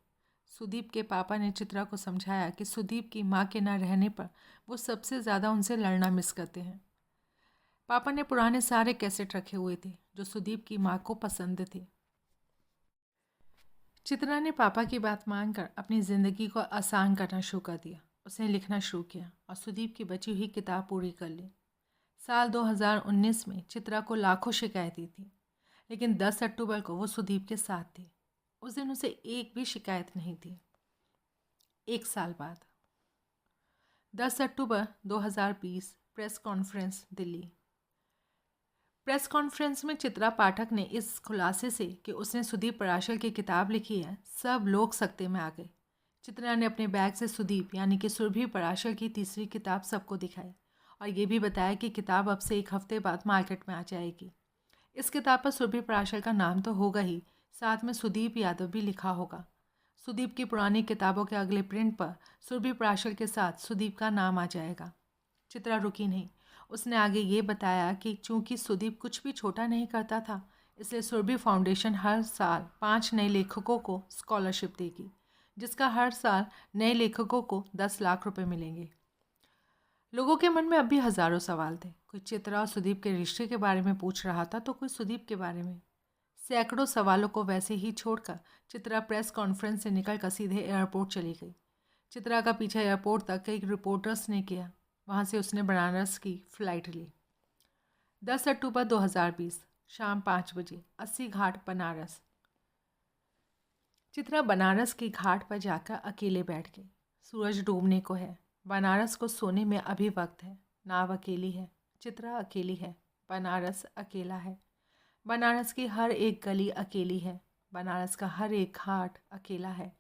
सुदीप के पापा ने चित्रा को समझाया कि सुदीप की माँ के ना रहने पर वो सबसे ज़्यादा उनसे लड़ना मिस करते हैं। पापा ने पुराने सारे कैसेट रखे हुए थे जो सुदीप की माँ को पसंद थे। चित्रा ने पापा की बात मानकर अपनी ज़िंदगी को आसान करना शुरू कर दिया। उसने लिखना शुरू किया और सुदीप की बची हुई किताब पूरी कर ली। साल 2019 में चित्रा को लाखों शिकायतें थी, लेकिन 10 अक्टूबर को वो सुदीप के साथ थी। उस दिन उसे एक भी शिकायत नहीं थी। एक साल बाद 10 अक्टूबर 2020 press conference Delhi. Press conference में चित्रा पाठक ने इस खुलासे से कि उसने सुदीप पराशर की किताब लिखी है, सब लोग सकते में आ गए। चित्रा ने अपने बैग से सुदीप यानी कि सुरभि पराशर की तीसरी किताब सबको दिखाई और ये भी बताया कि किताब अब से एक हफ्ते बाद मार्केट में आ जाएगी। इस किताब पर सुरभि पराशर का नाम तो होगा ही, साथ में सुदीप यादव भी लिखा होगा। सुदीप की पुरानी किताबों के अगले प्रिंट पर सुरभि पराशर के साथ सुदीप का नाम आ जाएगा। चित्रा रुकी नहीं। उसने आगे ये बताया कि चूंकि सुदीप कुछ भी छोटा नहीं करता था, इसलिए सुरभि फाउंडेशन हर साल 5 नए लेखकों को स्कॉलरशिप देगी, जिसका हर साल नए लेखकों को 10 लाख रुपए मिलेंगे। लोगों के मन में अब भी हज़ारों सवाल थे। कोई चित्रा और सुदीप के रिश्ते के बारे में पूछ रहा था तो कोई सुदीप के बारे में। सैकड़ों सवालों को वैसे ही छोड़कर चित्रा प्रेस कॉन्फ्रेंस से निकलकर सीधे एयरपोर्ट चली गई। चित्रा का पीछा एयरपोर्ट तक कई रिपोर्टर्स ने किया। वहाँ से उसने बनारस की फ़्लाइट ली। 10 अक्टूबर 2020 शाम 5 बजे 80 घाट बनारस। चित्रा बनारस की घाट पर जाकर अकेले बैठ गई। सूरज डूबने को है। बनारस को सोने में अभी वक्त है। नाव अकेली है। चित्रा अकेली है। बनारस अकेला है। बनारस की हर एक गली अकेली है। बनारस का हर एक घाट अकेला है।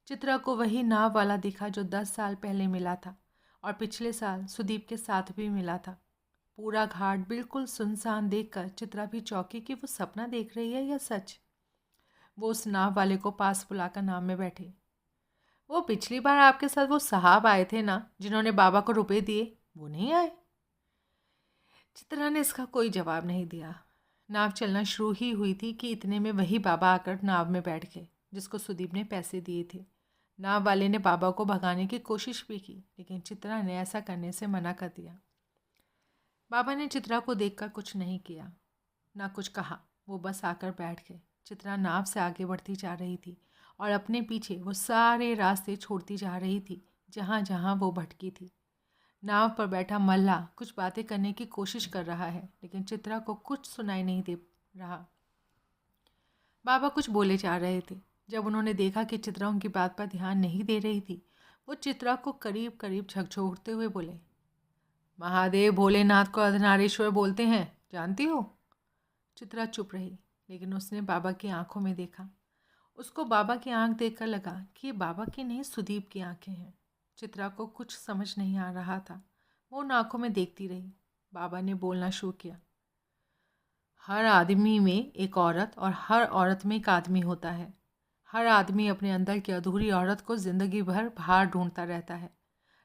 चित्रा को वही नाव वाला दिखा जो 10 साल पहले मिला था और पिछले साल सुदीप के साथ भी मिला था। पूरा घाट बिल्कुल सुनसान देखकर चित्रा भी चौंकी कि वो सपना देख रही है या सच। वो उस नाव वाले को पास बुलाकर नाव में बैठे। वो पिछली बार आपके साथ वो साहब आए थे ना, जिन्होंने बाबा को रुपए दिए, वो नहीं आए? चित्रा ने इसका कोई जवाब नहीं दिया। नाव चलना शुरू ही हुई थी कि इतने में वही बाबा आकर नाव में बैठ गए जिसको सुदीप ने पैसे दिए थे। नाव वाले ने बाबा को भगाने की कोशिश भी की, लेकिन चित्रा ने ऐसा करने से मना कर दिया। बाबा ने चित्रा को देखकर कुछ नहीं किया, ना कुछ कहा। वो बस आकर बैठ गए। चित्रा नाव से आगे बढ़ती जा रही थी और अपने पीछे वो सारे रास्ते छोड़ती जा रही थी जहाँ जहाँ वो भटकी थी। नाव पर बैठा मल्लाह कुछ बातें करने की कोशिश कर रहा है, लेकिन चित्रा को कुछ सुनाई नहीं दे रहा। बाबा कुछ बोले जा रहे थे। जब उन्होंने देखा कि चित्रा उनकी बात पर ध्यान नहीं दे रही थी, वो चित्रा को करीब करीब झकझोरते हुए बोले, महादेव भोलेनाथ को अर्धनारीश्वर बोलते हैं, जानती हो? चित्रा चुप रही, लेकिन उसने बाबा की आंखों में देखा। उसको बाबा की आंख देखकर लगा कि ये बाबा की नहीं, सुदीप की आंखें हैं। चित्रा को कुछ समझ नहीं आ रहा था। वो उन आंखों में देखती रही। बाबा ने बोलना शुरू किया, हर आदमी में एक औरत और हर औरत में एक आदमी होता है। हर आदमी अपने अंदर की अधूरी औरत को ज़िंदगी भर बाहर ढूंढता रहता है,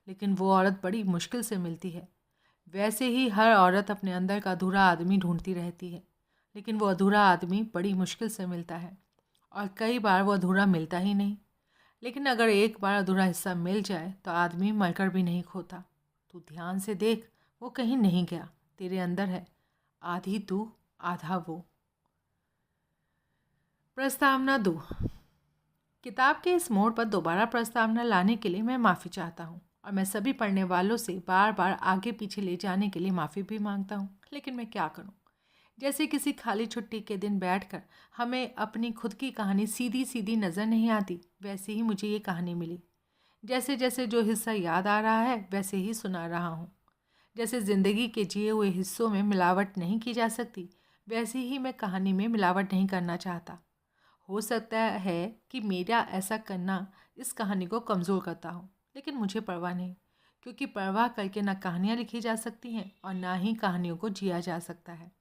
लेकिन वो औरत बड़ी मुश्किल से मिलती है। वैसे ही हर औरत अपने अंदर का अधूरा आदमी ढूंढती रहती है, लेकिन वो अधूरा आदमी बड़ी मुश्किल से मिलता है और कई बार वो अधूरा मिलता ही नहीं। लेकिन अगर एक बार अधूरा हिस्सा मिल जाए तो आदमी मरकर भी नहीं खोता। तू ध्यान से देख, वो कहीं नहीं गया, तेरे अंदर है। आधी तू आधा वो। प्रस्तावना 2। किताब के इस मोड़ पर दोबारा प्रस्तावना लाने के लिए मैं माफ़ी चाहता हूँ और मैं सभी पढ़ने वालों से बार बार आगे पीछे ले जाने के लिए माफ़ी भी मांगता हूँ, लेकिन मैं क्या करूँ। जैसे किसी खाली छुट्टी के दिन बैठकर हमें अपनी खुद की कहानी सीधी सीधी नज़र नहीं आती, वैसे ही मुझे ये कहानी मिली। जैसे जैसे जो हिस्सा याद आ रहा है वैसे ही सुना रहा हूँ। जैसे ज़िंदगी के जिए हुए हिस्सों में मिलावट नहीं की जा सकती, वैसे ही मैं कहानी में मिलावट नहीं करना चाहता। हो सकता है कि मेरा ऐसा करना इस कहानी को कमज़ोर करता हो, लेकिन मुझे परवाह नहीं, क्योंकि परवाह करके ना कहानियाँ लिखी जा सकती हैं और ना ही कहानियों को जिया जा सकता है।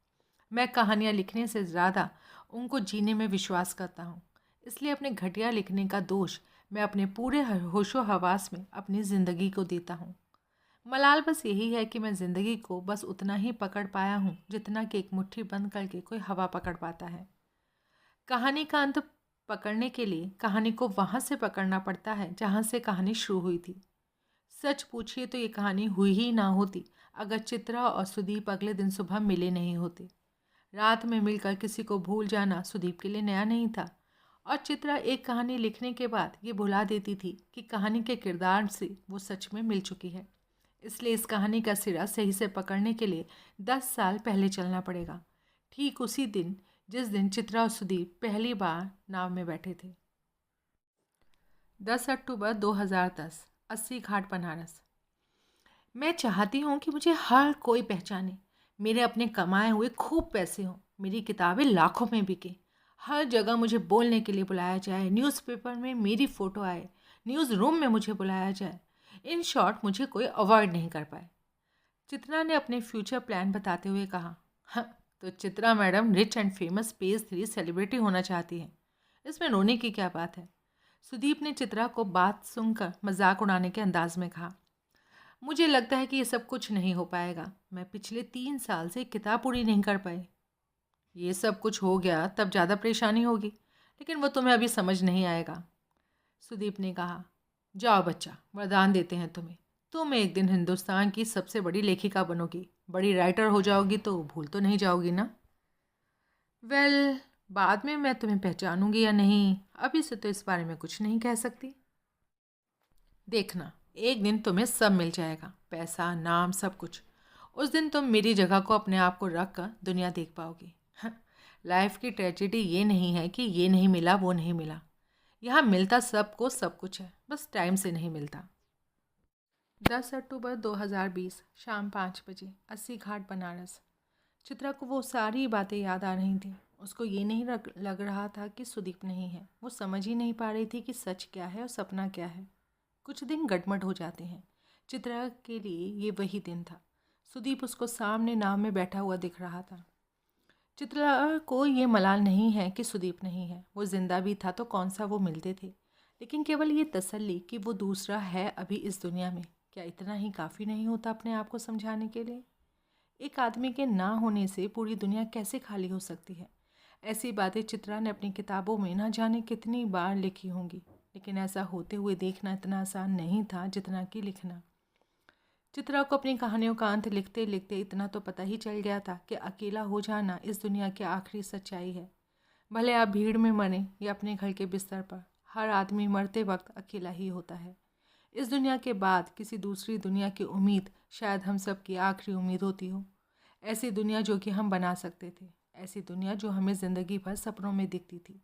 मैं कहानियाँ लिखने से ज़्यादा उनको जीने में विश्वास करता हूँ। इसलिए अपने घटिया लिखने का दोष मैं अपने पूरे होशो हवास में अपनी ज़िंदगी को देता हूँ। मलाल बस यही है कि मैं ज़िंदगी को बस उतना ही पकड़ पाया हूँ जितना कि एक मुट्ठी बंद करके कोई हवा पकड़ पाता है। कहानी का अंत पकड़ने के लिए कहानी को वहाँ से पकड़ना पड़ता है जहाँ से कहानी शुरू हुई थी। सच पूछिए तो ये कहानी हुई ही ना होती अगर चित्रा और सुदीप अगले दिन सुबह मिले नहीं होते। रात में मिलकर किसी को भूल जाना सुदीप के लिए नया नहीं था और चित्रा एक कहानी लिखने के बाद ये भुला देती थी कि कहानी के किरदार से वो सच में मिल चुकी है। इसलिए इस कहानी का सिरा सही से पकड़ने के लिए 10 साल पहले चलना पड़ेगा, ठीक उसी दिन जिस दिन चित्रा और सुदीप पहली बार नाव में बैठे थे। 10 अक्टूबर 2010, 80 घाट बनारस। मैं चाहती हूँ कि मुझे हर कोई पहचाने, मेरे अपने कमाए हुए खूब पैसे हों, मेरी किताबें लाखों में बिके, हर जगह मुझे बोलने के लिए बुलाया जाए, न्यूज़पेपर में मेरी फ़ोटो आए, न्यूज़ रूम में मुझे बुलाया जाए। इन शॉर्ट मुझे कोई अवॉइड नहीं कर पाए। चित्रा ने अपने फ्यूचर प्लान बताते हुए कहा। हाँ, तो Chitra madam rich and famous page 3 celebrity होना चाहती हैं, इसमें रोने की क्या बात है। सुदीप ने चित्रा को बात सुनकर मजाक उड़ाने के अंदाज में कहा। मुझे लगता है कि ये सब कुछ नहीं हो पाएगा, मैं पिछले 3 साल से किताब पूरी नहीं कर पाई। ये सब कुछ हो गया तब ज़्यादा परेशानी होगी, लेकिन वो तुम्हें अभी समझ नहीं आएगा। सुदीप ने कहा। जाओ बच्चा, वरदान देते हैं तुम्हें, तुम एक दिन हिंदुस्तान की सबसे बड़ी लेखिका बनोगी, बड़ी राइटर हो जाओगी तो भूल तो नहीं जाओगी ना। वेल, बाद में मैं तुम्हें पहचानूंगी या नहीं, अभी से तो इस बारे में कुछ नहीं कह सकती। देखना, एक दिन तुम्हें सब मिल जाएगा, पैसा, नाम, सब कुछ। उस दिन तुम मेरी जगह को अपने आप को रख कर दुनिया देख पाओगी। लाइफ की ट्रेजेडी ये नहीं है कि ये नहीं मिला वो नहीं मिला, यहाँ मिलता सबको सब कुछ है, बस टाइम से नहीं मिलता। 10 अक्टूबर 2020, शाम 5 बजे, 80 घाट बनारस। चित्रा को वो सारी बातें याद आ रही थी। उसको ये नहीं लग रहा था कि सुदीप नहीं है। वो समझ ही नहीं पा रही थी कि सच क्या है और सपना क्या है। कुछ दिन गटमट हो जाते हैं। चित्रा के लिए ये वही दिन था। सुदीप उसको सामने नाव में बैठा हुआ दिख रहा था। चित्रा को ये मलाल नहीं है कि सुदीप नहीं है। वो जिंदा भी था तो कौन सा वो मिलते थे, लेकिन केवल ये तसल्ली कि वो दूसरा है अभी इस दुनिया में, क्या इतना ही काफ़ी नहीं होता अपने आप को समझाने के लिए। एक आदमी के ना होने से पूरी दुनिया कैसे खाली हो सकती है। ऐसी बातें चित्रा ने अपनी किताबों में ना जाने कितनी बार लिखी होंगी, लेकिन ऐसा होते हुए देखना इतना आसान नहीं था जितना कि लिखना। चित्रा को अपनी कहानियों का अंत लिखते लिखते इतना तो पता ही चल गया था कि अकेला हो जाना इस दुनिया की आखिरी सच्चाई है। भले आप भीड़ में मरें या अपने घर के बिस्तर पर, हर आदमी मरते वक्त अकेला ही होता है। इस दुनिया के बाद किसी दूसरी दुनिया की उम्मीद शायद हम सब की आखिरी उम्मीद होती हो। ऐसी दुनिया जो कि हम बना सकते थे, ऐसी दुनिया जो हमें ज़िंदगी भर सपनों में दिखती थी।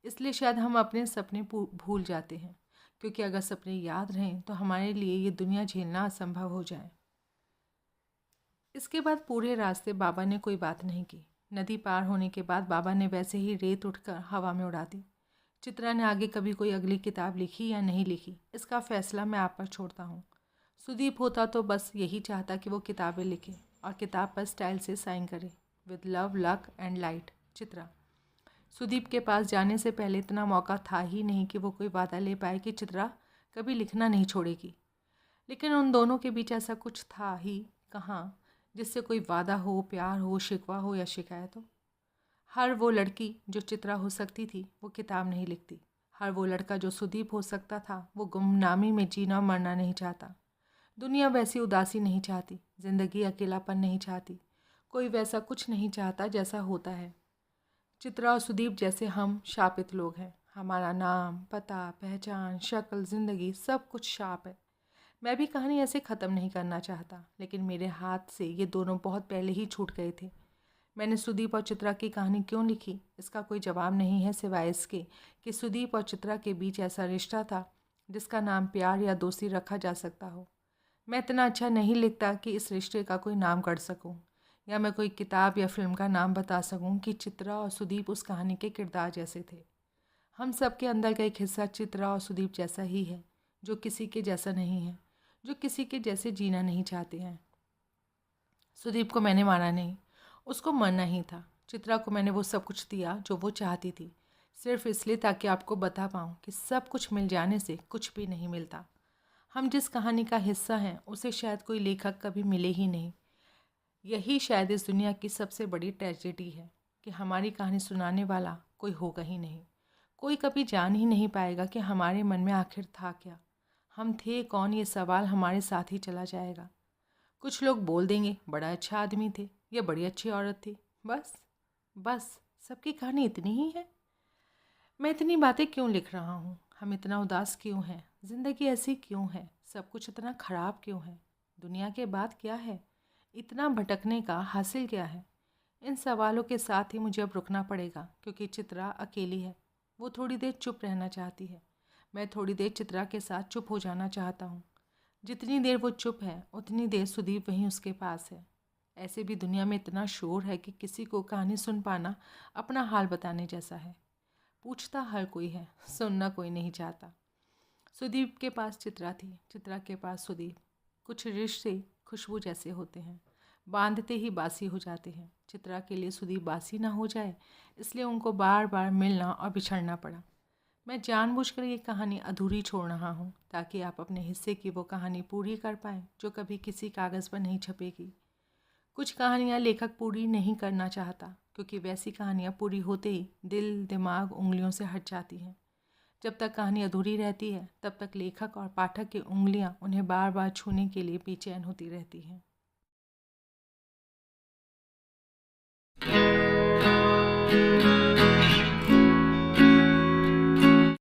इसलिए शायद हम अपने सपने भूल जाते हैं, क्योंकि अगर सपने याद रहें तो हमारे लिए ये दुनिया झेलना असंभव हो जाए। इसके बाद पूरे रास्ते बाबा ने कोई बात नहीं की। नदी पार होने के बाद बाबा ने वैसे ही रेत उठकर हवा में उड़ा दी। चित्रा ने आगे कभी कोई अगली किताब लिखी या नहीं लिखी, इसका फैसला मैं आप पर छोड़ता हूँ। सुदीप होता तो बस यही चाहता कि वो किताबें लिखे और किताब पर स्टाइल से साइन करे, with love, luck and light, Chitra. Sudeep के पास जाने से पहले इतना मौका था ही नहीं कि वो कोई वादा ले पाए कि चित्रा कभी लिखना नहीं छोड़ेगी। लेकिन उन दोनों के बीच ऐसा कुछ था ही कहाँ जिससे कोई वादा हो, प्यार हो, शिकवा हो या शिकायत हो। हर वो लड़की जो चित्रा हो सकती थी वो किताब नहीं लिखती। हर वो लड़का जो सुदीप हो सकता था वो गुमनामी में जीना मरना नहीं चाहता। दुनिया वैसी उदासी नहीं चाहती, ज़िंदगी अकेलापन नहीं चाहती, कोई वैसा कुछ नहीं चाहता जैसा होता है। चित्रा और सुदीप जैसे हम शापित लोग हैं। हमारा नाम, पता, पहचान, शक्ल, ज़िंदगी सब कुछ शाप है। मैं भी कहानी ऐसे ख़त्म नहीं करना चाहता, लेकिन मेरे हाथ से ये दोनों बहुत पहले ही छूट गए थे। मैंने सुदीप और चित्रा की कहानी क्यों लिखी, इसका कोई जवाब नहीं है सिवाय इसके कि सुदीप और चित्रा के बीच ऐसा रिश्ता था जिसका नाम प्यार या दोस्ती रखा जा सकता हो। मैं इतना अच्छा नहीं लिखता कि इस रिश्ते का कोई नाम कर सकूं, या मैं कोई किताब या फिल्म का नाम बता सकूं कि चित्रा और सुदीप उस कहानी के किरदार जैसे थे। हम सब के अंदर का एक हिस्सा चित्रा और सुदीप जैसा ही है, जो किसी के जैसा नहीं है, जो किसी के जैसे जीना नहीं चाहते हैं। सुदीप को मैंने मारा नहीं, उसको मरना ही था। चित्रा को मैंने वो सब कुछ दिया जो वो चाहती थी, सिर्फ इसलिए ताकि आपको बता पाऊँ कि सब कुछ मिल जाने से कुछ भी नहीं मिलता। हम जिस कहानी का हिस्सा हैं उसे शायद कोई लेखक कभी मिले ही नहीं। यही शायद इस दुनिया की सबसे बड़ी ट्रेजेडी है कि हमारी कहानी सुनाने वाला कोई होगा ही नहीं। कोई कभी जान ही नहीं पाएगा कि हमारे मन में आखिर था क्या, हम थे कौन। ये सवाल हमारे साथ ही चला जाएगा। कुछ लोग बोल देंगे बड़ा अच्छा आदमी थे या बड़ी अच्छी औरत थी। बस बस सबकी कहानी इतनी ही है। मैं इतनी बातें क्यों लिख रहा हूँ? हम इतना उदास क्यों हैं? ज़िंदगी ऐसी क्यों है? सब कुछ इतना ख़राब क्यों है? दुनिया के बाद क्या है? इतना भटकने का हासिल क्या है? इन सवालों के साथ ही मुझे अब रुकना पड़ेगा, क्योंकि चित्रा अकेली है। वो थोड़ी देर चुप रहना चाहती है। मैं थोड़ी देर चित्रा के साथ चुप हो जाना चाहता हूँ। जितनी देर वो चुप है उतनी देर सुदीप वहीं उसके पास है। ऐसे भी दुनिया में इतना शोर है कि किसी को कहानी सुन पाना अपना हाल बताने जैसा है। पूछता हर कोई है, सुनना कोई नहीं चाहता। सुदीप के पास चित्रा थी, चित्रा के पास सुदीप। कुछ रिश्ते खुशबू जैसे होते हैं, बांधते ही बासी हो जाते हैं। चित्रा के लिए सुदीप बासी ना हो जाए, इसलिए उनको बार बार मिलना और बिछड़ना पड़ा। मैं जानबूझकर ये कहानी अधूरी छोड़ रहा हूँ ताकि आप अपने हिस्से की वो कहानी पूरी कर पाएँ जो कभी किसी कागज़ पर नहीं छपेगी। कुछ कहानियाँ लेखक पूरी नहीं करना चाहता, क्योंकि वैसी कहानियाँ पूरी होते ही दिल दिमाग उंगलियों से हट जाती हैं। जब तक कहानी अधूरी रहती है तब तक लेखक और पाठक की उंगलियाँ उन्हें बार बार छूने के लिए बेचैन होती रहती हैं।